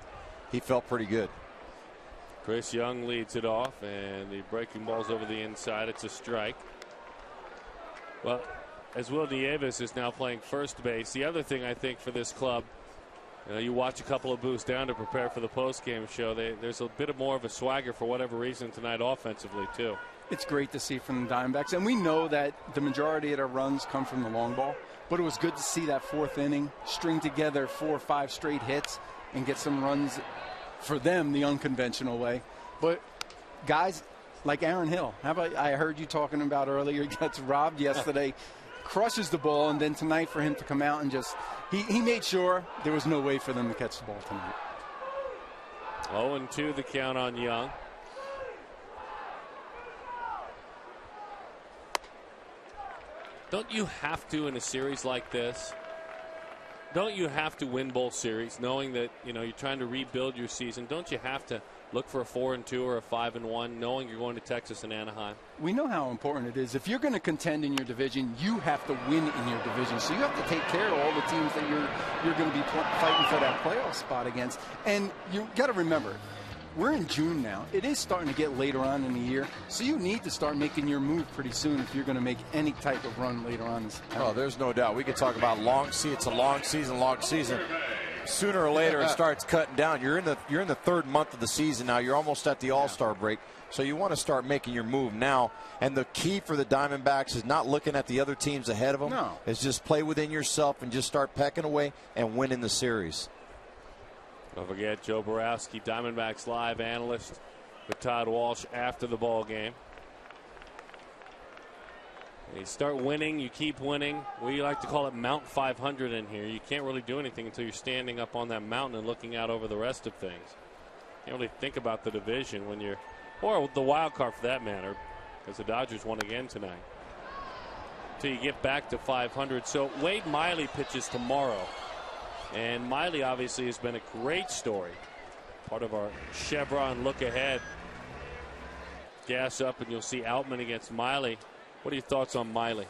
he felt pretty good. Chris Young leads it off, and the breaking ball's over the inside. It's a strike. Well, as Will Nieves is now playing first base, the other thing I think for this club, you watch a couple of booths down to prepare for the postgame show. There's a bit more of a swagger for whatever reason tonight offensively, too. It's great to see from the Diamondbacks, and we know that the majority of their runs come from the long ball, but it was good to see that 4th inning string together 4 or 5 straight hits and get some runs for them the unconventional way. But guys like Aaron Hill, I heard you talking about earlier, he gets robbed yesterday, crushes the ball, and then tonight for him to come out and just he made sure there was no way for them to catch the ball tonight. 0-2 the count on Young. Don't you have to, in a series like this, don't you have to win both series, knowing that you're trying to rebuild your season? Don't you have to look for a 4-2 or a 5-1, knowing you're going to Texas and Anaheim? We know how important it is. If you're going to contend in your division, you have to win in your division. So you have to take care of all the teams that you're going to be fighting for that playoff spot against. And you got to remember, we're in June now. It is starting to get later on in the year, so you need to start making your move pretty soon if you're going to make any type of run later on. Oh, there's no doubt. We could talk about it's a long season. Sooner or later, it starts cutting down. You're in the 3rd month of the season now. You're almost at the All-Star break, so you want to start making your move now. And the key for the Diamondbacks is not looking at the other teams ahead of them. No. It's just play within yourself and just start pecking away and winning the series. Don't forget Joe Borowski, Diamondbacks Live analyst with Todd Walsh after the ball game. You start winning, you keep winning. We like to call it Mount 500 in here. You can't really do anything until you're standing up on that mountain and looking out over the rest of things. You can't really think about the division when you're, or the wild card for that matter, because the Dodgers won again tonight. Until you get back to 500. So Wade Miley pitches tomorrow. And Miley obviously has been a great story. Part of our Chevron look ahead. Gas up and you'll see Outman against Miley. What are your thoughts on Miley?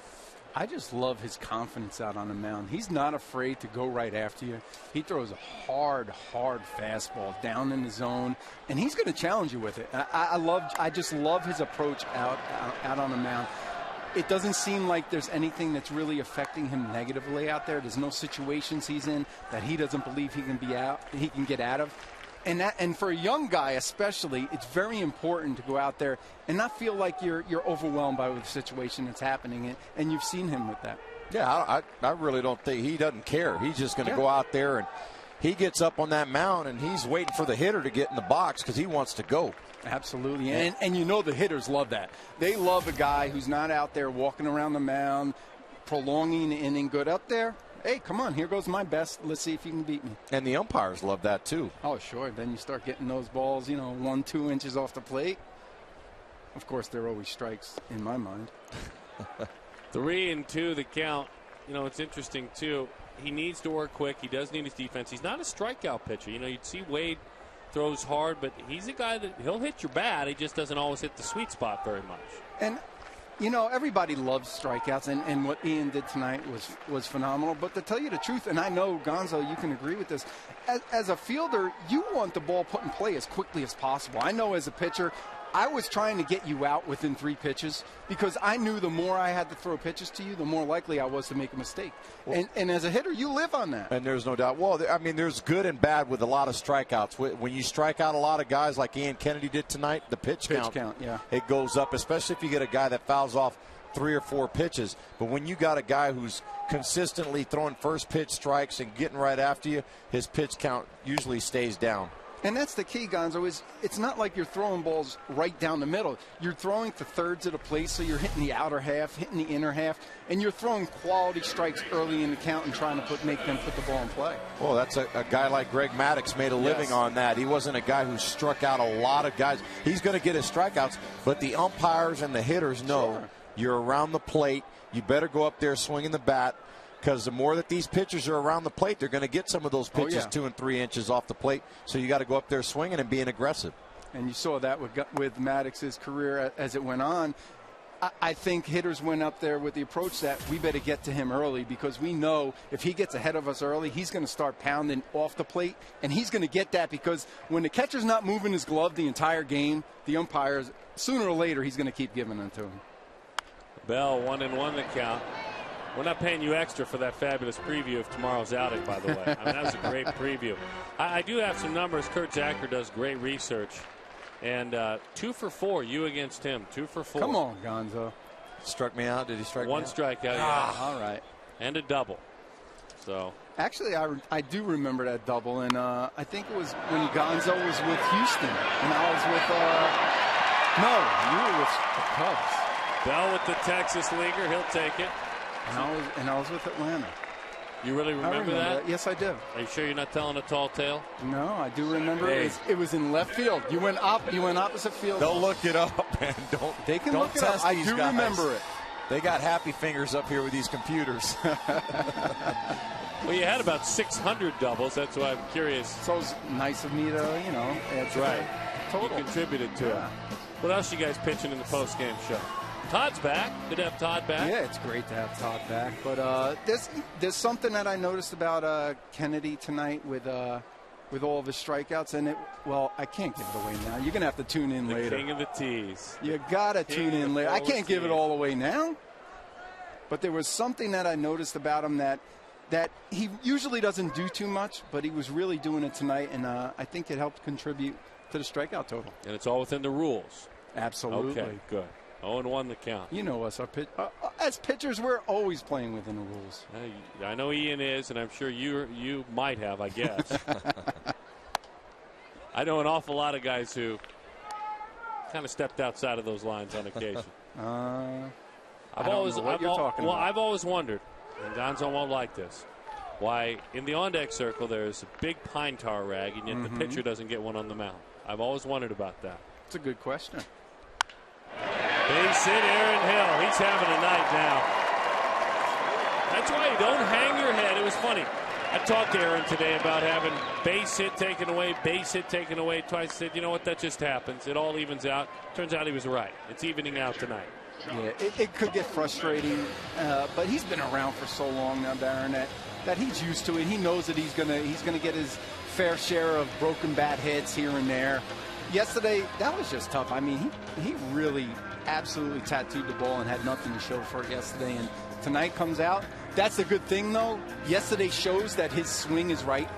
I just love his confidence out on the mound. He's not afraid to go right after you. He throws a hard fastball down in the zone, and he's going to challenge you with it. I just love his approach out on the mound. It doesn't seem like there's anything that's really affecting him negatively out there. There's no situations he's in that he doesn't believe he can get out of. And for a young guy especially, it's very important to go out there and not feel like you're overwhelmed by the situation that's happening. And you've seen him with that. Yeah, I really don't think he doesn't care. He's just going to go out there, and he gets up on that mound and he's waiting for the hitter to get in the box because he wants to go. Absolutely. And the hitters love that. They love a guy who's not out there walking around the mound, prolonging the inning. Good up there. Hey, come on, here goes my best. Let's see if you can beat me. And the umpires love that too. Oh, sure. Then you start getting those balls, 1-2 inches off the plate. Of course, they're always strikes in my mind. 3-2 the count. It's interesting too. He needs to work quick. He does need his defense. He's not a strikeout pitcher. You'd see Wade throws hard, but he's a guy that he'll hit your bat. He just doesn't always hit the sweet spot very much. And everybody loves strikeouts, and what Ian did tonight was phenomenal. But to tell you the truth, and I know, Gonzo, you can agree with this, as a fielder, you want the ball put in play as quickly as possible. I know as a pitcher, I was trying to get you out within 3 pitches because I knew the more I had to throw pitches to you, the more likely I was to make a mistake. Well, and as a hitter, you live on that. And there's no doubt. Well, there's good and bad with a lot of strikeouts. When you strike out a lot of guys like Ian Kennedy did tonight, the pitch count, yeah, it goes up, especially if you get a guy that fouls off 3 or 4 pitches. But when you got a guy who's consistently throwing first pitch strikes and getting right after you, his pitch count usually stays down. And that's the key, Gonzo, is it's not like you're throwing balls right down the middle. You're throwing to thirds of the plate, so you're hitting the outer half, hitting the inner half, and you're throwing quality strikes early in the count and trying to make them put the ball in play. Well, that's a guy like Greg Maddux made a living on that. He wasn't a guy who struck out a lot of guys. He's going to get his strikeouts, but the umpires and the hitters know you're around the plate. You better go up there swinging the bat. Because the more that these pitchers are around the plate, they're going to get some of those pitches 2 and 3 inches off the plate. So you got to go up there swinging and being aggressive. And you saw that with Maddox's career as it went on. I think hitters went up there with the approach that we better get to him early, because we know if he gets ahead of us early, he's going to start pounding off the plate. And he's going to get that because when the catcher's not moving his glove the entire game, the umpires, sooner or later, he's going to keep giving them to him. Bell 1-1 the count. We're not paying you extra for that fabulous preview of tomorrow's outing, by the way. I mean, that was a great preview. I do have some numbers. Kurt Zacher does great research. And 2 for 4, you against him. 2 for 4. Come on, Gonzo. Struck me out? Did he strike me out? One strikeout, yeah. All right. And a double. So. Actually, I do remember that double, and I think it was when Gonzo was with Houston, and I was with, you were with the Cubs. Bell with the Texas leaguer, he'll take it. And I was with Atlanta. You really remember that? Yes, I do. Are you sure you're not telling a tall tale? No, I do remember. It was in left field. You went opposite field. They'll look it up, man. They can look it up. I do remember it. They got happy fingers up here with these computers. Well, you had about 600 doubles. That's why I'm curious. So it's nice of me to, add That's right. Total. You contributed to it. What else you guys pitching in the post-game show? Todd's back. Good to have Todd back. Yeah, it's great to have Todd back. But there's something that I noticed about Kennedy tonight with all of his strikeouts. And I can't give it away now. You're gonna have to tune in later. The king of the tees. You gotta tune in later. I can't give it all away now. But there was something that I noticed about him that he usually doesn't do too much, but he was really doing it tonight, and I think it helped contribute to the strikeout total. And it's all within the rules. Absolutely. Okay, good. 0-1 the count. You know us. As pitchers, we're always playing within the rules. I know Ian is, and I'm sure you might have, I guess. I know an awful lot of guys who kind of stepped outside of those lines on occasion. I've always wondered, and Gonzo won't like this, why in the on-deck circle there's a big pine tar rag, and yet the pitcher doesn't get one on the mound. I've always wondered about that. It's a good question. Base hit, Aaron Hill. He's having a night now. That's why you don't hang your head. It was funny. I talked to Aaron today about having base hit taken away twice. I said, you know what, that just happens. It all evens out. Turns out he was right. It's evening out tonight. Yeah, it could get frustrating, but he's been around for so long now, Darren, that he's used to it. He knows that he's gonna get his fair share of broken bat hits here and there. Yesterday, that was just tough. I mean, he really absolutely tattooed the ball and had nothing to show for it yesterday. And tonight comes out. That's a good thing, though. Yesterday shows that his swing is right.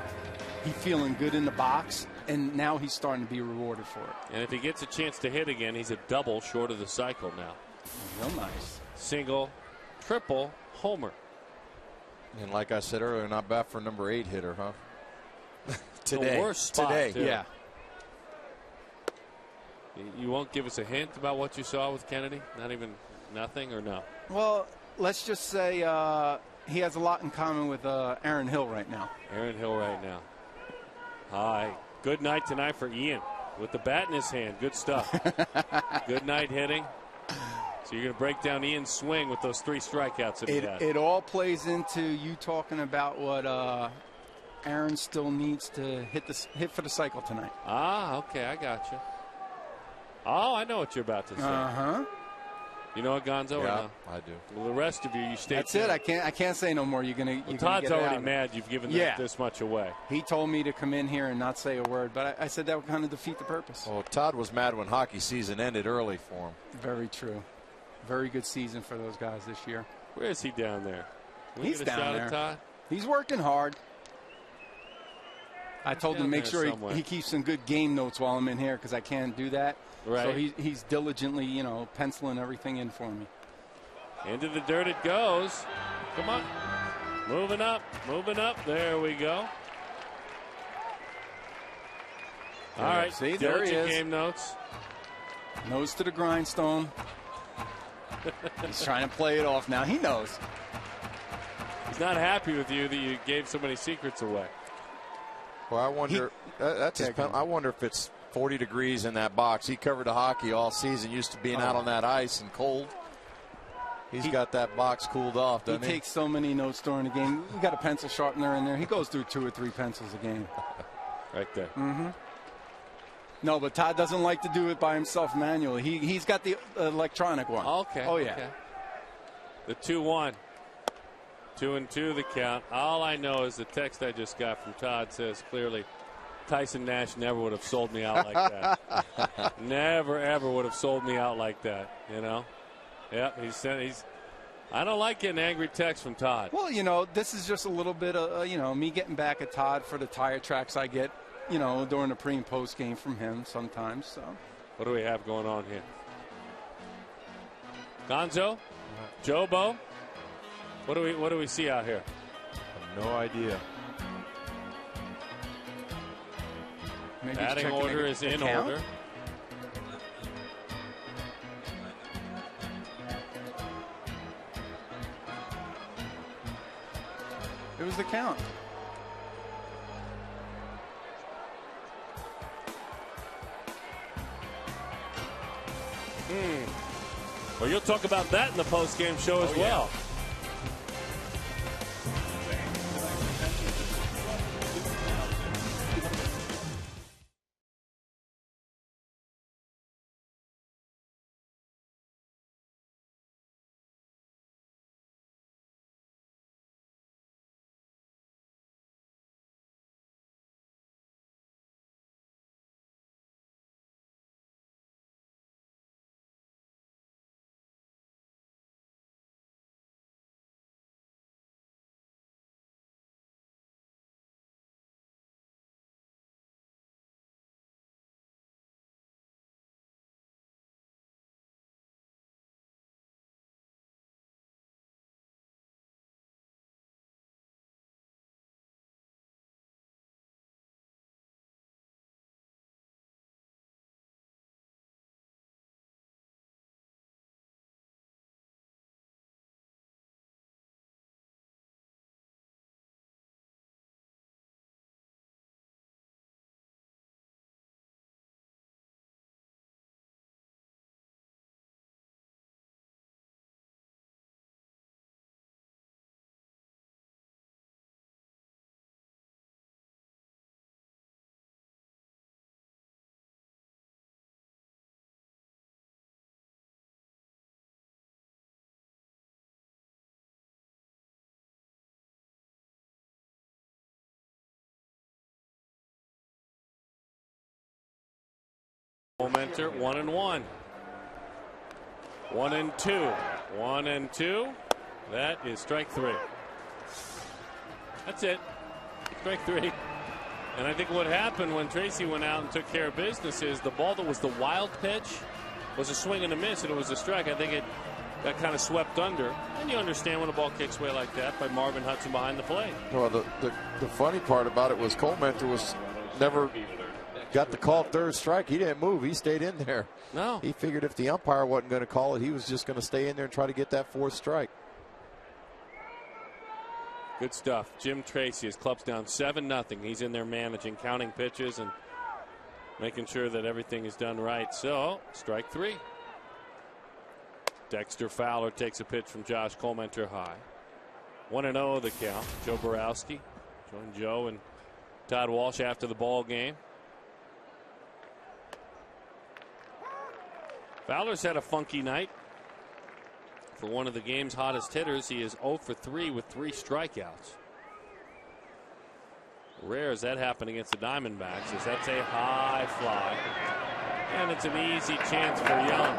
He's feeling good in the box, and now he's starting to be rewarded for it. And if he gets a chance to hit again, he's a double short of the cycle now. Real nice. Single, triple, homer. And like I said earlier, not bad for a number 8 hitter, huh? Today. The worst spot, today. Too. Yeah. You won't give us a hint about what you saw with Kennedy? Not even nothing or no? Well, let's just say he has a lot in common with Aaron Hill right now. Aaron Hill right now. Hi. Good night tonight for Ian with the bat in his hand. Good stuff. Good night hitting. So you're going to break down Ian's swing with those 3 strikeouts that he had. It all plays into you talking about what Aaron still needs to hit for the cycle tonight. Ah, okay, I got you. Oh, I know what you're about to say. You know what, Gonzo? Yeah, or no? I do. Well, the rest of you stay That's tuned. it. I can't say no more. You're gonna. Todd's already mad. You've given this much away. He told me to come in here and not say a word, but I said that would kind of defeat the purpose. Well, Todd was mad when hockey season ended early for him. Very true. Very good season for those guys this year. Where is he down there? He's get a down shot there. At Todd? He's working hard. I told him to make sure somewhere. he keeps some good game notes while I'm in here because I can't do that. Right. So he's diligently, penciling everything in for me. Into the dirt it goes. Come on. Moving up. There we go. All right, see, there he is. Game notes. Nose to the grindstone. He's trying to play it off now. He knows. He's not happy with you that you gave so many secrets away. Well, I wonder. I wonder if it's 40 degrees in that box. He covered the hockey all season, used to being out on that ice and cold. He's got that box cooled off, doesn't he? He takes so many notes during the game. We got a pencil sharpener in there. He goes through 2 or 3 pencils a game. Right there. Mm-hmm. No, but Todd doesn't like to do it by himself manually. He's got the electronic one. Okay. Oh, yeah. Okay. The 2-1. 2-2 the count. All I know is the text I just got from Todd says clearly, Tyson Nash never would have sold me out like that. Never, ever would have sold me out like that, you know? Yep, I don't like getting angry texts from Todd. Well, you know, this is just a little bit of, me getting back at Todd for the tire tracks I get, during the pre and post game from him sometimes. So, what do we have going on here? Gonzo? Jobo? What do we see out here? No idea. maybe Batting order is in order. It was the count. Well, you'll talk about that in the post-game show as well. Momenter 1-1. 1-2. 1-2. That is strike 3. That's it. Strike 3. And I think what happened when Tracy went out and took care of business is the ball that was the wild pitch was a swing and a miss, and it was a strike. I think it got kind of swept under. And you understand when a ball kicks away like that by Marvin Hudson behind the plate. Well, the funny part about it was Comenter was never got the call third strike. He didn't move. He stayed in there. No. He figured if the umpire wasn't going to call it, he was just going to stay in there and try to get that 4th strike. Good stuff. Jim Tracy, his club's down 7-0. He's in there managing, counting pitches, and making sure that everything is done right. So, strike 3. Dexter Fowler takes a pitch from Josh Comenter high. 1-0 the count. Joe Borowski joined Joe and Todd Walsh after the ball game. Fowler's had a funky night. For one of the game's hottest hitters, he is 0 for 3 with 3 strikeouts. Rare as that happened against the Diamondbacks, as that's a high fly. And it's an easy chance for Young.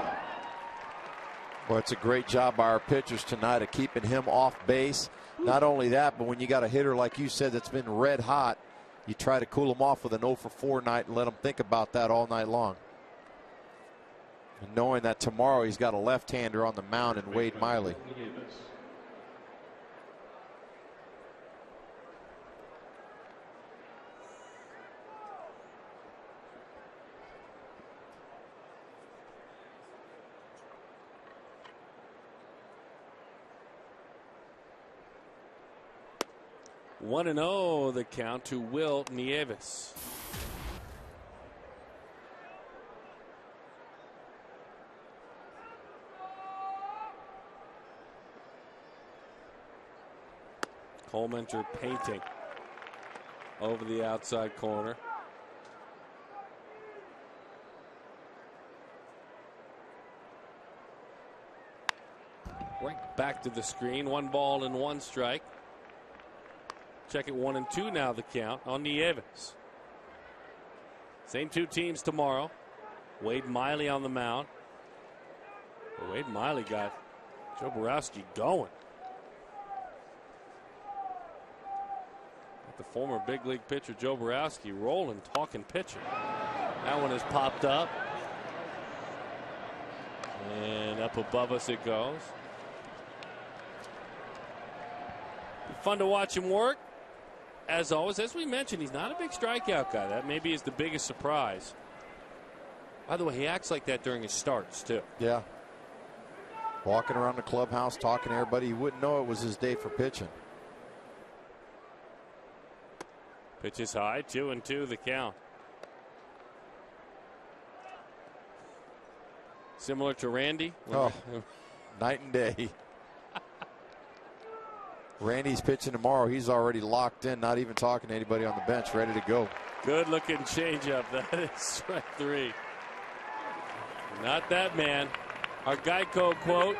Well, it's a great job by our pitchers tonight of keeping him off base. Not only that, but when you got a hitter like you said that's been red hot, you try to cool him off with an 0 for 4 night and let him think about that all night long. And knowing that tomorrow he's got a left-hander on the mound in Wade Miley. 1-0 the count to Will Nieves. Colementor painting over the outside corner. Right back to the screen. 1 ball and 1 strike. Check it 1-2 now the count on Nieves. Same 2 teams tomorrow. Wade Miley on the mound. Wade Miley got Joe Borowski going. The former big league pitcher Joe Borowski rolling, talking pitcher. That one has popped up. And up above us it goes. Fun to watch him work. As always, as we mentioned, he's not a big strikeout guy. That maybe is the biggest surprise. By the way, he acts like that during his starts, too. Yeah. Walking around the clubhouse, talking to everybody. You wouldn't know it was his day for pitching. Pitch is high, 2-2 the count. Similar to Randy. Oh, night and day. Randy's pitching tomorrow. He's already locked in, not even talking to anybody on the bench, ready to go. Good looking changeup. That is strike 3. Not that man. Our Geico quote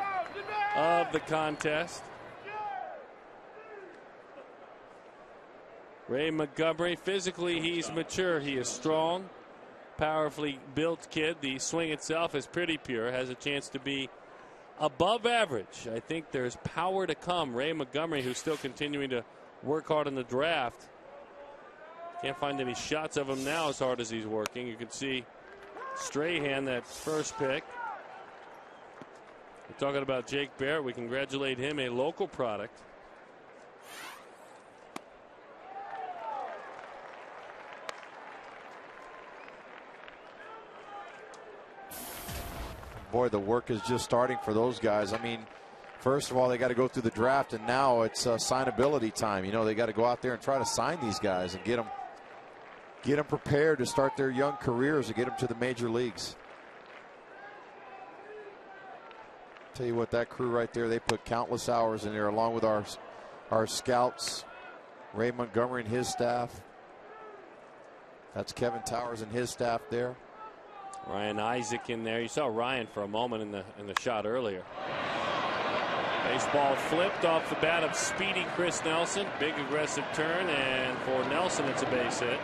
of the contest. Ray Montgomery, physically he's mature. He is strong, powerfully built kid. The swing itself is pretty pure, has a chance to be above average. I think there's power to come. Ray Montgomery, who's still continuing to work hard in the draft. Can't find any shots of him now as hard as he's working. You can see Strahan, that first pick. We're talking about Jake Barrett. We congratulate him, a local product. Boy, the work is just starting for those guys. I mean, first of all, they got to go through the draft, and now it's signability time. You know, they got to go out there and try to sign these guys and get them prepared to start their young careers and get them to the major leagues. Tell you what, that crew right there, they put countless hours in there, along with our scouts, Ray Montgomery and his staff. That's Kevin Towers and his staff there. Ryan Isaac in there. You saw Ryan for a moment in the shot earlier. Baseball flipped off the bat of speedy Chris Nelson. Big aggressive turn, and for Nelson it's a base hit.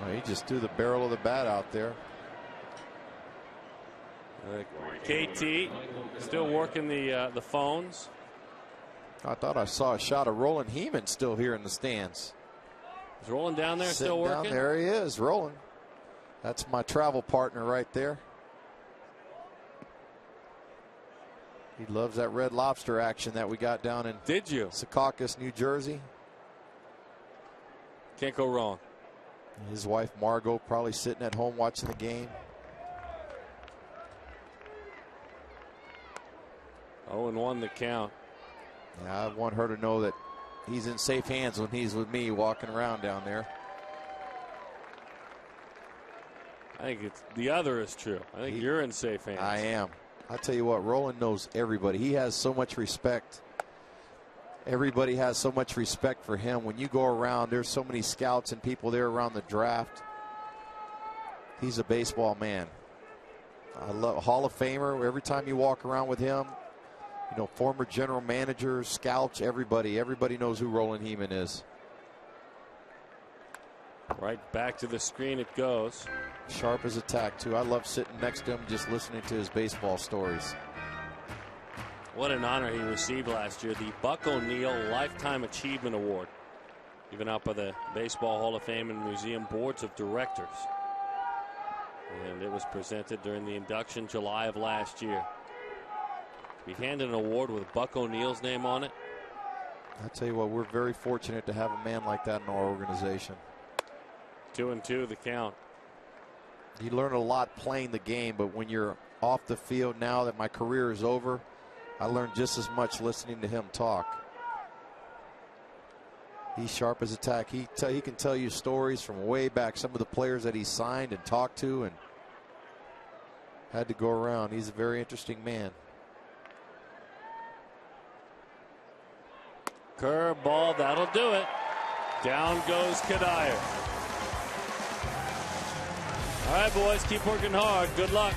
Oh, he just threw the barrel of the bat out there. KT still working the phones. I thought I saw a shot of Roland Heeman still here in the stands. Is Roland down there still working? Down there he is, rolling. That's my travel partner right there. He loves that Red Lobster action that we got down in Secaucus, New Jersey. Can't go wrong. His wife Margot probably sitting at home watching the game. 0-1 the count. Yeah, I want her to know that he's in safe hands when he's with me walking around down there. I think it's the other is true. I think you're in safe hands. I am. I tell you what, Roland knows everybody. He has so much respect. Everybody has so much respect for him. When you go around, there's so many scouts and people there around the draft. He's a baseball man. I love Hall of Famer. Every time you walk around with him, you know, former general managers, scouts, everybody knows who Roland Heeman is. Right back to the screen it goes. Sharp as a tack, too. I love sitting next to him just listening to his baseball stories. What an honor he received last year. The Buck O'Neil Lifetime Achievement Award, given out by the Baseball Hall of Fame and Museum Boards of Directors. And it was presented during the induction July of last year. We handed an award with Buck O'Neil's name on it. I tell you what, we're very fortunate to have a man like that in our organization. 2-2 the count. You learn a lot playing the game, but when you're off the field now that my career is over, I learned just as much listening to him talk. He's sharp as a tack. He can tell you stories from way back, some of the players that he signed and talked to and had to go around. He's a very interesting man. Curveball, that'll do it. Down goes Kadire. All right, boys, keep working hard. Good luck.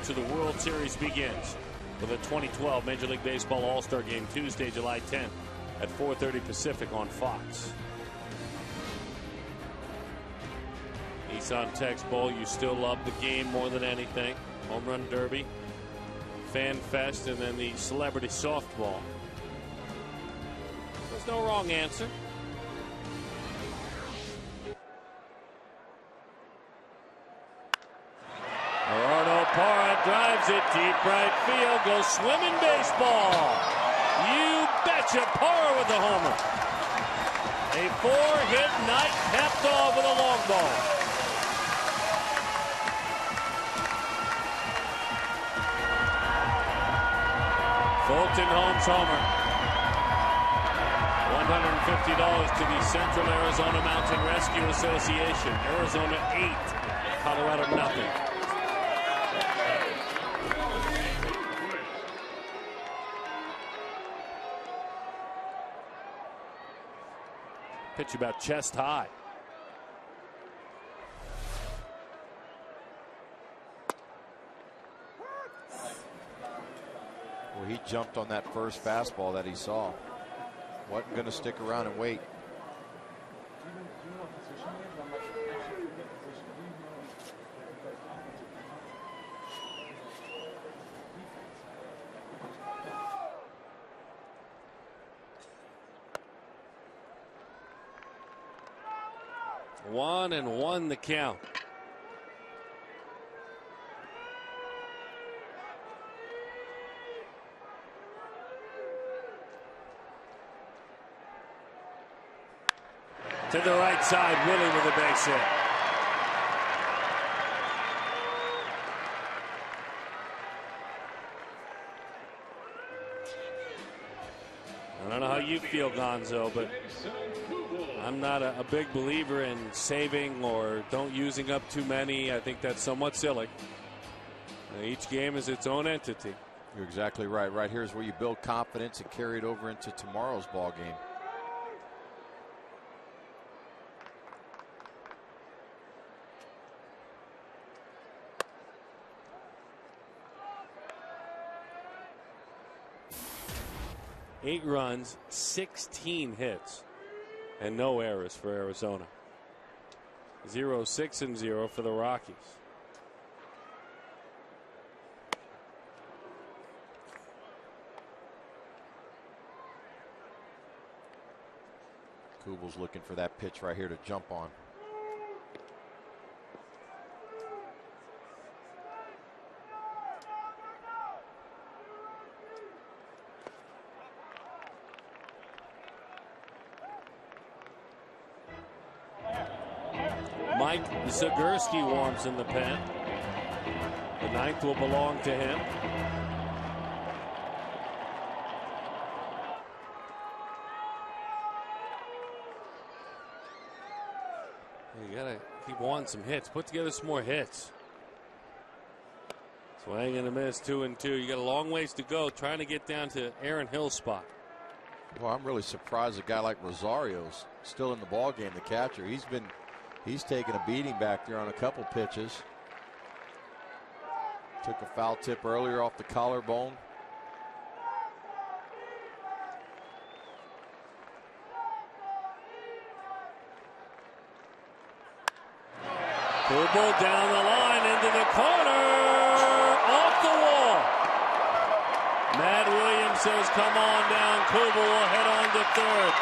To the World Series begins for the 2012 Major League Baseball All-Star Game Tuesday, July 10th at 4:30 Pacific on Fox. Nissan Tex Bowl, you still love the game more than anything. Home Run Derby, Fan Fest, and then the Celebrity Softball. There's no wrong answer. Parra drives it deep right field, goes swimming baseball. You betcha, Parra with the homer. A 4-hit night capped off with a long ball. Fulton Holmes homer. $150 to the Central Arizona Mountain Rescue Association. Arizona 8, Colorado nothing. Pitch about chest high. Well, he jumped on that first fastball that he saw. Wasn't going to stick around and wait. One and one the count. To the right side, Willie with a base hit. I don't know how you feel, Gonzo, but I'm not a big believer in saving or don't using up too many. I think that's somewhat silly. Each game is its own entity. You're exactly right. Right here is where you build confidence and carry it over into tomorrow's ball game. 8 runs, 16 hits, and no errors for Arizona. 0-6-0 for the Rockies. Kubal's looking for that pitch right here to jump on. Mike Zagurski warms in the pen. The 9th will belong to him. You gotta keep wanting some hits. Put together some more hits. Swing and a miss, 2-2. You got a long ways to go trying to get down to Aaron Hill's spot. Well, I'm really surprised a guy like Rosario's still in the ball game, the catcher. He's taken a beating back there on a couple pitches. Took a foul tip earlier off the collarbone. Kubel down the line into the corner, off the wall. Matt Williams says, "Come on down." Kubel will head on to third.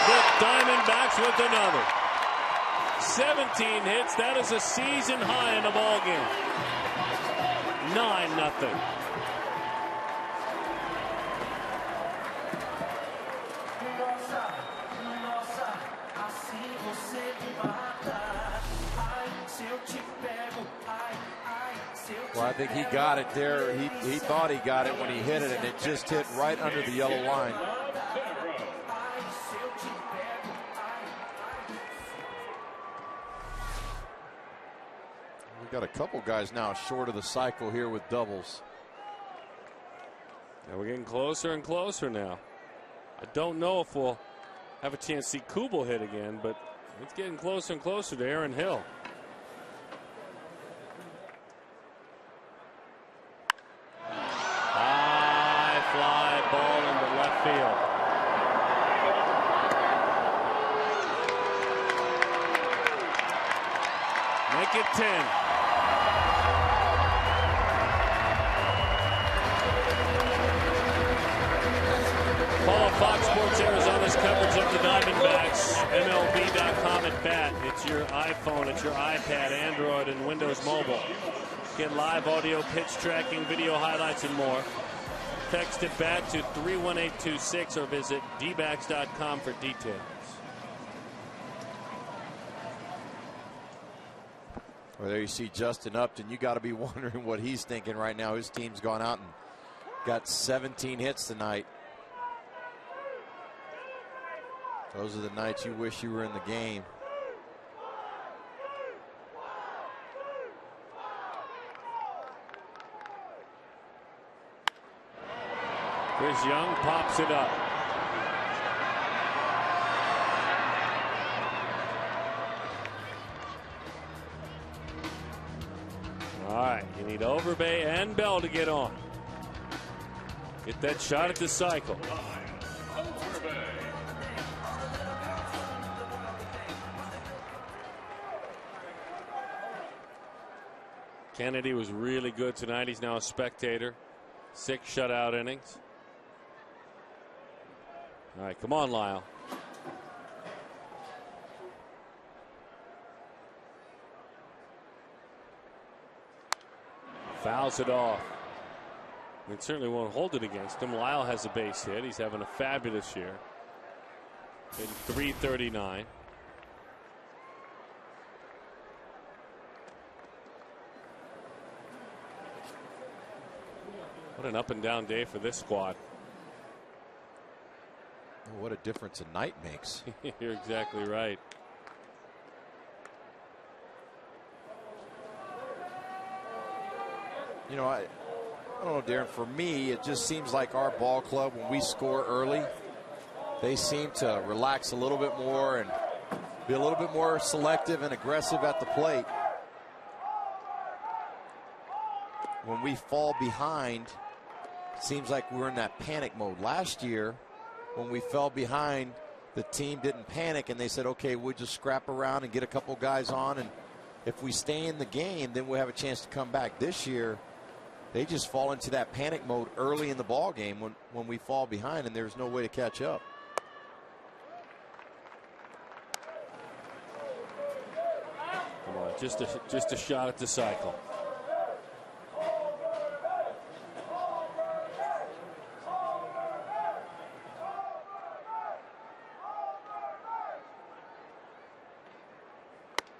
The Diamondbacks with another. 17 hits. That is a season high in the ball game. 9-0. Well, I think he got it there. He thought he got it when he hit it, and it just hit right under the yellow line. We've got a couple guys now short of the cycle here with doubles. Yeah, we're getting closer and closer now. I don't know if we'll have a chance to see Kubel hit again, but it's getting closer and closer to Aaron Hill. High fly ball into left field. Make it 10. Follow Fox Sports Arizona's coverage of the Diamondbacks. MLB.com at bat. It's your iPhone, it's your iPad, Android, and Windows Mobile. Get live audio, pitch tracking, video highlights, and more. Text at bat to 31826 or visit dbacks.com for details. Well, there you see Justin Upton. You got to be wondering what he's thinking right now. His team's gone out and got 17 hits tonight. Those are the nights you wish you were in the game. Chris Young pops it up. All right, you need Overbay and Bell to get on. Get that shot at the cycle. Kennedy was really good tonight. He's now a spectator. 6 shutout innings. All right, come on, Lyle. Fouls it off. It certainly won't hold it against him. Lyle has a base hit. He's having a fabulous year. Hitting .339. What an up and down day for this squad. What a difference a night makes. You're exactly right. You know, I don't know, Darren, for me, it just seems like our ball club, when we score early, they seem to relax a little bit more and be a little bit more selective and aggressive at the plate. When we fall behind, seems like we're in that panic mode. Last year, when we fell behind, the team didn't panic, and they said, okay, we'll just scrap around and get a couple guys on, and if we stay in the game, then we'll have a chance to come back. This year, they just fall into that panic mode early in the ball game when we fall behind, and there's no way to catch up. Come on, just a shot at the cycle.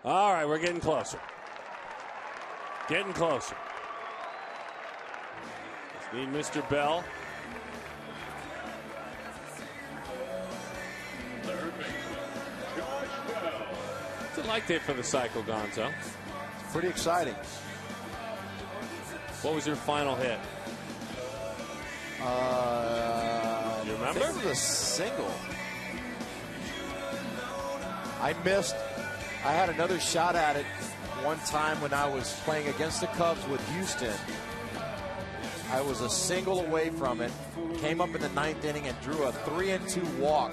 All right, we're getting closer. Getting closer. Just need Mr. Bell. What's it like there for the cycle, Gonzo? It's pretty exciting. What was your final hit? You remember? This was a single. I missed. I had another shot at it one time when I was playing against the Cubs with Houston. I was a single away from it, came up in the 9th inning and drew a 3-2 walk,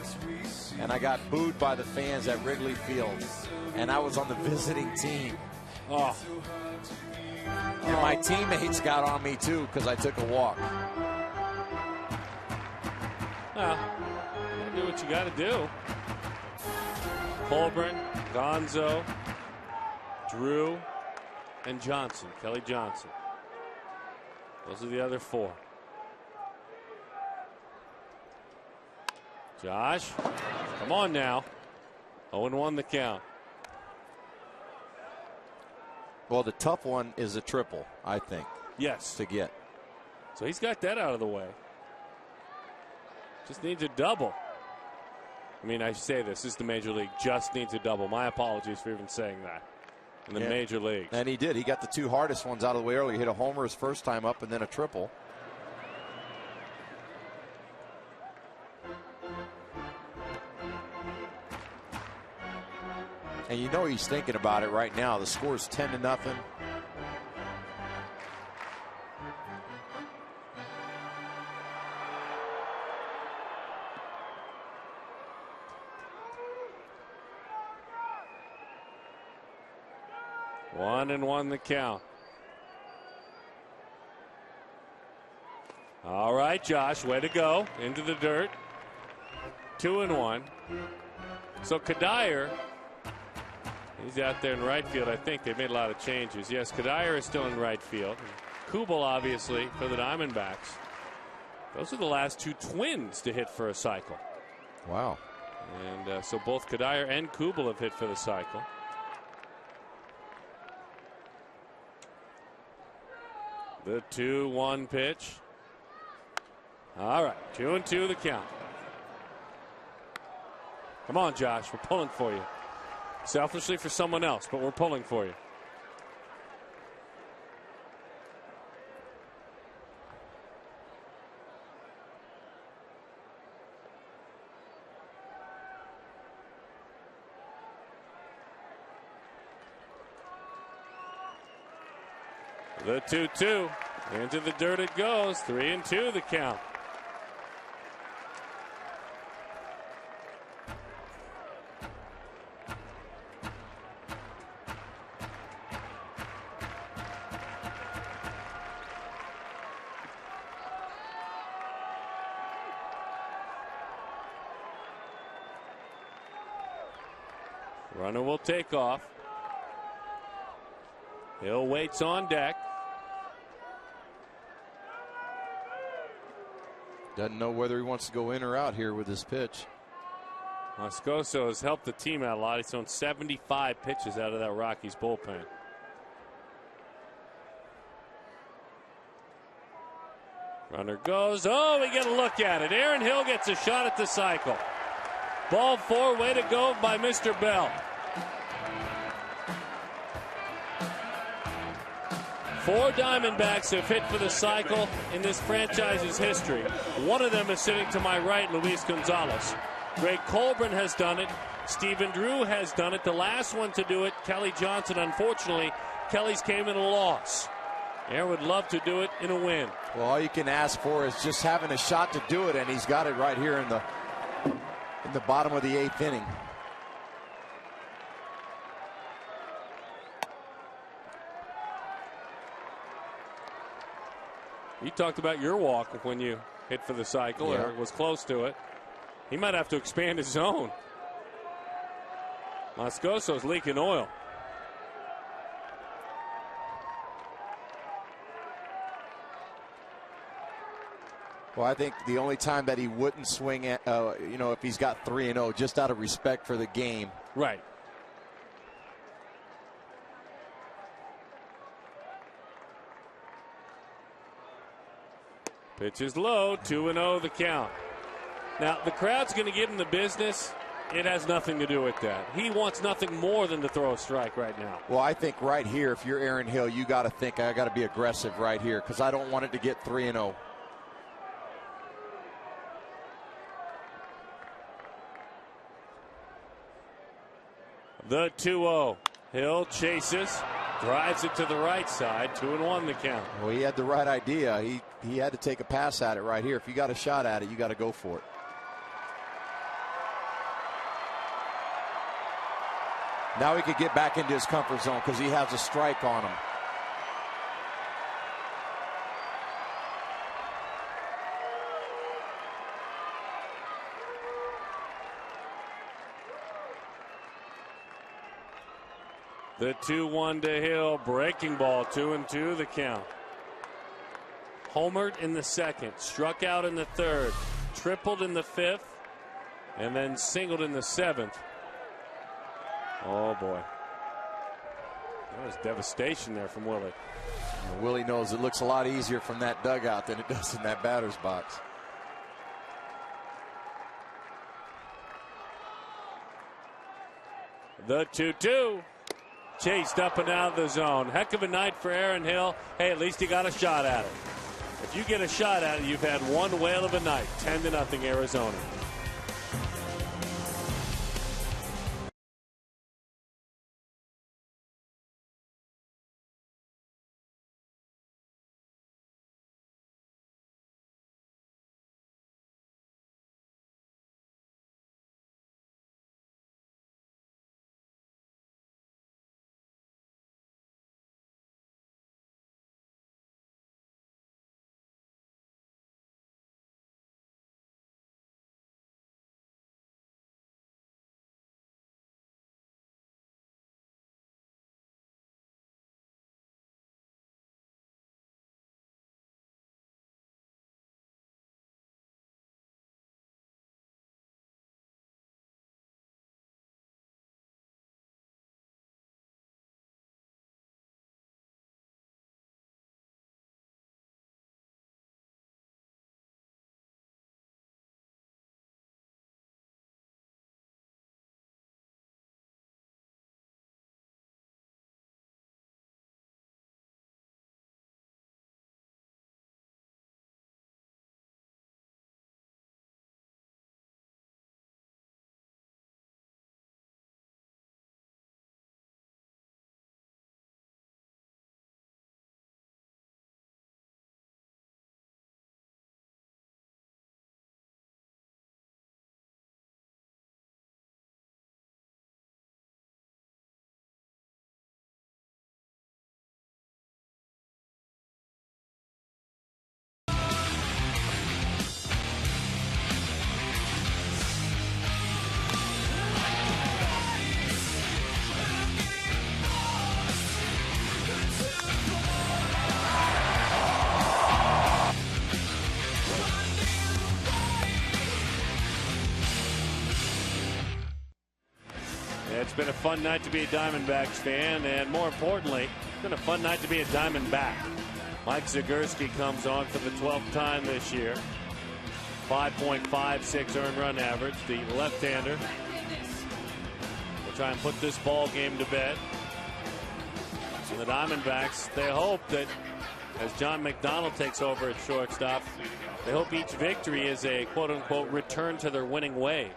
and I got booed by the fans at Wrigley Field, and I was on the visiting team. Oh. And my teammates got on me too because I took a walk. Well, you gotta do what you gotta do. Colburn, Gonzo, Drew, and Johnson, Kelly Johnson. Those are the other 4. Josh, come on now. 0-1 the count. Well, the tough one is a triple, I think. Yes. To get. So he's got that out of the way. Just needs a double. I mean, I say this is the Major League. Just needs a double. My apologies for even saying that. In the Major League. And he did. He got the 2 hardest ones out of the way early. He hit a homer his first time up and then a triple. And you know he's thinking about it right now. The score's 10-0. One and one the count. All right, Josh, way to go. Into the dirt. 2-1. So Kadire, he's out there in right field. I think they've made a lot of changes. Yes, Kadire is still in right field. Kubel, obviously, for the Diamondbacks. Those are the last 2 twins to hit for a cycle. Wow. And so both Kadire and Kubel have hit for the cycle. The 2-1 pitch. All right, 2-2 the count. Come on, Josh, we're pulling for you. Selfishly for someone else, but we're pulling for you. The 2-2. Into the dirt it goes. 3-2 the count. Runner will take off. Hill waits on deck. Doesn't know whether he wants to go in or out here with this pitch. Moscoso has helped the team out a lot. He's thrown 75 pitches out of that Rockies bullpen. Runner goes. Oh, we get a look at it. Aaron Hill gets a shot at the cycle. Ball 4, way to go by Mr. Bell. 4 Diamondbacks have hit for the cycle in this franchise's history. One of them is sitting to my right, Luis Gonzalez. Greg Colburn has done it. Stephen Drew has done it. The last one to do it, Kelly Johnson. Unfortunately, Kelly's came in a loss. Aaron would love to do it in a win. Well, all you can ask for is just having a shot to do it, and he's got it right here in the bottom of the 8th inning. You talked about your walk when you hit for the cycle, or was close to it. He might have to expand his zone. Moscoso's leaking oil. Well, I think the only time that he wouldn't swing at, if he's got 3-0, just out of respect for the game. Right. Pitch is low, 2-0 the count. Now, the crowd's going to give him the business. It has nothing to do with that. He wants nothing more than to throw a strike right now. Well, I think right here, if you're Aaron Hill, you got to think, I got to be aggressive right here because I don't want it to get 3-0. The 2-0. Hill chases, drives it to the right side, 2-1 the count. Well, he had the right idea. He had to take a pass at it right here. If you got a shot at it, you got to go for it. Now he could get back into his comfort zone because he has a strike on him. The 2-1 to Hill, breaking ball, 2-2 the count. Homered in the 2nd, struck out in the 3rd, tripled in the 5th, and then singled in the 7th. Oh boy. That was devastation there from Willie. And Willie knows it looks a lot easier from that dugout than it does in that batter's box. The 2-2. Chased up and out of the zone. Heck of a night for Aaron Hill. Hey, at least he got a shot at it. If you get a shot at it, you've had one whale of a night. 10-0 Arizona. It's been a fun night to be a Diamondbacks fan, and more importantly, it's been a fun night to be a Diamondback. Mike Zagurski comes on for the 12th time this year. 5.56 earned run average, the left-hander. We'll try and put this ball game to bed. And the Diamondbacks, they hope that as John McDonald takes over at shortstop, they hope each victory is a quote-unquote return to their winning ways.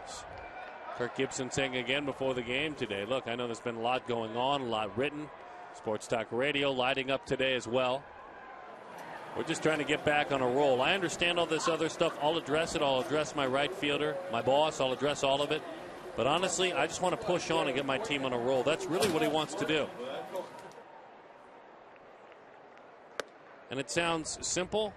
Kirk Gibson saying again before the game today, look, I know there's been a lot going on, a lot written. Sports Talk Radio lighting up today as well. We're just trying to get back on a roll. I understand all this other stuff. I'll address it. I'll address my right fielder, my boss. I'll address all of it. But honestly, I just want to push on and get my team on a roll. That's really what he wants to do. And it sounds simple,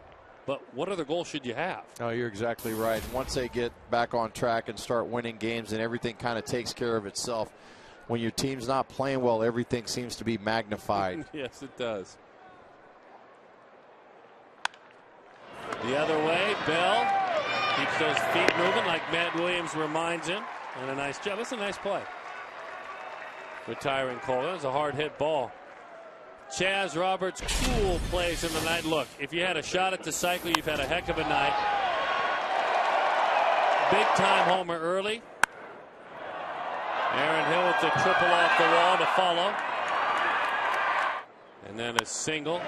but what other goal should you have? No, you're exactly right. Once they get back on track and start winning games and everything kind of takes care of itself, when your team's not playing well, everything seems to be magnified. Yes, it does. The other way, Bell keeps those feet moving like Matt Williams reminds him. And a nice job. That's a nice play. Retiring Cole. That was a hard hit ball. Chaz Roberts, cool plays in the night. Look, if you had a shot at the cycle, you've had a heck of a night. Big time homer early. Aaron Hill with the triple off the wall to follow. And then a single.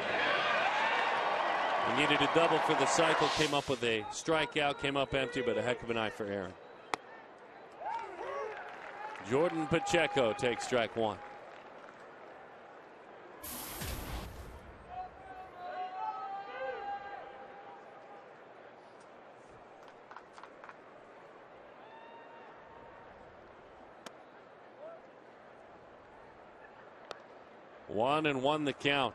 He needed a double for the cycle. Came up with a strikeout. Came up empty, but a heck of a night for Aaron. Jordan Pacheco takes strike one. One and one the count.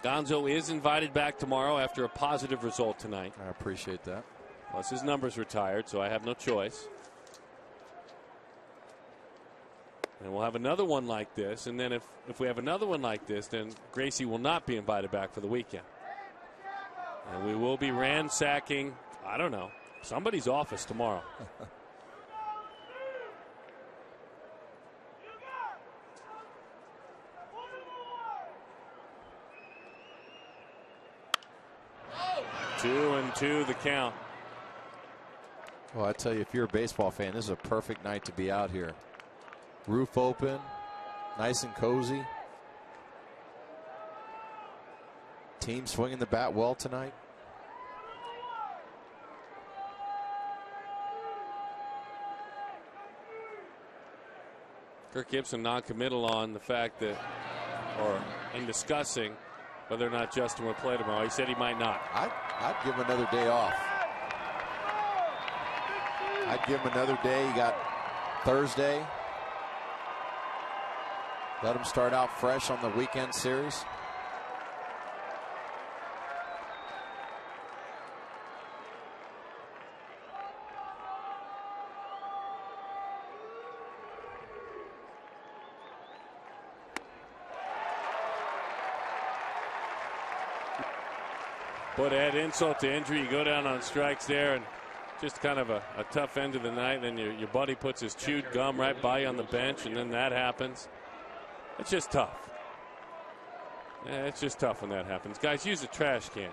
Gonzo is invited back tomorrow after a positive result tonight. I appreciate that. Plus his number's retired, so I have no choice. And we'll have another one like this, and then if we have another one like this, then Gracie will not be invited back for the weekend. And we will be ransacking, I don't know, somebody's office tomorrow. Two and two the count. Well, I tell you, if you're a baseball fan, this is a perfect night to be out here. Roof open, nice and cozy. Team swinging the bat well tonight. Kirk Gibson non-committal on the fact that, or in discussing whether or not Justin would play tomorrow. He said he might not. I'd give him another day off. I'd give him another day. You got Thursday. Let him start out fresh on the weekend series. But add insult to injury, you go down on strikes there, and just kind of a tough end of the night. Then your buddy puts his chewed gum right by you on the bench, and then that happens. It's just tough. Yeah, it's just tough when that happens. Guys, use a trash can.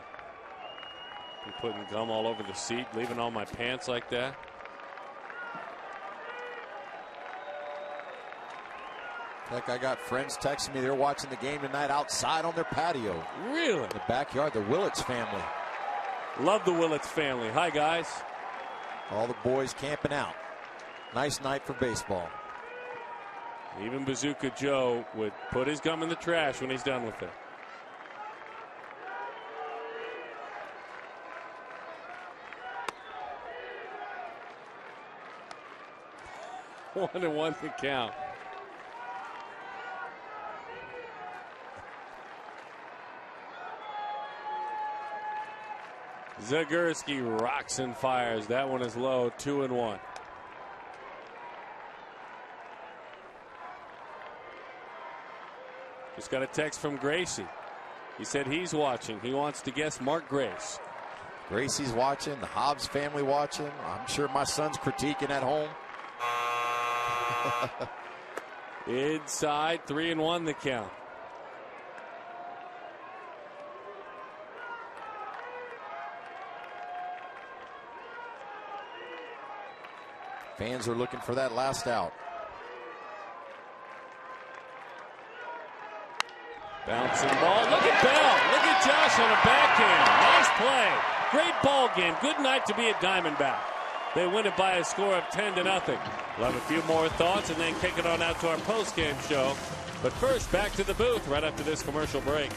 I'm putting gum all over the seat, leaving all my pants like that. Heck, I got friends texting me. They're watching the game tonight outside on their patio. Really? In the backyard, the Willits family. Love the Willits family. Hi, guys. All the boys camping out. Nice night for baseball. Even Bazooka Joe would put his gum in the trash when he's done with it. One and one to count. Zagurski rocks and fires. That one is low. 2-1. Just got a text from Gracie. He said he's watching. He wants to guess Mark Grace. Gracie's watching. The Hobbs family watching. I'm sure my son's critiquing at home. Inside, 3-1 the count. Fans are looking for that last out. Bouncing ball. Look at Bell. Look at Josh on a backhand. Nice play. Great ball game. Good night to be a Diamondback. They win it by a score of 10-0. We'll have a few more thoughts and then kick it on out to our post-game show. But first, back to the booth right after this commercial break.